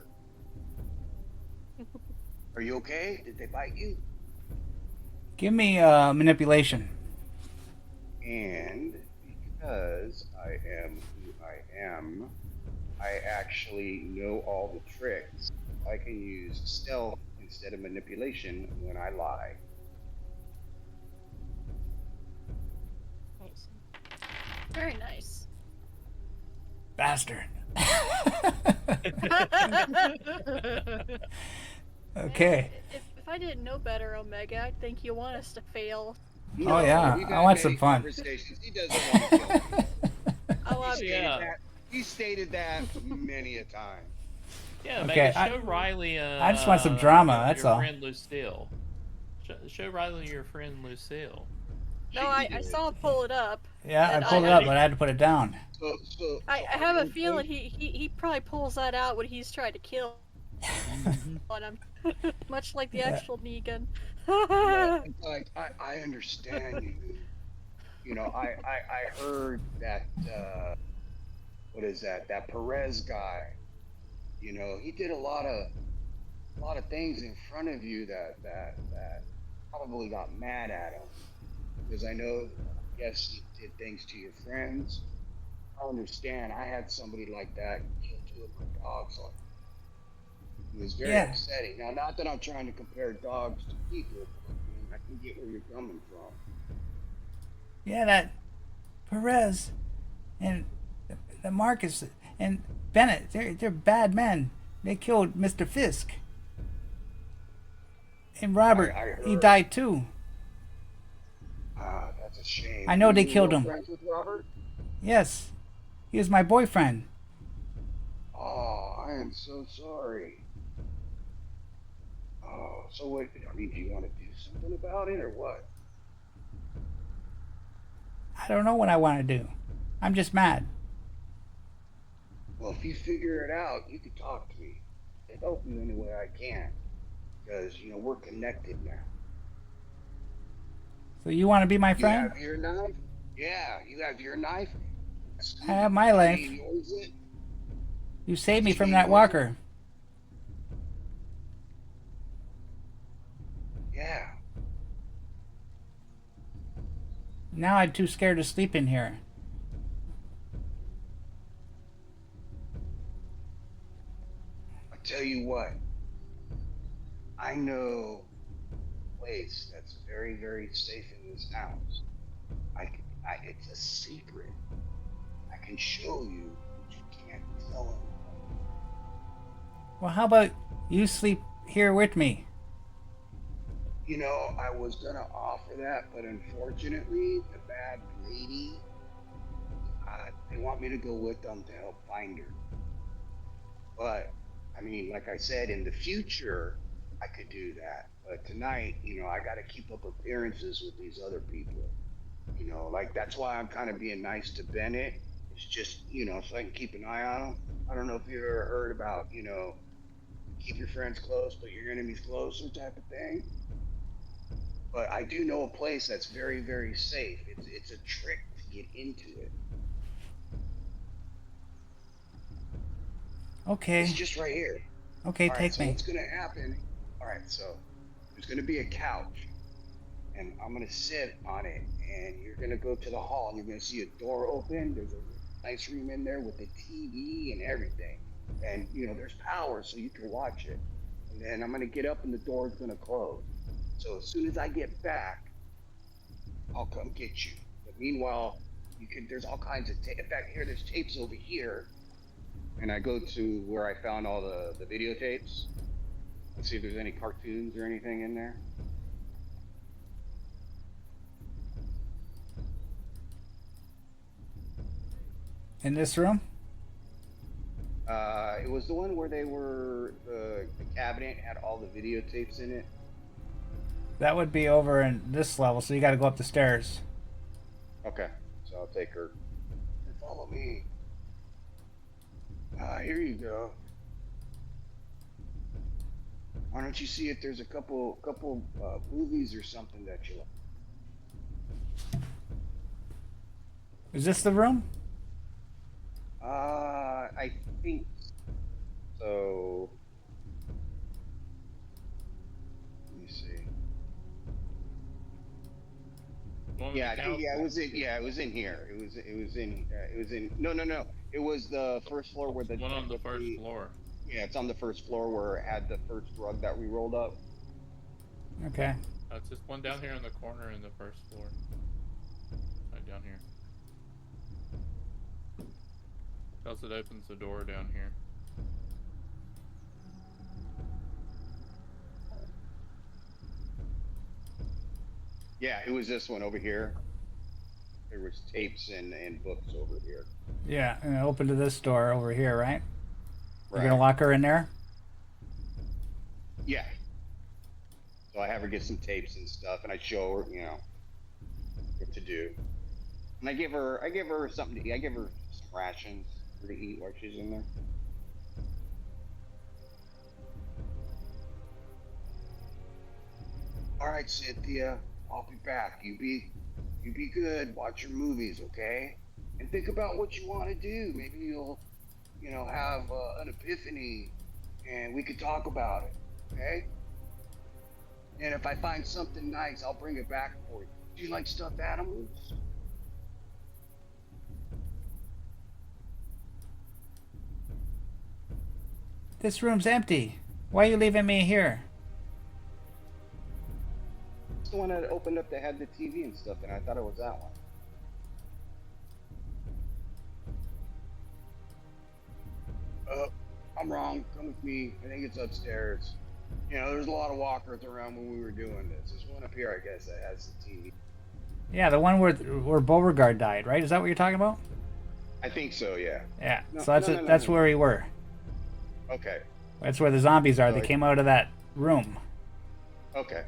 Are you okay? Did they bite you? Give me manipulation. And because I am who I am, I actually know all the tricks. I can use stealth instead of manipulation when I lie. Nice. Very nice. Bastard. Okay. If I didn't know better, Omega, I'd think you want us to fail. Oh, yeah. we've I had want many some fun. Conversations. He doesn't want to kill me. Oh, Oh, yeah. He stated that many a time. Yeah, Okay, Megan, show Riley. I just want some drama, your that's all. friend Lucille. Show Riley your friend Lucille. No, I saw him pull it up. Yeah, I And pulled I- it up, but I had to put it down. So I have a feeling he probably pulls that out when he's trying to kill on him. Much like the Yeah. actual Negan. Like I understand you. You know, I heard that what is that? That Perez guy. You know, he did a lot of things in front of you that probably got mad at him. Because I know, yes, he did things to your friends. I understand. I had somebody like that kill 2 of my dogs. So it was very Yeah. upsetting. Now, not that I'm trying to compare dogs to people, but I can get where you're coming from. Yeah, that Perez and the Marcus and Bennett, they're bad men. They killed Mr. Fisk. And Robert, I he heard. died too. Ah, that's a shame. I know they You were killed real him. Friends with Robert? Yes, he was my boyfriend. Oh, I am so sorry. Oh, so what? I mean, do you want to do something about it or what? I don't know what I want to do. I'm just mad. Well, if you figure it out, you can talk to me. I'll help you any way I can. Because, you know, we're connected now. So you want to be my You friend? have your knife? Yeah, you have your knife. I have my life. He knows it. You saved me from that walker. Yeah. Now I'm too scared to sleep in here. I tell you what. I know a place that's very, very safe in this house. It's a secret. I can show you, but you can't tell anyone. Well, how about you sleep here with me? You know, I was gonna offer that, but unfortunately, the bad lady, They want me to go with them to help find her. But I mean, like I said, in the future, I could do that. But tonight, I got to keep up appearances with these other people. Like that's why I'm kind of being nice to Bennett. It's just, so I can keep an eye on him. I don't know if you ever heard about, keep your friends close, but your enemies closer type of thing. But I do know a place that's very, very safe. It's a trick to get into it. Okay. It's just right here. Okay, All right, take so me. what's gonna happen? All right, so there's gonna be a couch, and I'm gonna sit on it, and you're gonna go to the hall, and you're gonna see a door open. There's a nice room in there with the TV and everything, and there's power, so you can watch it. And then I'm gonna get up, and the door's gonna close. So as soon as I get back, I'll come get you. But meanwhile, there's all kinds of tape. In fact, here there's tapes over here. And I go to where I found all the videotapes and see if there's any cartoons or anything in there. In this room? It was the one where the cabinet had all the videotapes in it. That would be over in this level, so you got to go up the stairs. Okay, so I'll take her. Follow me. Here you go. Why don't you see if there's a couple movies or something that you like? Is this the room? I think so. Let me see. One with Yeah, the I think, couch? it was in. Yeah, it was in here. It was in. No. It was the first floor where the One on the with first floor. Yeah, it's on the first floor where it had the first rug that we rolled up. Okay. It's just one down here in the corner in the first floor. Right down here. Else it opens the door down here. Yeah, it was this one over here. There was tapes and books over here. Yeah, and open to this door over here, right? Right. You're gonna lock her in there? Yeah. So I have her get some tapes and stuff, and I show her, what to do. And I give her something to eat. I give her some rations for to eat while she's in there. All right, Cynthia, I'll be back. You be good. Watch your movies, okay? And think about what you want to do. Maybe you'll, have an epiphany, and we could talk about it, okay? And if I find something nice, I'll bring it back for you. Do you like stuffed animals? This room's empty. Why are you leaving me here? It's the one that opened up that had the TV and stuff, and I thought it was that one. I'm wrong. Come with me. I think it's upstairs. There's a lot of walkers around when we were doing this. There's one up here, I guess, that has the TV. Yeah, the one where Beauregard died, right? Is that what you're talking about? I think so, yeah. Yeah. No, So that's no, no, that's no. where we were. Okay. That's where the zombies are. They Right. came out of that room. Okay.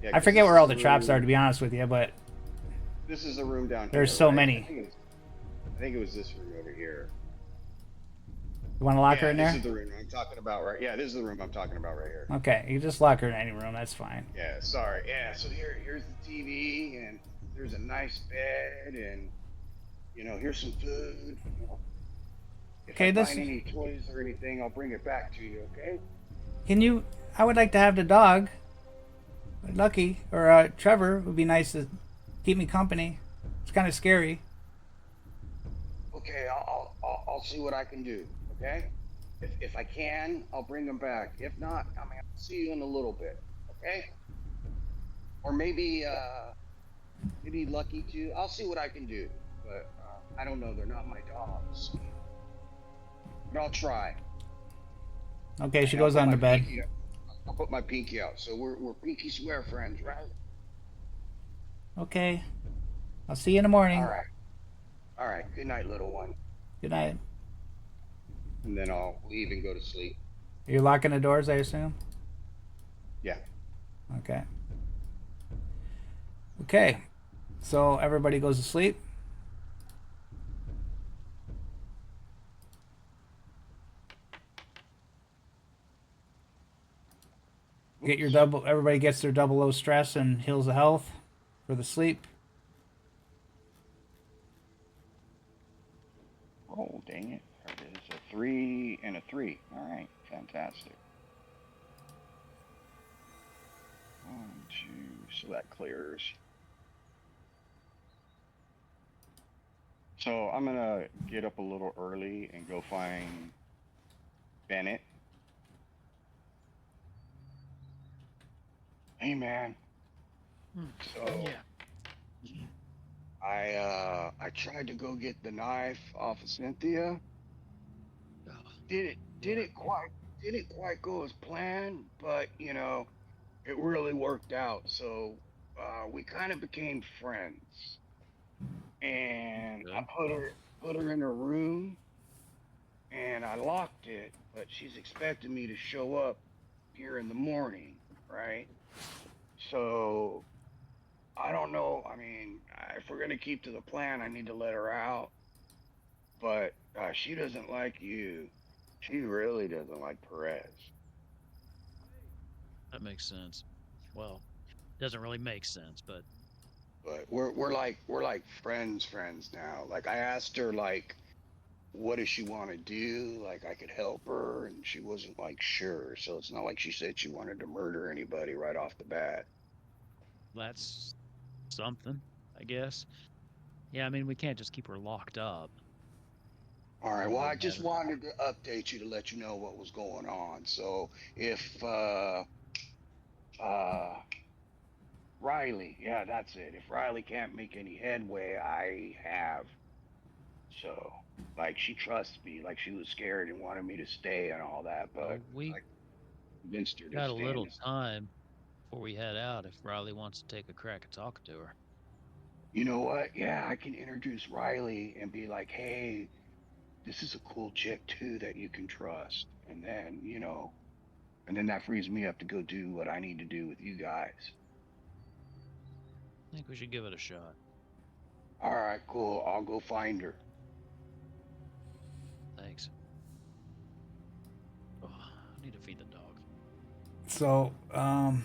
Yeah, I 'cause forget this where all is the traps are, room- to be honest with you, but This is the room down here. There's so right? many. I think it was this room over here. you want to lock her Yeah, in this there? is the room I'm talking about, right? Yeah, this is the room I'm talking about right here. Okay, you can just lock her in any room. That's fine. Yeah, sorry. Yeah, so here's the TV, and there's a nice bed, and here's some food. If Okay, I this- find any toys or anything, I'll bring it back to you. Okay? Can you? I would like to have the dog. Lucky or Trevor would be nice to keep me company. It's kind of scary. Okay, I'll see what I can do. Okay? If I can, I'll bring them back. If not, I'll see you in a little bit. Okay? Or maybe Lucky too. I'll see what I can do. But I don't know. They're not my dogs. But I'll try. Okay, she And I'll goes put on my the bed. pinky out. I'll put my pinky out. So we're pinky swear friends, right? Okay. I'll see you in the morning. All right. All right. Good night, little one. Good night. And then I'll leave and go to sleep. You're locking the doors, I assume? Yeah. Okay. Okay. So everybody goes to sleep. Get your double. Everybody gets their double O stress and heals the health for the sleep. Oh, dang it. There it is. A 3 and a 3. All right. Fantastic. 1, 2. So that clears. So I'm going to get up a little early and go find Bennett. Hey, man. So Yeah. I tried to go get the knife off of Cynthia. Oh, Didn't quite go as planned, but you know, it really worked out. So we kind of became friends, and I good. put her in her room, and I locked it. But she's expecting me to show up here in the morning, right? So I don't know. I mean, if we're gonna keep to the plan, I need to let her out. But she doesn't like you. She really doesn't like Perez. That makes sense. Well, doesn't really make sense, but But we're like friends now. Like I asked her like what does she want to do? Like I could help her and she wasn't like sure. So it's not like she said she wanted to murder anybody right off the bat. that's something, I guess. Yeah, I mean, we can't just keep her locked up. All right. Don't Well, really I just have it. wanted to update you to let you know what was going on. So if uh Riley, yeah, that's it. If Riley can't make any headway, I have. So, like, she trusts me. Like, she was scared and wanted me to stay and all that, but Well, we I convinced her to got a stay in little this. time before we head out if Riley wants to take a crack at talking to her. You know what? Yeah, I can introduce Riley and be like, hey, this is a cool chick too that you can trust. And then, you know, and then that frees me up to go do what I need to do with you guys. I think we should give it a shot. All right, cool. I'll go find her. Thanks. Oh, I need to feed the dog. So,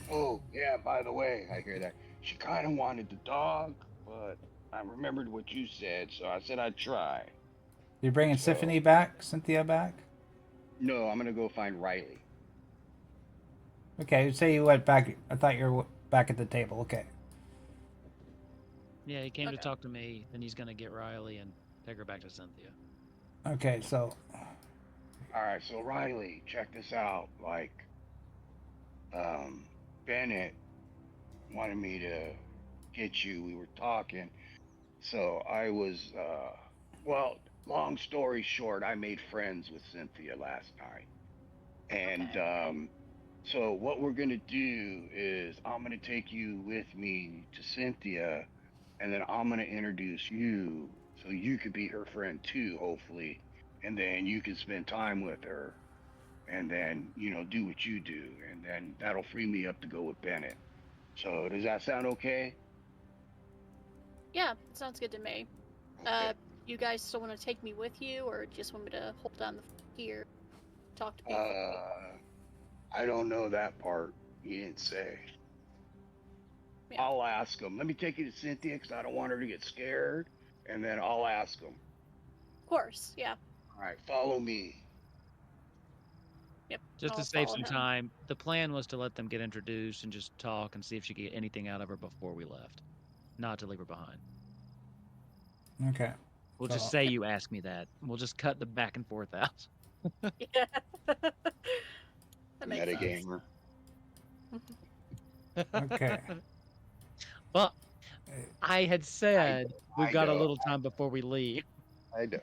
Oh, yeah, by the way, I hear that. She kind of wanted the dog, but I remembered what you said, so I said I'd try. you're bringing So, Cynthia back? no, I'm gonna go find Riley. Okay, say you went back. I thought you were back at the table. Okay. Yeah, he came to Okay. talk to me, then he's gonna get Riley and take her back to Cynthia. Okay, so All right, so Riley, check this out. Like, Bennett wanted me to get you. We were talking, so I was, well, long story short, I made friends with Cynthia last night, and Okay. so what we're gonna do is I'm gonna take you with me to Cynthia, and then I'm gonna introduce you so you could be her friend too, hopefully, and then you can spend time with her, and then you know do what you do, and then that'll free me up to go with Bennett. So does that sound okay? Yeah, sounds good to me. Okay. You guys still want to take me with you, or just want me to hold down the here, talk to people? I don't know that part. He didn't say. Yeah, I'll ask him. Let me take you to Cynthia because I don't want her to get scared, and then I'll ask him. of course. Yeah. All right, follow me. Yep. Just to I'll save follow some him. time, the plan was to let them get introduced and just talk and see if she could get anything out of her before we left, not to leave her behind. okay. We'll So just say you asked me that. We'll just cut the back and forth out. Yeah. That makes sense. Metagamer. okay. Well, I had I said know. we've I got a know. little time before we leave. I know.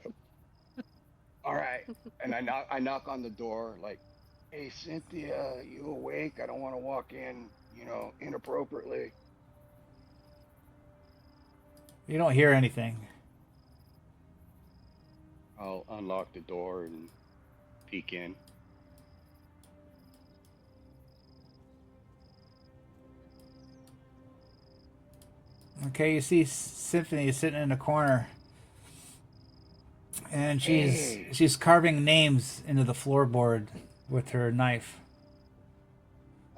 All right. And I knock on the door like, "Hey Cynthia, you awake? I don't want to walk in, you know, inappropriately." You don't hear anything. I'll unlock the door and peek in. Okay, you see Symphony sitting in a corner, and Hey. she's carving names into the floorboard with her knife.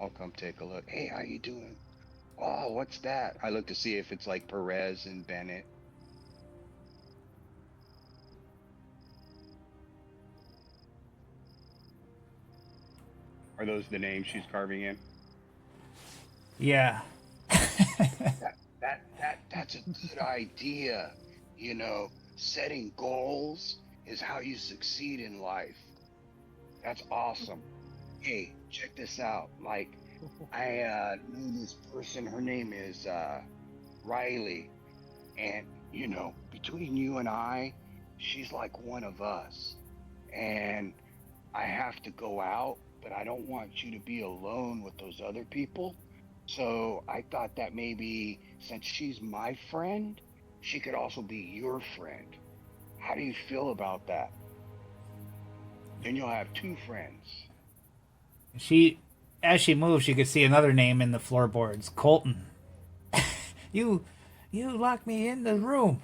I'll come take a look. Hey, how you doing? Oh, what's that? I look to see if it's like Perez and Bennett. Are those the names she's carving in? Yeah. That's a good idea. You know, setting goals is how you succeed in life. That's awesome. Hey, check this out. Like, I knew this person. Her name is Riley, and you know, between you and I, she's like one of us. And I have to go out, but I don't want you to be alone with those other people. So I thought that maybe since she's my friend, she could also be your friend. How do you feel about that? Then you'll have two friends. As she moves, you could see another name in the floorboards, Colton. you locked me in the room.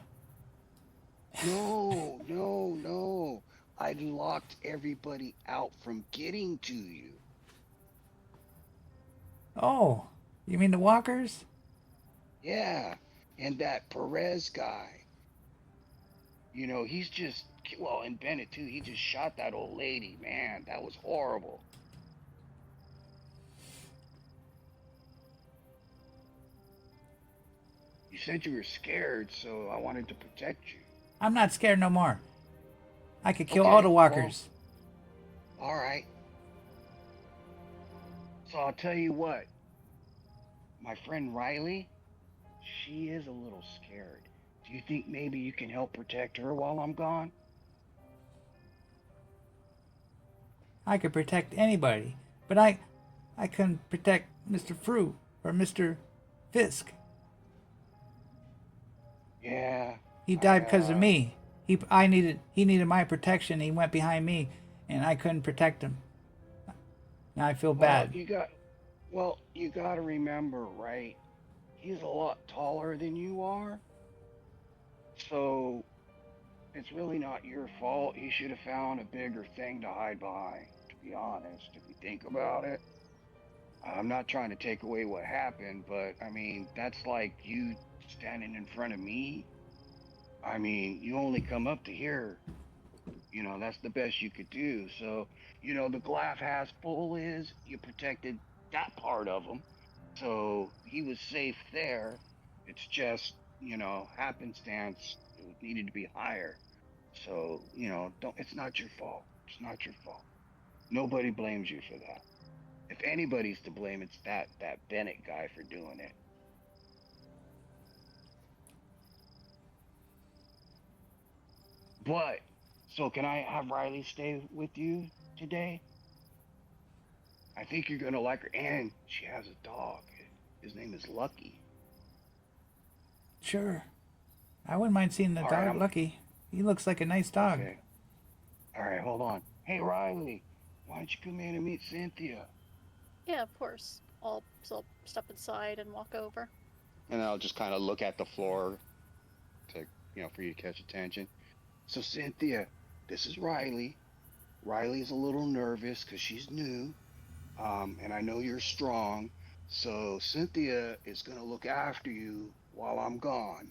No, no, no. I locked everybody out from getting to you. Oh, you mean the walkers? Yeah, and that Perez guy. You know, he's just, well, and Bennett too. He just shot that old lady. Man, that was horrible. You said you were scared, so I wanted to protect you. I'm not scared no more. I could kill Okay, all the walkers. All right. So I'll tell you what. My friend Riley, she is a little scared. Do you think maybe you can help protect her while I'm gone? I could protect anybody, but I couldn't protect Mr. Frew or Mr. Fisk. Yeah. He died because of me. He needed my protection. He went behind me, and I couldn't protect him. Now I feel bad. You got to remember, right? He's a lot taller than you are. So it's really not your fault. He should have found a bigger thing to hide behind, to be honest, if you think about it. I'm not trying to take away what happened, but I mean, that's like you standing in front of me. I mean, you only come up to here. You know, that's the best you could do. So, you know, the glass half full is you protected that part of him. So he was safe there. It's just, you know, happenstance. It needed to be higher. So, you know, don't. It's not your fault. It's not your fault. Nobody blames you for that. If anybody's to blame, it's that Bennett guy for doing it. But so can I have Riley stay with you today? I think you're gonna like her, and she has a dog. His name is Lucky. Sure. I wouldn't mind seeing the All dog, right, Lucky. He looks like a nice dog. Okay. All right, hold on. Hey Riley, why don't you come in and meet Cynthia? Yeah, of course. I'll step inside and walk over. And I'll just kind of look at the floor to, you know, for you to catch attention. So Cynthia, this is Riley. Riley's a little nervous because she's new, and I know you're strong. So Cynthia is gonna look after you while I'm gone.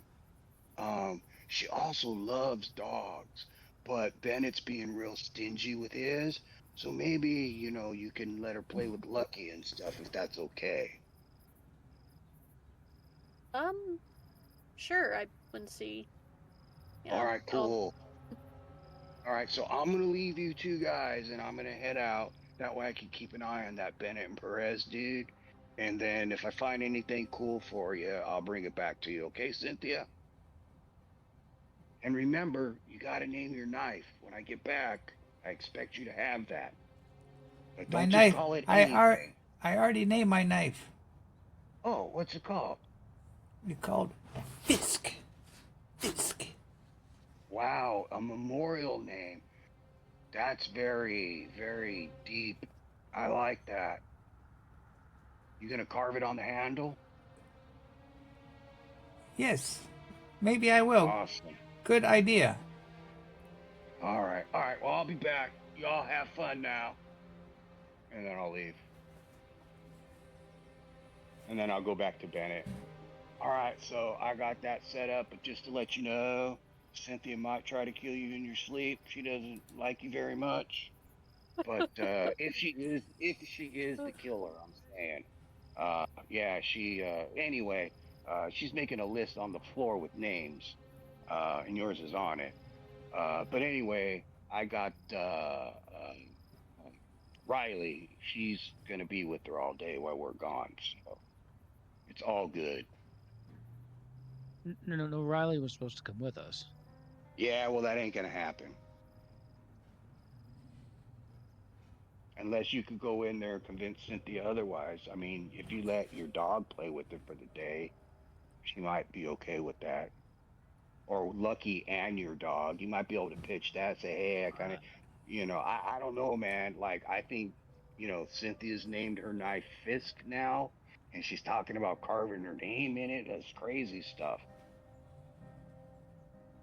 She also loves dogs, but Bennett's being real stingy with his. So maybe, you know, you can let her play with Lucky and stuff if that's okay. Sure, I wouldn't see. Yeah, All right, cool. All right, so I'm gonna leave you two guys, and I'm gonna head out. That way, I can keep an eye on that Bennett and Perez dude. And then, if I find anything cool for you, I'll bring it back to you. Okay, Cynthia? And remember, you gotta name your knife. When I get back, I expect you to have that. But My don't just knife. call it anything. I already named my knife. Oh, what's it called? You called Fisk. Fisk. Wow, a memorial name. That's very, very deep. I like that. You gonna carve it on the handle? Yes, maybe I will. Awesome. Good idea. All right, all right. Well, I'll be back. Y'all have fun now, and then I'll leave. And then I'll go back to Bennett. All right, so I got that set up, but just to let you know, Cynthia might try to kill you in your sleep. She doesn't like you very much, but if she is the killer, I'm saying, yeah, she. Anyway, she's making a list on the floor with names, and yours is on it. But anyway, I got Riley. She's gonna be with her all day while we're gone, so it's all good. No. Riley was supposed to come with us. Yeah, well, that ain't gonna happen unless you could go in there and convince Cynthia otherwise. I mean, if you let your dog play with her for the day, she might be okay with that. Or Lucky and your dog, you might be able to pitch that. Say, hey, I kind of, I don't know, man. Like, I think, Cynthia's named her knife Fisk now, and she's talking about carving her name in it. That's crazy stuff.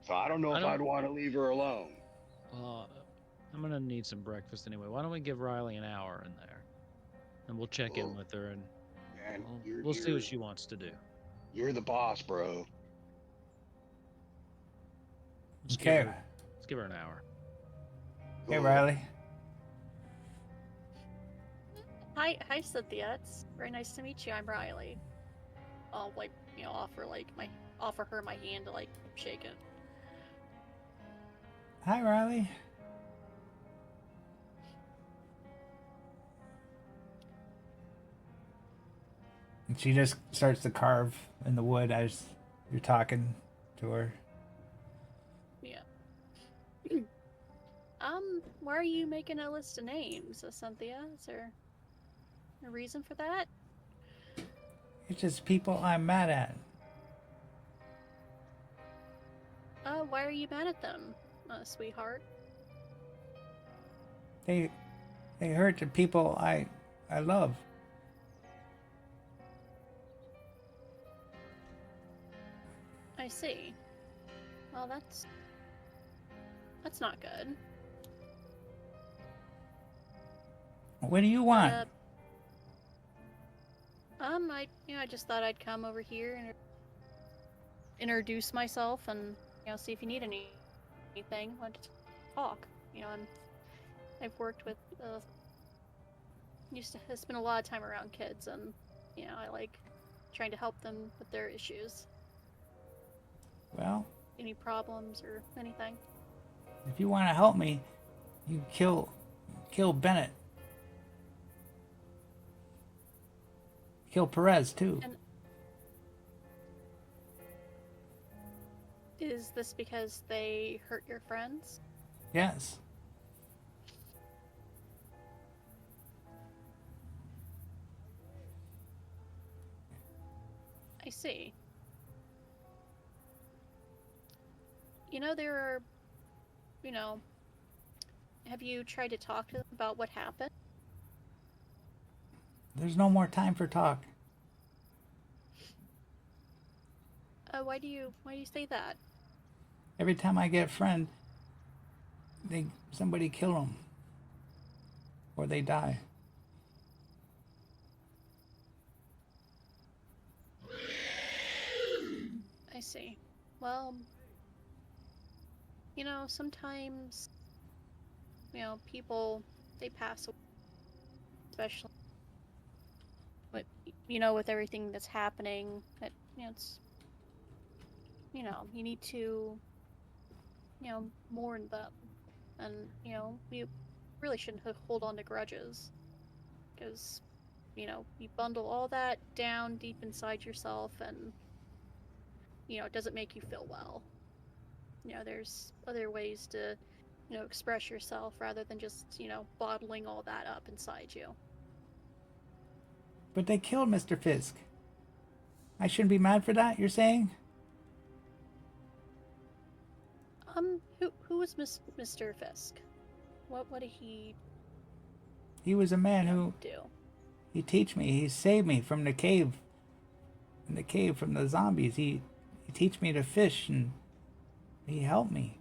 So I don't know I if don't. I'd want to leave her alone. Uh, I'm gonna need some breakfast anyway. Why don't we give Riley an hour in there, and we'll check in Well, with her, and man, we'll see what she wants to do. you're the boss, bro. Let's Okay. let's give her an hour. Hey, Cool. Riley. Hi, Cynthia. It's very nice to meet you. I'm Riley. I'll offer her my hand to shake it. Hi, Riley. And she just starts to carve in the wood as you're talking to her. Yeah. Why are you making a list of names, Cynthia? Is there a reason for that? It's just people I'm mad at. Why are you mad at them, sweetheart? They hurt the people I love. I see. Well, that's not good. What do you want? I just thought I'd come over here and introduce myself and see if you need anything. Let's talk. I've worked with used to spend a lot of time around kids, and I like trying to help them with their issues. Well, Any problems or anything? if you want to help me, you kill Bennett. Kill Perez too. And is this because they hurt your friends? Yes. I see. There are, have you tried to talk to them about what happened? There's no more time for talk. Why do you say that? Every time I get a friend, somebody kill them, or they die. I see. Well, sometimes, people, they pass away, especially, but, with everything that's happening, that, it's, you need to, mourn them. And, you really shouldn't hold on to grudges. Because, you bundle all that down deep inside yourself, and, it doesn't make you feel well. There's other ways to, express yourself rather than just, bottling all that up inside you. But they killed Mr. Fisk. I shouldn't be mad for that, you're saying? Who was Mr. Fisk? What did he He was a man who do? he teach me. He saved me from the cave. In the cave from the zombies. He teach me to fish and he helped me.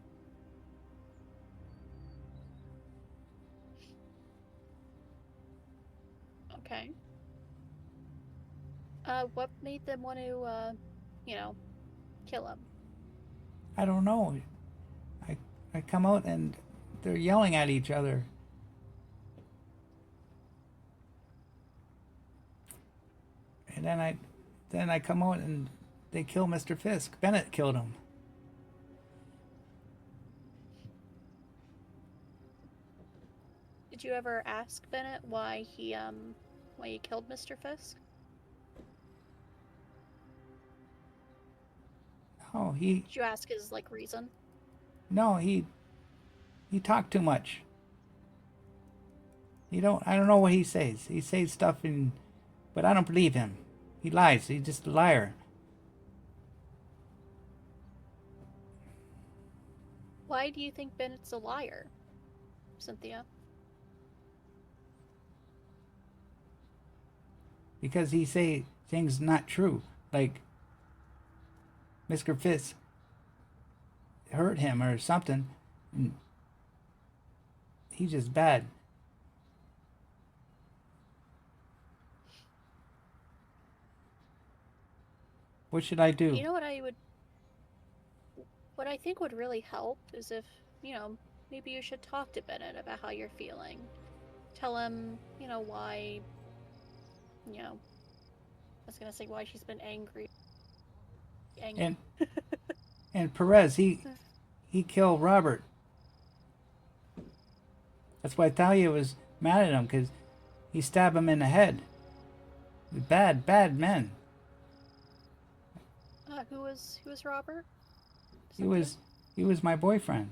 Okay. What made them want to, you know, kill him? I don't know. I come out and they're yelling at each other. And then I come out and they kill Mr. Fisk. Bennett killed him. Did you ever ask Bennett why he killed Mr. Fisk? Oh, Did you ask his like reason? no, he talked too much. I don't know what he says. He says stuff but I don't believe him. He lies. He's just a liar. Why do you think Bennett's a liar, Cynthia? Because he say things not true. Like Mr. Fisk hurt him or something. And he's just bad. What should I do? You know what I think would really help is if, maybe you should talk to Bennett about how you're feeling. Tell him, why, I was gonna say why she's been angry. And and Perez, he killed Robert. That's why Talia was mad at him, because he stabbed him in the head. Bad, bad men. Who was Robert? He was my boyfriend.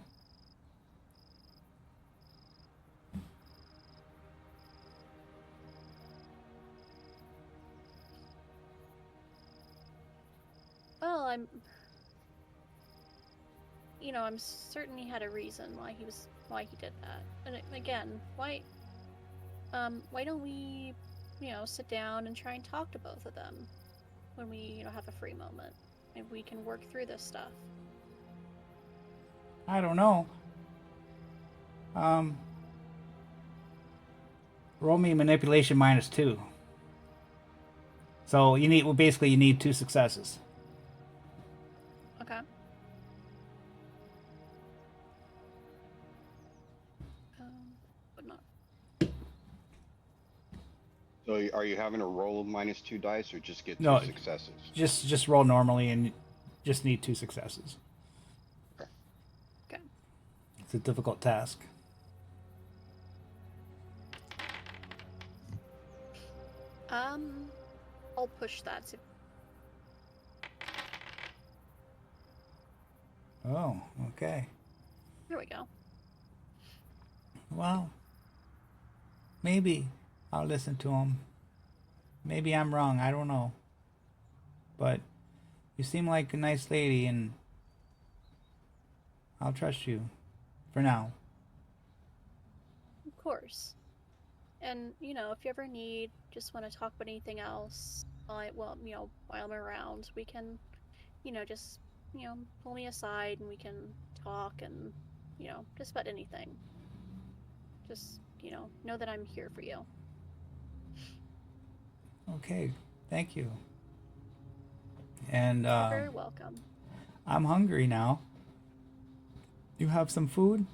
Well, I'm certain he had a reason why he did that. And again, why don't we, sit down and try and talk to both of them when we, have a free moment, and we can work through this stuff. I don't know. Roll me manipulation -2. So you need 2 successes. Okay. But not. So are you having to roll -2 dice or just get 2 No. successes? Just roll normally and just need 2 successes. Okay. It's a difficult task. I'll push that to. Oh, okay. There we go. Well, maybe I'll listen to him. Maybe I'm wrong. I don't know. But you seem like a nice lady, and I'll trust you for now. Of course. And, if you ever just want to talk about anything else, while I'm around, we can, just, pull me aside and we can talk and, just about anything. Just, know that I'm here for you. Okay, thank you. And You're very welcome. I'm hungry now. You have some food?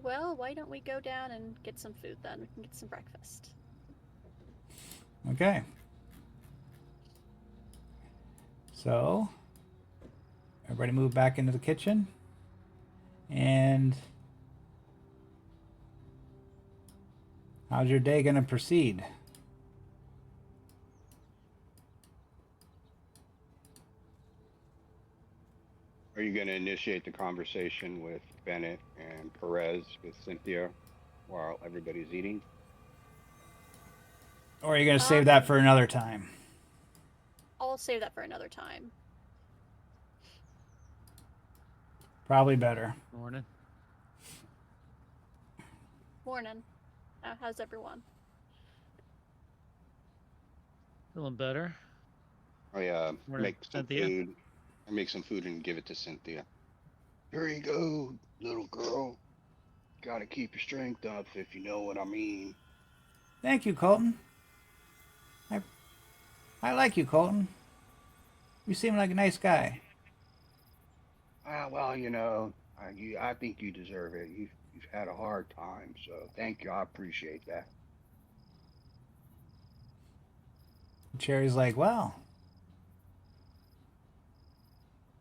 Well, why don't we go down and get some food then? We can get some breakfast. Okay. So, everybody move back into the kitchen. And how's your day going to proceed? Are you going to initiate the conversation with Bennett and Perez with Cynthia while everybody's eating? Or are you going to save that for another time? I'll save that for another time. Probably better. Morning. Morning. How's everyone? Feeling better. I Morning, make some Cynthia. food. I make some food and give it to Cynthia. Here you go, little girl. Gotta keep your strength up, if you know what I mean. Thank you, Colton. I like you, Colton. You seem like a nice guy. Ah, well, I think you deserve it. You've had a hard time, so thank you. I appreciate that. Cherry's like, well,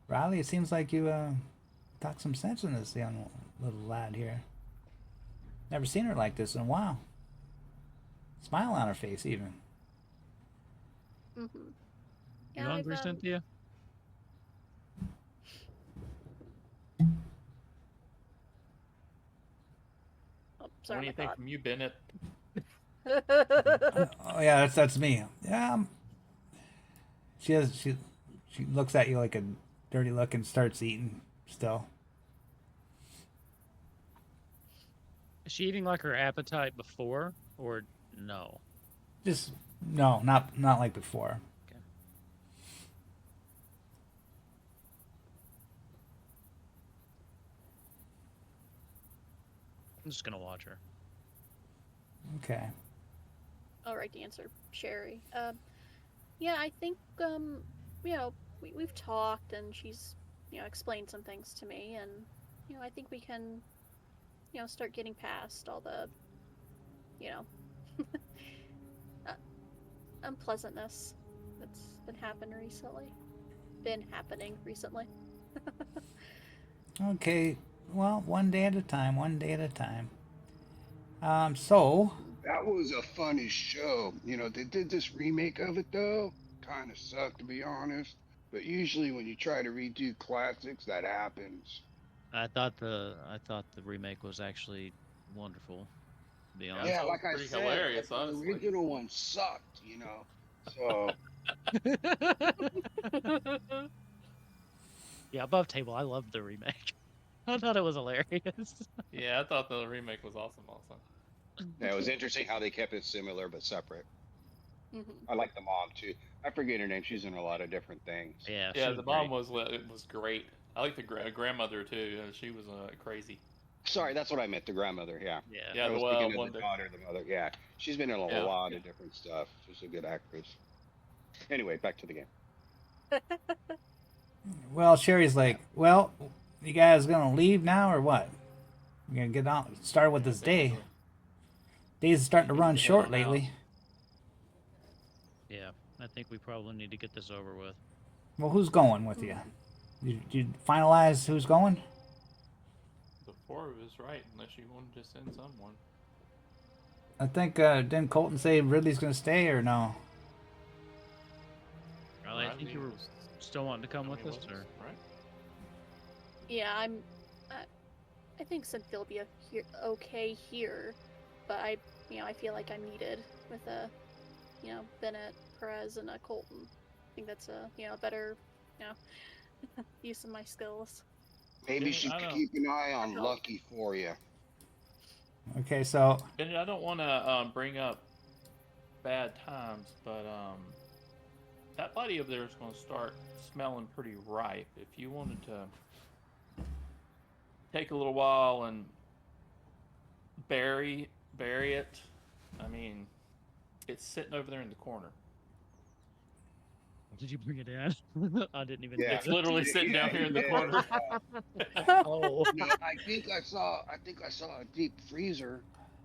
Riley, it seems like you talk some sense in this young little lad here. Never seen her like this in a while. Smile on her face, even. Mm-hmm. You hungry, Cynthia? Oh, What sorry, do you my think God. from you, Bennett? Oh yeah, that's me. Yeah. She looks at you like a dirty look and starts eating still. Is she eating like her appetite before, or no? Just no, not like before. Okay. I'm just gonna watch her. Okay. All right, to answer Sherry. Yeah, I think we've talked and she's explained some things to me, and I think we can start getting past all the uh, unpleasantness that's been happening recently. Okay. Well, one day at a time. One day at a time. So That was a funny show. They did this remake of it though. Kind of sucked to be honest. But usually when you try to redo classics, that happens. I thought the remake was actually wonderful. To be Yeah, honest. Yeah, that was like I pretty said, hilarious, the honestly. original one sucked. So Yeah, above table. I loved the remake. I thought it was hilarious. Yeah, I thought the remake was awesome also. yeah, it was interesting how they kept it similar but separate. Mm-hmm. I like the mom too. I forget her name. She's in a lot of different things. Yeah, Yeah, she the was mom great. was great. I like the grandmother too. She was crazy. Sorry, that's what I meant. The grandmother. Yeah. Yeah. Yeah, I the was thinking of one the that. daughter, the mother. Yeah, she's been in a Yeah. lot of different stuff. She's a good actress. Anyway, back to the game. well, Sherry's like, well, you guys gonna leave now or what? You gonna get on start with this day. basically. Days are starting to Need to run head short on lately. Yeah. I think we probably need to get this over with. Well, who's going with you? You finalize who's going? The four of us, right? Unless you wanted to send someone. I think didn't Colton say Ridley's gonna stay or no? Riley, I think you were was- still wanting to come with us, was, or right? Yeah, I think Cynthia will be okay here, but I feel like I'm needed with Bennett, Perez, and Colton. I think that's a better use of my skills. Maybe Benny, she I could don't- keep an eye on No. Lucky for you. Okay, so Bennett, I don't want to bring up bad times, but that body over there is going to start smelling pretty ripe. If you wanted to take a little while and bury it, I mean, it's sitting over there in the corner. did you bring it in? I didn't even. Yeah. It's literally sitting down here in the Yeah. corner. Oh. No, I think I saw a deep freezer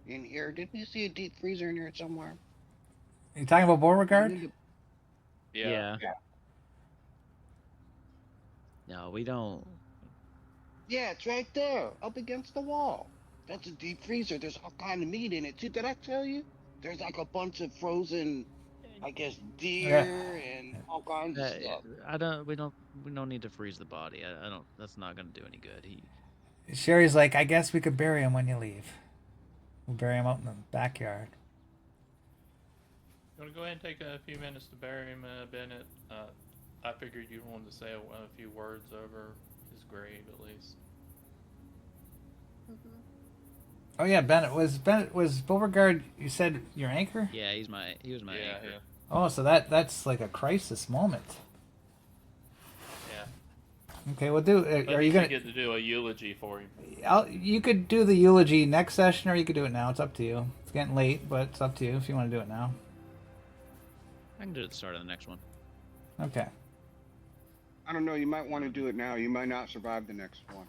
in here. Didn't you see a deep freezer in here somewhere? you talking about Beauregard? Yeah. No, we don't. Yeah, it's right there, up against the wall. That's a deep freezer. There's all kind of meat in it too. Did I tell you? There's like a bunch of frozen, I guess, deer and all kinds of stuff. We don't need to freeze the body. I don't. That's not gonna do any good. Sherry's like, I guess we could bury him when you leave. We'll bury him out in the backyard. You want to go ahead and take a few minutes to bury him, Bennett? I figured you wanted to say a few words over his grave at least. Mhm. Oh yeah, Bennett was Beauregard. You said your anchor. Yeah, he was my Yeah, anchor. Oh, so that's like a crisis moment. yeah. Okay, we'll do. But Are you you gonna? get to do a eulogy for him? You could do the eulogy next session, or you could do it now. It's up to you. It's getting late, but it's up to you if you want to do it now. I can do it at the start of the next one. Okay. I don't know. You might want to do it now. You might not survive the next one.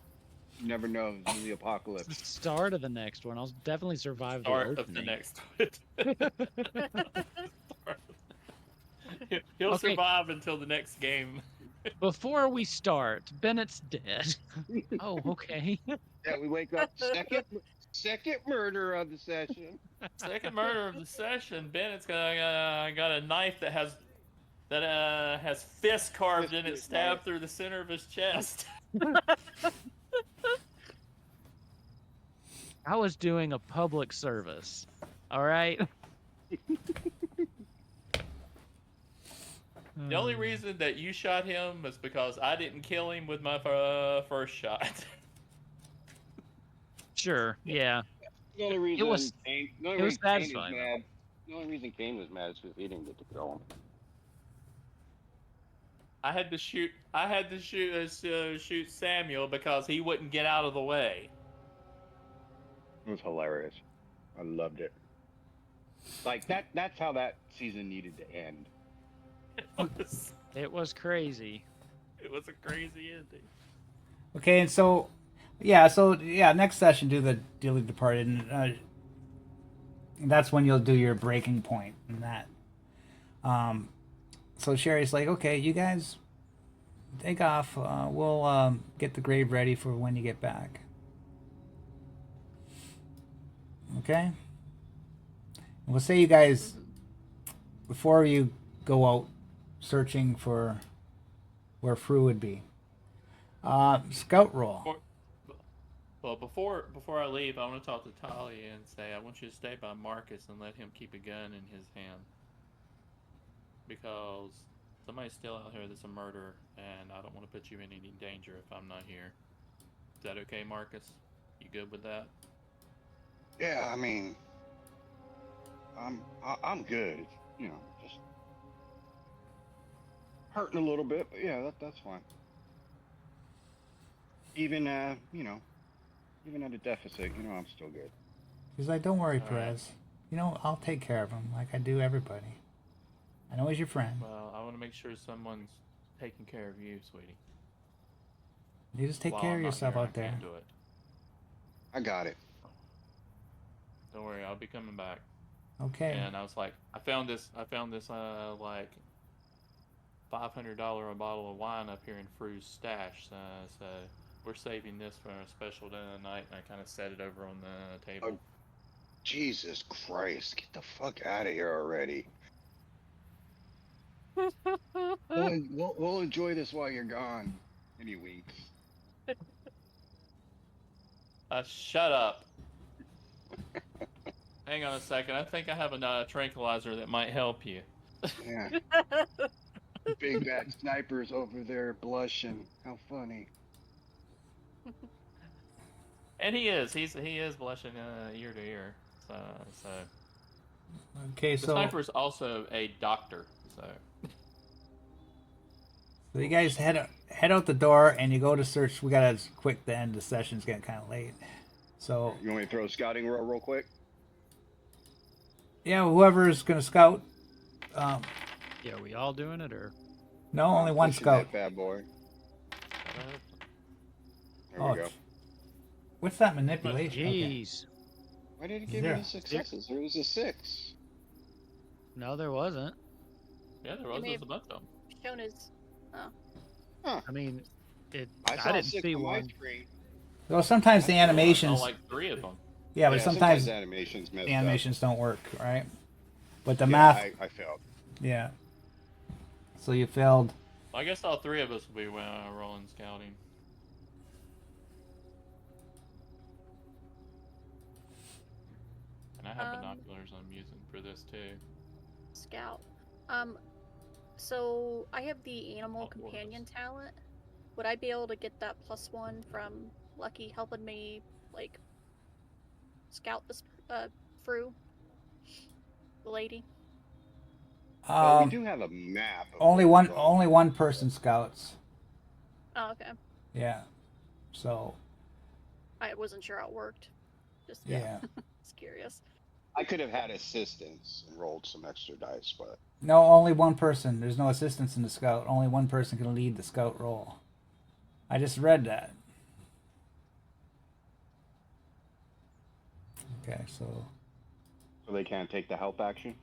You never know. It's the The apocalypse. start of the next one, I'll definitely survive Start the of the opening. next He'll Okay. survive until the next game. Before we start, Bennett's dead. Oh, okay. Yeah, we wake up second murder of the session. Second murder of the session. Bennett's got a knife that has fist carved in it, Fist stabbed knife. through the center of his chest. I was doing a public service. All right. The only reason that you shot him was because I didn't kill him with my first shot. Sure. Yeah. The only reason was- Kane, the only it was reason Kane is satisfying, though. mad. The only reason Kane was mad is because he didn't get to kill him. I had to shoot Samuel because he wouldn't get out of the way. It was hilarious. I loved it. Like that's how that season needed to end. It was crazy. It was a crazy ending. Okay, and so yeah, next session do the Dearly Departed, and that's when you'll do your breaking point and that. So Sherry's like, okay, you guys take off. We'll get the grave ready for when you get back. Okay. We'll say you guys before you go out searching for where Fru would be. Scout roll. Well, before I leave, I want to talk to Talia and say I want you to stay by Marcus and let him keep a gun in his hand. Because somebody's still out here that's a murderer, and I don't want to put you in any danger if I'm not here. Is that okay, Marcus? You good with that? Yeah, I mean, I'm good. You know, just hurting a little bit, but yeah, that's fine. Even even at a deficit, I'm still good. He's like, don't worry, All right. Perez. I'll take care of him like I do everybody. I know he's your friend. Well, I want to make sure someone's taking care of you, sweetie. You just take While care I'm of not yourself here, out I there. can't do it. I got it. Don't worry, I'll be coming back. Okay. And I was like, I found this like $500 a bottle of wine up here in Fru's stash. So we're saving this for a special day of the night, and I kind of set it over on the table. Oh. Jesus Christ, get the fuck out of here already. We'll enjoy this while you're gone. Any weeks. Shut up. Hang on a second. I think I have a tranquilizer that might help you. Yeah. Big bad snipers over there blushing. How funny. And he is blushing ear to ear. So Okay, the so sniper's also a doctor. you guys head out the door and you go to search. We gotta quick. The end of the session's getting kind of late. So You want me to throw a scouting roll real quick? yeah, whoever's gonna scout. Yeah, are we all doing it or? No, only one Pushing scout. That bad boy. There Oh, we go. what's that manipulation? Okay. Jeez. Why did it give Zero. me the successes? There was a 6. No, there wasn't. Yeah, there You was may there's have- a bunch of them. Shown as I mean, I saw didn't 6 see on my one. screen. Well, sometimes the I animations. saw like 3 of them. Yeah, but sometimes the animations messed the animations don't work, right? But the up. math. Yeah, I failed. Yeah. So you failed. I guess all 3 of us will be rolling scouting. And I have binoculars I'm using for this too. scout. So I have the animal Oh, what was companion talent, would I be able to get that +1 from Lucky helping me, like, scout this, Fru? The lady? Well, we do have a map. Of Only where one we're going. only one person scouts. Oh, okay. Yeah. So I wasn't sure how it worked. Just, yeah. just curious. I could have had assistance and rolled some extra dice, but No, only one person. There's no assistance in the scout. Only one person can lead the scout roll. I just read that. Okay, so they can't take the help action.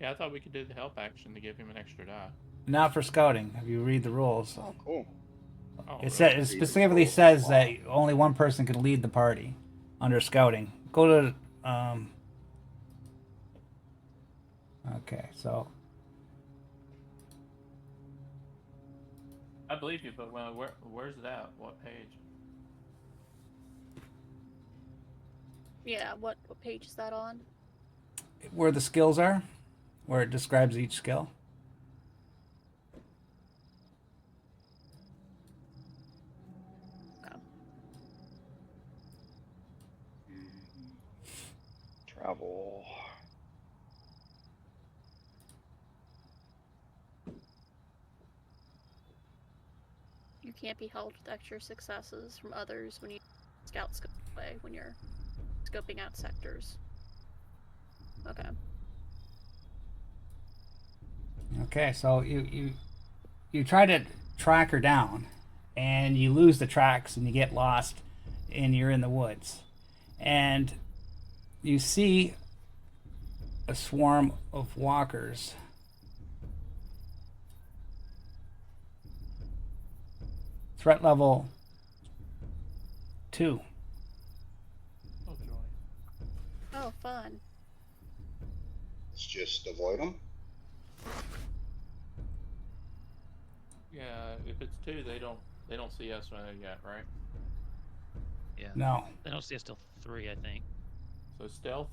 Yeah, I thought we could do the help action to give him an extra die. not for scouting. If you read the rules, Oh, cool. Oh, it specifically says that only one person can lead the party under scouting. Go to okay, so I believe you, but well, where's it at? What page? Yeah, what page is that on? where the skills are, where it describes each skill. Travel. You can't be helped with extra successes from others when you scout scope away when you're scoping out sectors. Okay. Okay, so you try to track her down, and you lose the tracks, and you get lost, and you're in the woods, and you see a swarm of walkers. Threat level 2. Oh joy. Oh, fun. Let's just avoid them. Yeah, if it's 2, they don't see us yet, right? Yeah. No. They don't see us till 3, I think. So stealth.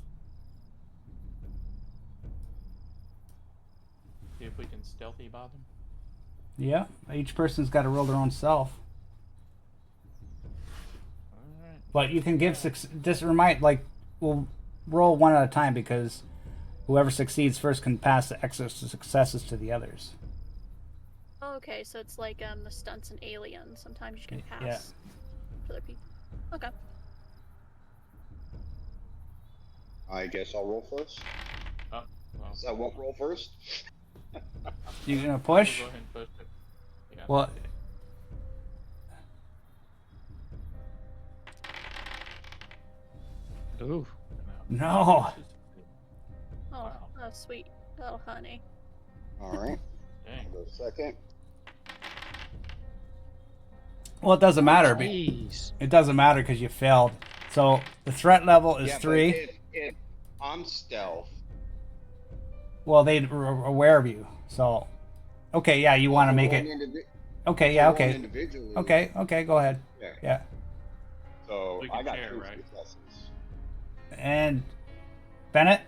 See if we can stealthy by them. Yeah, each person's got to roll their own self. All right. But you can give just remind, like, we'll roll one at a time, because whoever succeeds first can pass the extra successes to the others. Oh, okay, so it's like the stunts in Alien. Sometimes you can pass Yeah. to other people. Okay. I guess I'll roll first. Oh, well. So I won't roll first. You gonna We'll push? go ahead and push it. Yeah. Well, Ooh. no. Oh, Wow. oh, sweet. Oh, honey. All right. Dang. Go second. Well, it doesn't matter. Jeez. It doesn't matter because you failed. So the threat level is Yeah, but 3. if I'm stealth, Well, they're aware of you. So, okay, yeah, you want to make it. Okay, yeah, okay. Individually. Okay, go ahead. Yeah. Yeah. So We can I got share, 2 right? successes. And Bennett?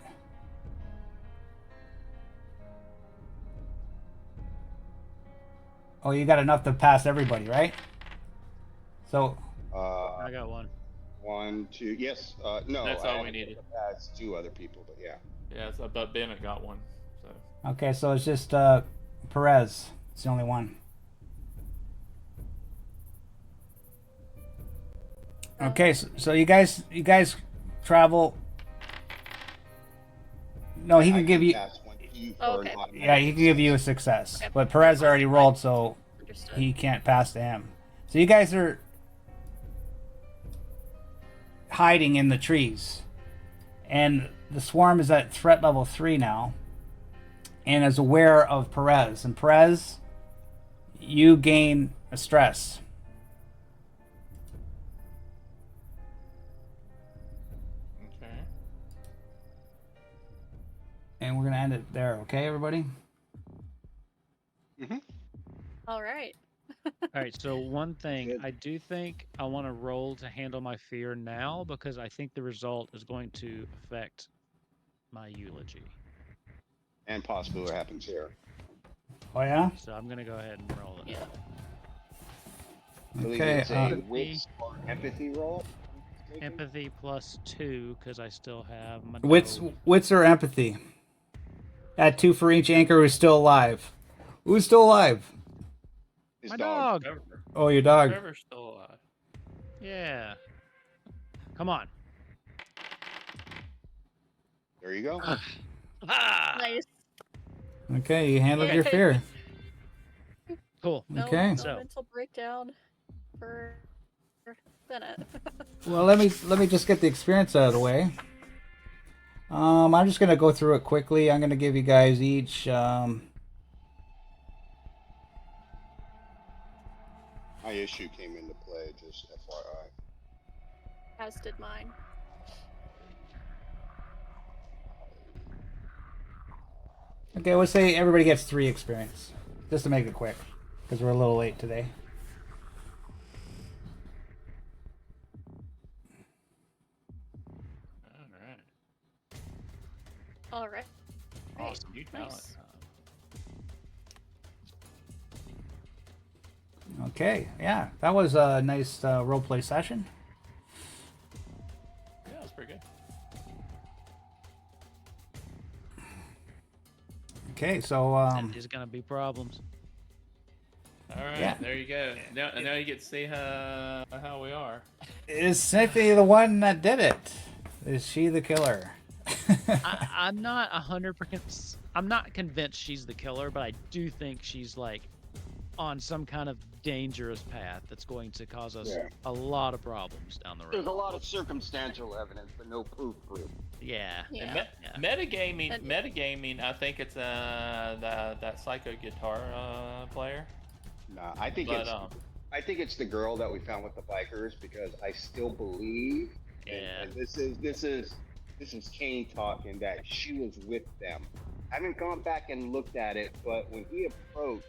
Oh, you got enough to pass everybody, right? So, I got one. 1, 2. Yes. No. That's I all we had needed. to pass 2 other people, but yeah. Yeah, so, but Bennett got one. So okay, so it's just Perez. It's the only one. Okay, so you guys travel. No, he I can give you. pass 1 key Oh, for an okay. automatic Yeah, he can give you a success. success, Okay. but Perez already rolled, so Understood. he can't pass to him. So you guys are hiding in the trees, and the swarm is at threat level 3 now, and is aware of Perez. And Perez, you gain a stress. okay. And we're gonna end it there, okay, everybody? All right. All right, so one thing, Good. I do think I want to roll to handle my fear now because I think the result is going to affect my eulogy. And possibly what happens here. Oh yeah. So I'm going to go ahead and roll it. Yeah. I believe Okay, it's a wits or empathy roll. Empathy +2 because I still have my wits dog. wits or empathy. Add 2 for each anchor who's still alive. Who's still alive? His My dog. dog. Trevor. Oh, your dog. Trevor's still alive. Yeah. Come on. There you go. Ah! Nice. Okay, you handled your Okay. fear. Cool. No, Okay. no So- mental breakdown for Bennett. Well, let me just get the experience out of the way. I'm just gonna go through it quickly. I'm gonna give you guys each. My issue came into play, just FYI. As did mine. Okay, let's say everybody gets 3 experience, just to make it quick, because we're a little late today. Alright. All right. Great. Awesome. You talent Nice. time. Okay, yeah, that was a nice roleplay session. Yeah, that's pretty good. Okay, so There's gonna be problems. All right, Yeah. there you go. Now you get to see how we are. is Cynthia the one that did it? Is she the killer? I'm not 100%. I'm not convinced she's the killer, but I do think she's like on some kind of dangerous path that's going to cause us Yeah. a lot of problems down the road. There's a lot of circumstantial evidence, but no proof. Yeah. And Yeah. metagaming, And- metagaming. I think it's that psycho guitar player. Nah, I think But it's the girl that we found with the bikers because I still believe. Yeah. And this is Kane talking that she was with them. I haven't gone back and looked at it, but when he approached,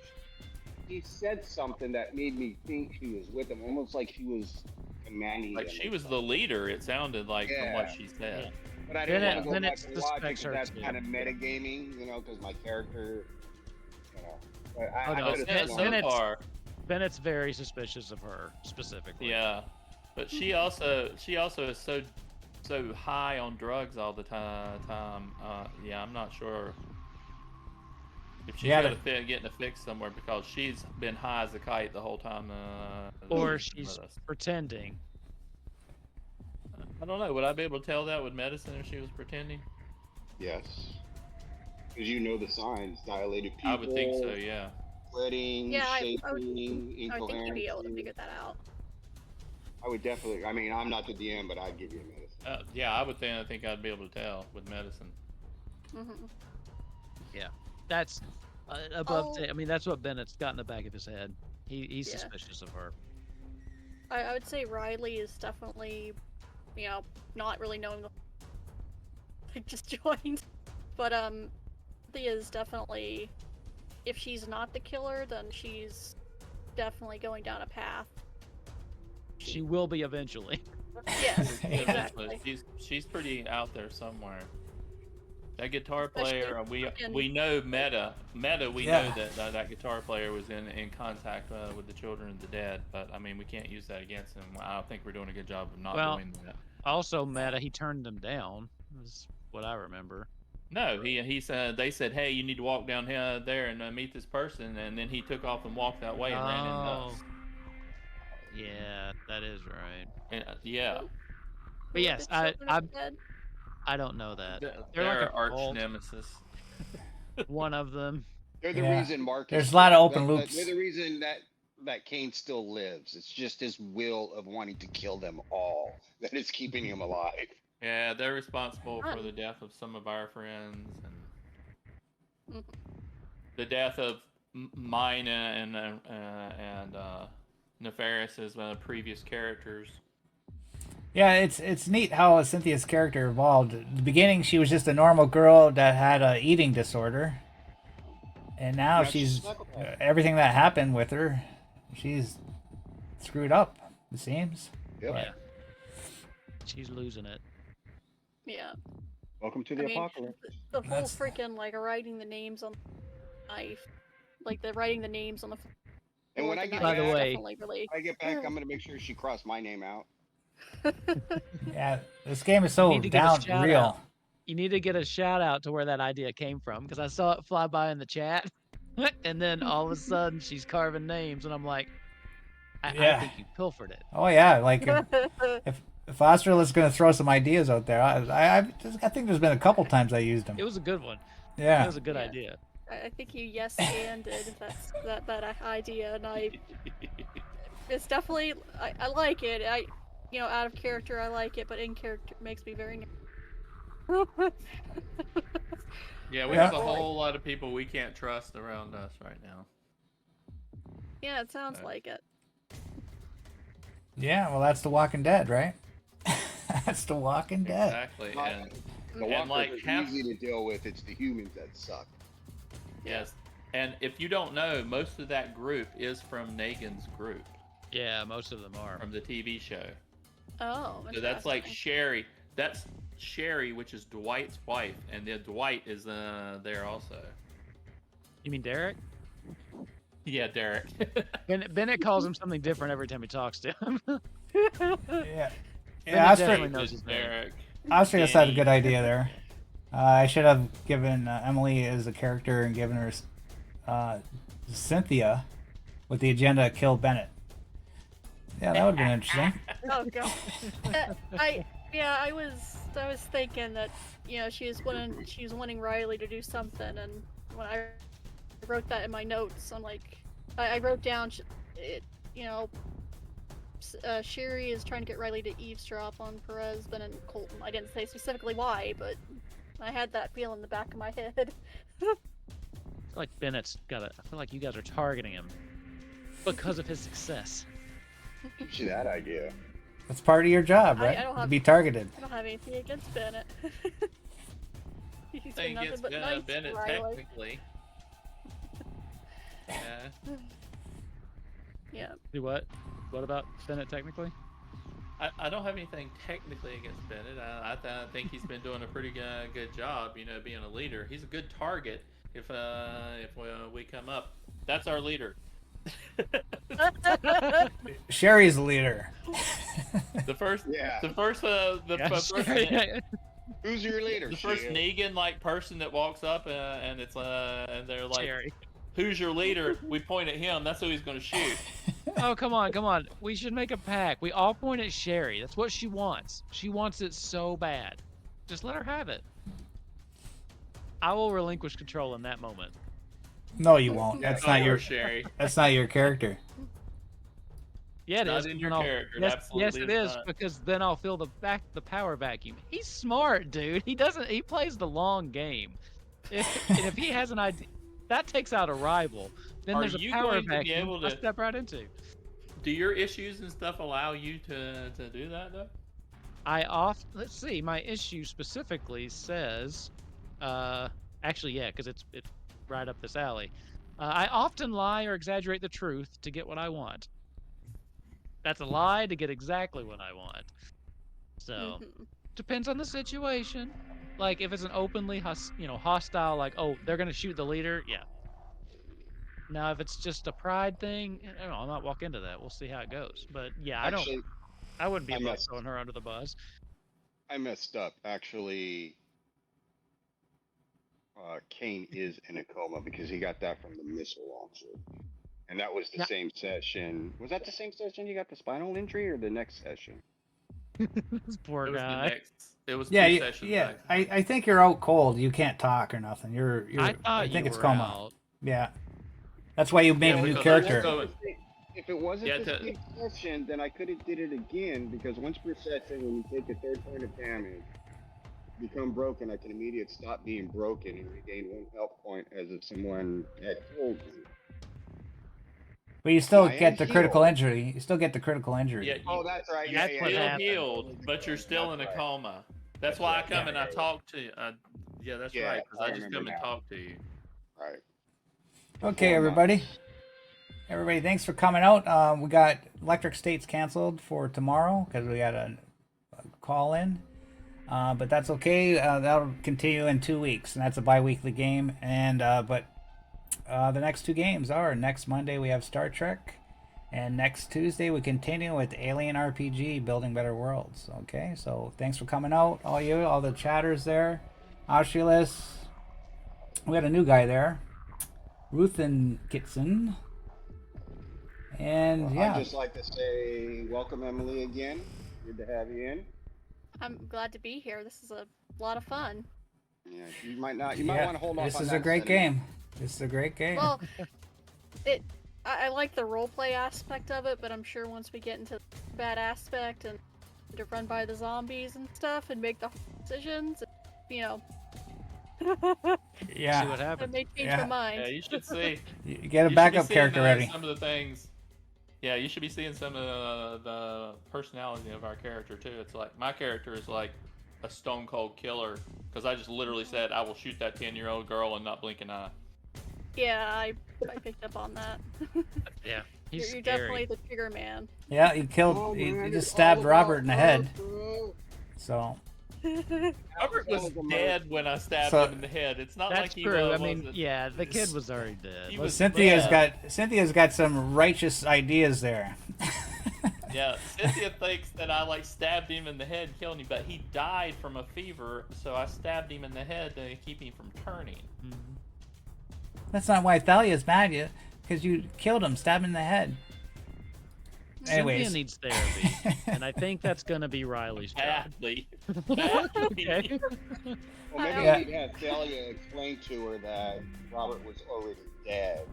he said something that made me think she was with him, almost like she was commanding like them she or was the something. leader. It sounded like from what Yeah. she said. But I didn't Then want to go it back and watch it suspects her because that's too. kind of metagaming, because my character, But Oh, no, could've Bennett- sworn- So Bennett's- far, Bennett's very suspicious of her specifically. yeah, but she also is so high on drugs all the time. Yeah, I'm not sure if she's Yeah, getting a fix somewhere because she's been high as a kite the whole time. Or with she's us. pretending. I don't know. Would I be able to tell that with medicine if she was pretending? Yes. Because you know the signs, dilated pupil, I would think so. Yeah. sweating, Yeah, I shaking, would think you'd incoherence. be able to figure that out. I would definitely. I mean, I'm not the DM, but I'd give you a medicine. Yeah, I would think. I think I'd be able to tell with medicine. Hmm. That's above. Oh. I mean, that's what Bennett's got in the back of his head. He's Yeah. suspicious of her. I would say Riley is definitely, not really knowing the I just joined. But Thea is definitely, if she's not the killer, then she's definitely going down a path. She will be eventually. Yes, Yeah, exactly. But she's pretty out there somewhere. That guitar Especially player, fucking- we know Meta. We Yeah. know that guitar player was in contact with the children of the dead. But I mean, we can't use that against him. I don't think we're doing a good job of not Well, doing that. Also, Meta, he turned them down. Is what I remember. No, he said they said, hey, you need to walk down here there and meet this person, and then he took off and walked that way and ran into us. Yeah, that is right. And, yeah, But yes, The children of I the dead? I don't know that. they're like a arch cult. nemesis. One of them. They're the Yeah. reason Marcus. There's a lot of open that- loops. They're the reason that Kane still lives. It's just his will of wanting to kill them all that is keeping him alive. Yeah, they're responsible for Fun. the death of some of our friends and Mhm. the death of mine and Nefarious' previous characters. Yeah, it's neat how Cynthia's character evolved. At the beginning, she was just a normal girl that had a eating disorder, and now Now she's she's a psychopath. everything that happened with her, she's screwed up. It seems. Yep. Yeah. She's losing it. Yeah. Welcome to the I mean, apocalypse. The whole That's- freaking writing the names on the knife, like the writing the names on the And when North I and get By the Night is way- definitely really. When I get back, I'm gonna make sure she crossed my name out. Yeah, this game is You so need to get a down shout real. out. You need to get a shout out to where that idea came from because I saw it fly by in the chat, and then all of a sudden she's carving names, and I'm like, I Yeah. think you pilfered it. Oh yeah, like if Austral is gonna throw some ideas out there, I think there's been a couple times I used them. It was a good one. It Yeah. was a good Yeah. idea. I think you yes anded that idea, and it's definitely I like it. Out of character I like it, but in character it makes me very. Yeah, we Yeah. have a whole lot of people we can't trust around us right now. Yeah, it sounds Okay. like it. Yeah, well that's The Walking Dead, right? That's The Walking Dead. Exactly. Not- And The And, walkers like, are half- easy to deal with. It's the humans that suck. yes. And if you don't know, most of that group is from Negan's group Yeah, most of them are. from the TV show. Oh, So that's like interesting. Sherry. That's Sherry, which is Dwight's wife, and then Dwight is there also. You mean Derek? Yeah, Derek. Bennett calls him something different every time he talks to him. Yeah. Bennett Yeah, definitely Austria, knows his name. Derek. Austria had a Danny. good idea there. I should have given Emily as a character and given her Cynthia with the agenda to kill Bennett. Yeah, that would have been interesting. Oh god. I was thinking that she was wanting Riley to do something, and when I wrote that in my notes, I'm like, I wrote down Sherry is trying to get Riley to eavesdrop on Perez, Ben, and Colton. I didn't say specifically why, but I had that feel in the back of my head. I feel like Bennett's got a. I feel like you guys are targeting him because of his success. Gives you that idea. That's part of your job, I right? don't To have- be targeted. I don't have anything against Bennett. He's been Thing nothing against but nice to Bennett, Riley. technically. Yeah. Yeah. Do what? What about Bennett technically? I don't have anything technically against Bennett. I think he's been doing a pretty good job, being a leader. He's a good target if we come up. That's our leader. Sherry's the leader. The first, Yeah. the first, Who's your leader? the first Shield? Negan person that walks up and it's and they're like, Jerry. "Who's your leader?" We point at him. That's who he's going to shoot. Oh, come on. We should make a pact. We all point at Sherry. That's what she wants. She wants it so bad. Just let her have it. I will relinquish control in that moment. No, you won't. That's Oh, not your. Sherry. That's not your character. Yeah, it Not is. in your then I'll- character. It Yes, absolutely it is is not. because then I'll feel the power vacuum. He's smart, dude. He plays the long game. And if he has an idea, that takes out a rival. Then Are there's a you power going to be vacuum able I to- step right into. Do your issues and stuff allow you to do that though? Let's see, my issue specifically says, actually, yeah, because it's right up this alley. I often lie or exaggerate the truth to get what I want. That's a lie to get exactly what I want. So Mhm. depends on the situation. Like if it's an openly hostile, like, oh, they're gonna shoot the leader, yeah. Now if it's just a pride thing, I don't know, I might walk into that. We'll see how it goes. But yeah, Actually, I wouldn't be I above messed- throwing her under the bus. I messed up. Actually, Kane is in a coma because he got that from the missile launcher. And that was the Yeah. same session. Was that the same session you got the spinal injury or the next session? This poor It was the guy. next. It was Yeah, two sessions yeah. back. I think you're out cold. You can't talk or nothing. You're. I thought think you it's were coma. out. Yeah. That's why you made Yeah, a new because character. also- If it wasn't Yeah, the same session, then I could have did it again because once per session, when you take a third point of damage, become broken, I can immediately stop being broken and regain 1 health point as if someone had killed me. But you still I get am the critical healed. injury. You still get the critical injury. Yeah, you, Oh, that's right. you That's what still happened. healed, but you're still in a That's right. coma. That's That's why I right. come Yeah, and I yeah, talk to you. Yeah, that's Yeah, right. Because I I just remember come and now. talk to you. Right. Okay, 4 everybody. months. Everybody, thanks for coming out. We got Electric States canceled for tomorrow because we got a call in. But that's okay. That'll continue in 2 weeks, and that's a bi-weekly game. And but The next two games are next Monday we have Star Trek, and next Tuesday we continue with Alien RPG Building Better Worlds. Okay, so thanks for coming out, all the chatters there. Oculus. We got a new guy there, Ruthen Kitson. And Well, I'd yeah, just like to say welcome, Emily, again. Good to have you in. I'm glad to be here. This is a lot of fun. Yeah, you might not. You might want to hold off. This on is that a great setting. game. This is a great game. Well, I like the roleplay aspect of it, but I'm sure once we get into the bad aspect and to run by the zombies and stuff and make the decisions, you know, See what yeah, I happens. may change Yeah. my mind. Yeah, you should see. you get a You should be backup seeing, character ready. Some of the things. Yeah, you should be seeing some of the personality of our character too. It's like my character is like a stone cold killer because I just literally said I will shoot that 10-year-old girl and not blink an eye. Yeah, I picked up on that. Yeah, he's You're scary. definitely the trigger man. Yeah, he killed. Oh, he man, just it's stabbed all Robert about in the head. love, bro. So Robert was dead when I stabbed So- him in the head. It's not That's like he true. I wasn't. mean, yeah, the kid was already dead. He Let's- was Cynthia's got some righteous ideas there. Yeah, Cynthia thinks that I like stabbed him in the head, and killed him, but he died from a fever, so I stabbed him in the head to keep him from turning. Mhm. That's not why Thalia's mad at you, because you killed him, stabbed him in the head. Cynthia Anyways. needs therapy, and I think that's gonna be Riley's job. Badly. Badly. Okay. Well, maybe Yeah. we'd have Thalia explain to her that Robert was already dead,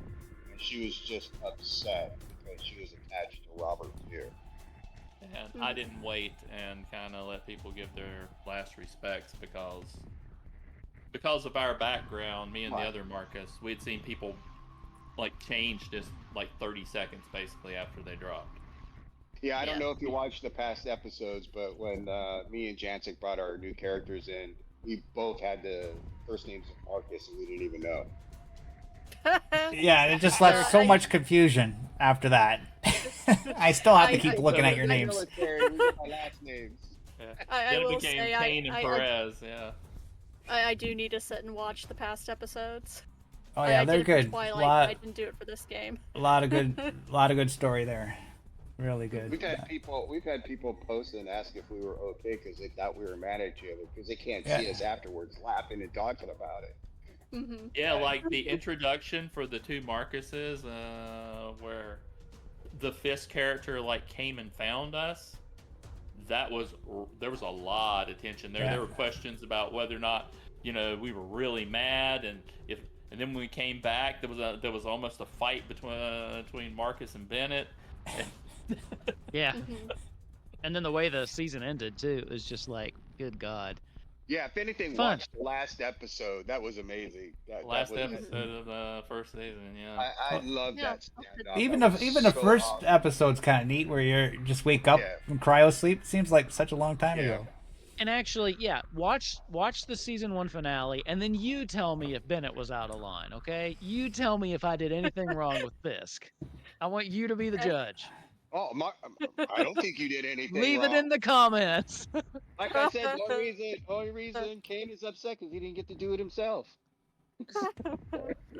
and she was just upset because she was attached to Robert here. And I didn't wait and kind of let people give their last respects because of our background. Me and the Right. other Marcus, we had seen people like change just like 30 seconds basically after they dropped. Yeah, I don't Yeah. know if you watched the past episodes, but when me and Jancic brought our new characters in, we both had the first names of Marcus, and we didn't even know. Yeah, it just left so much confusion after that. I still have to keep looking at your names. Military, we get my last names. Yeah. I Then it will became say, Kane and Perez. Yeah. I do need to sit and watch the past episodes. Oh yeah, I they're did it for good. Twilight, Lot, but I didn't do it for this game. a lot of good story there. Really good. We've had people post and ask if we were okay because they thought we were mad at you because they can't see Yeah. us afterwards laughing and talking about it. Hmm. Yeah, like the introduction for the two Marcuses, where the Fisk character like came and found us. There was a lot of tension there. Yeah. There were questions about whether or not we were really mad, and then when we came back, there was almost a fight between Marcus and Bennett. Yeah, Hmm. and then the way the season ended too is just like, good God. Yeah, if anything, Fun. watch the last episode. That was amazing. That Last was, episode of the first season, yeah. I love Yeah. that standoff. Even That the was so first awesome. episode's kind of neat, where you just wake up Yeah. from cryo sleep. It seems like such a long time Yeah. ago. And actually, yeah, watch the season 1 finale, and then you tell me if Bennett was out of line. Okay, you tell me if I did anything wrong with Fisk. I want you to be the judge. Oh, I don't think you did anything Leave wrong. it in the comments. Like I said, the only reason Kane is upset because he didn't get to do it himself.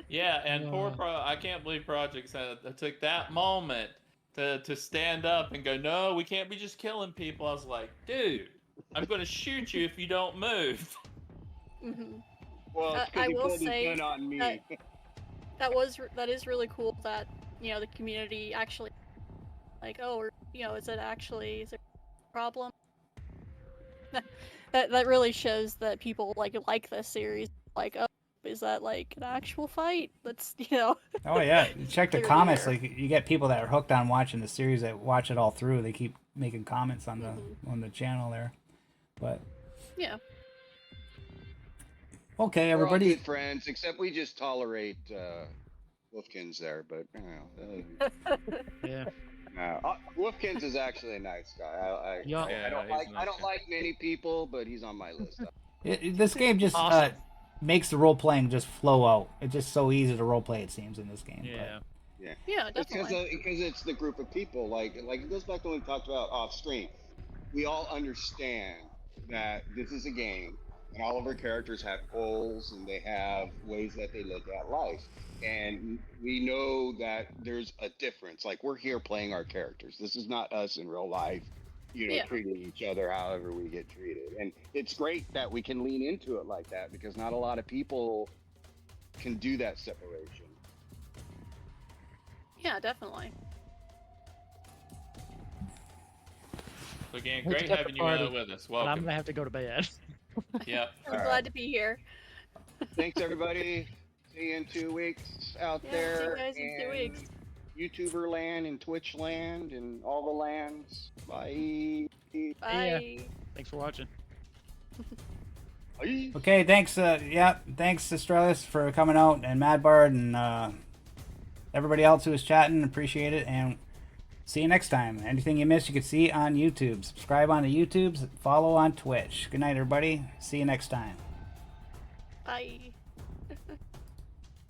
Yeah, and I can't believe Project took that moment to stand up and go, no, we can't be just killing people. I was like, dude, I'm going to shoot you if you don't move. Hmm. Well, it's 'cause I he will pulled his say gun on me. that- that is really cool that the community actually like, oh, or, is there a problem? that really shows that people like this series. Like, oh, is that like an actual fight? That's Oh yeah, you check the Here, comments. here. Like you get people that are hooked on watching the series that watch it all through. They keep making comments on the channel there. But yeah. okay, We're all everybody. good friends, except we just tolerate Wolfkins there. But Yeah. no, Wolfkins is actually a nice guy. Yeah. Yeah, I don't he's a like nice I don't guy. like many people, but he's on my list. This game just Awesome. makes the role playing just flow out. It's just so easy to role play. It seems in this game. Yeah. Yeah, It's definitely. because it's the group of people. Like it goes back to what we talked about off screen. We all understand that this is a game. And all of our characters have goals and they have ways that they look at life. And we know that there's a difference. Like we're here playing our characters. This is not us in real life, Yeah. treating each other however we get treated. And it's great that we can lean into it like that because not a lot of people can do that separation. Yeah, definitely. So again, Let's great get the having you party, with us. But I'm Welcome. gonna have to go to bed. Yep. I'm All glad right. to be here. Thanks, everybody. See you in 2 weeks out Yeah, there. see you guys in 2 weeks. YouTuber land and Twitch land and all the lands. Bye. Bye. Thanks for watching. Bye. Okay, thanks. Thanks, Australis, for coming out, and Madbard, and everybody else who was chatting. Appreciate it, and see you next time. Anything you missed, you can see on YouTube. Subscribe on the YouTubes. Follow on Twitch. Good night, everybody. See you next time. Bye.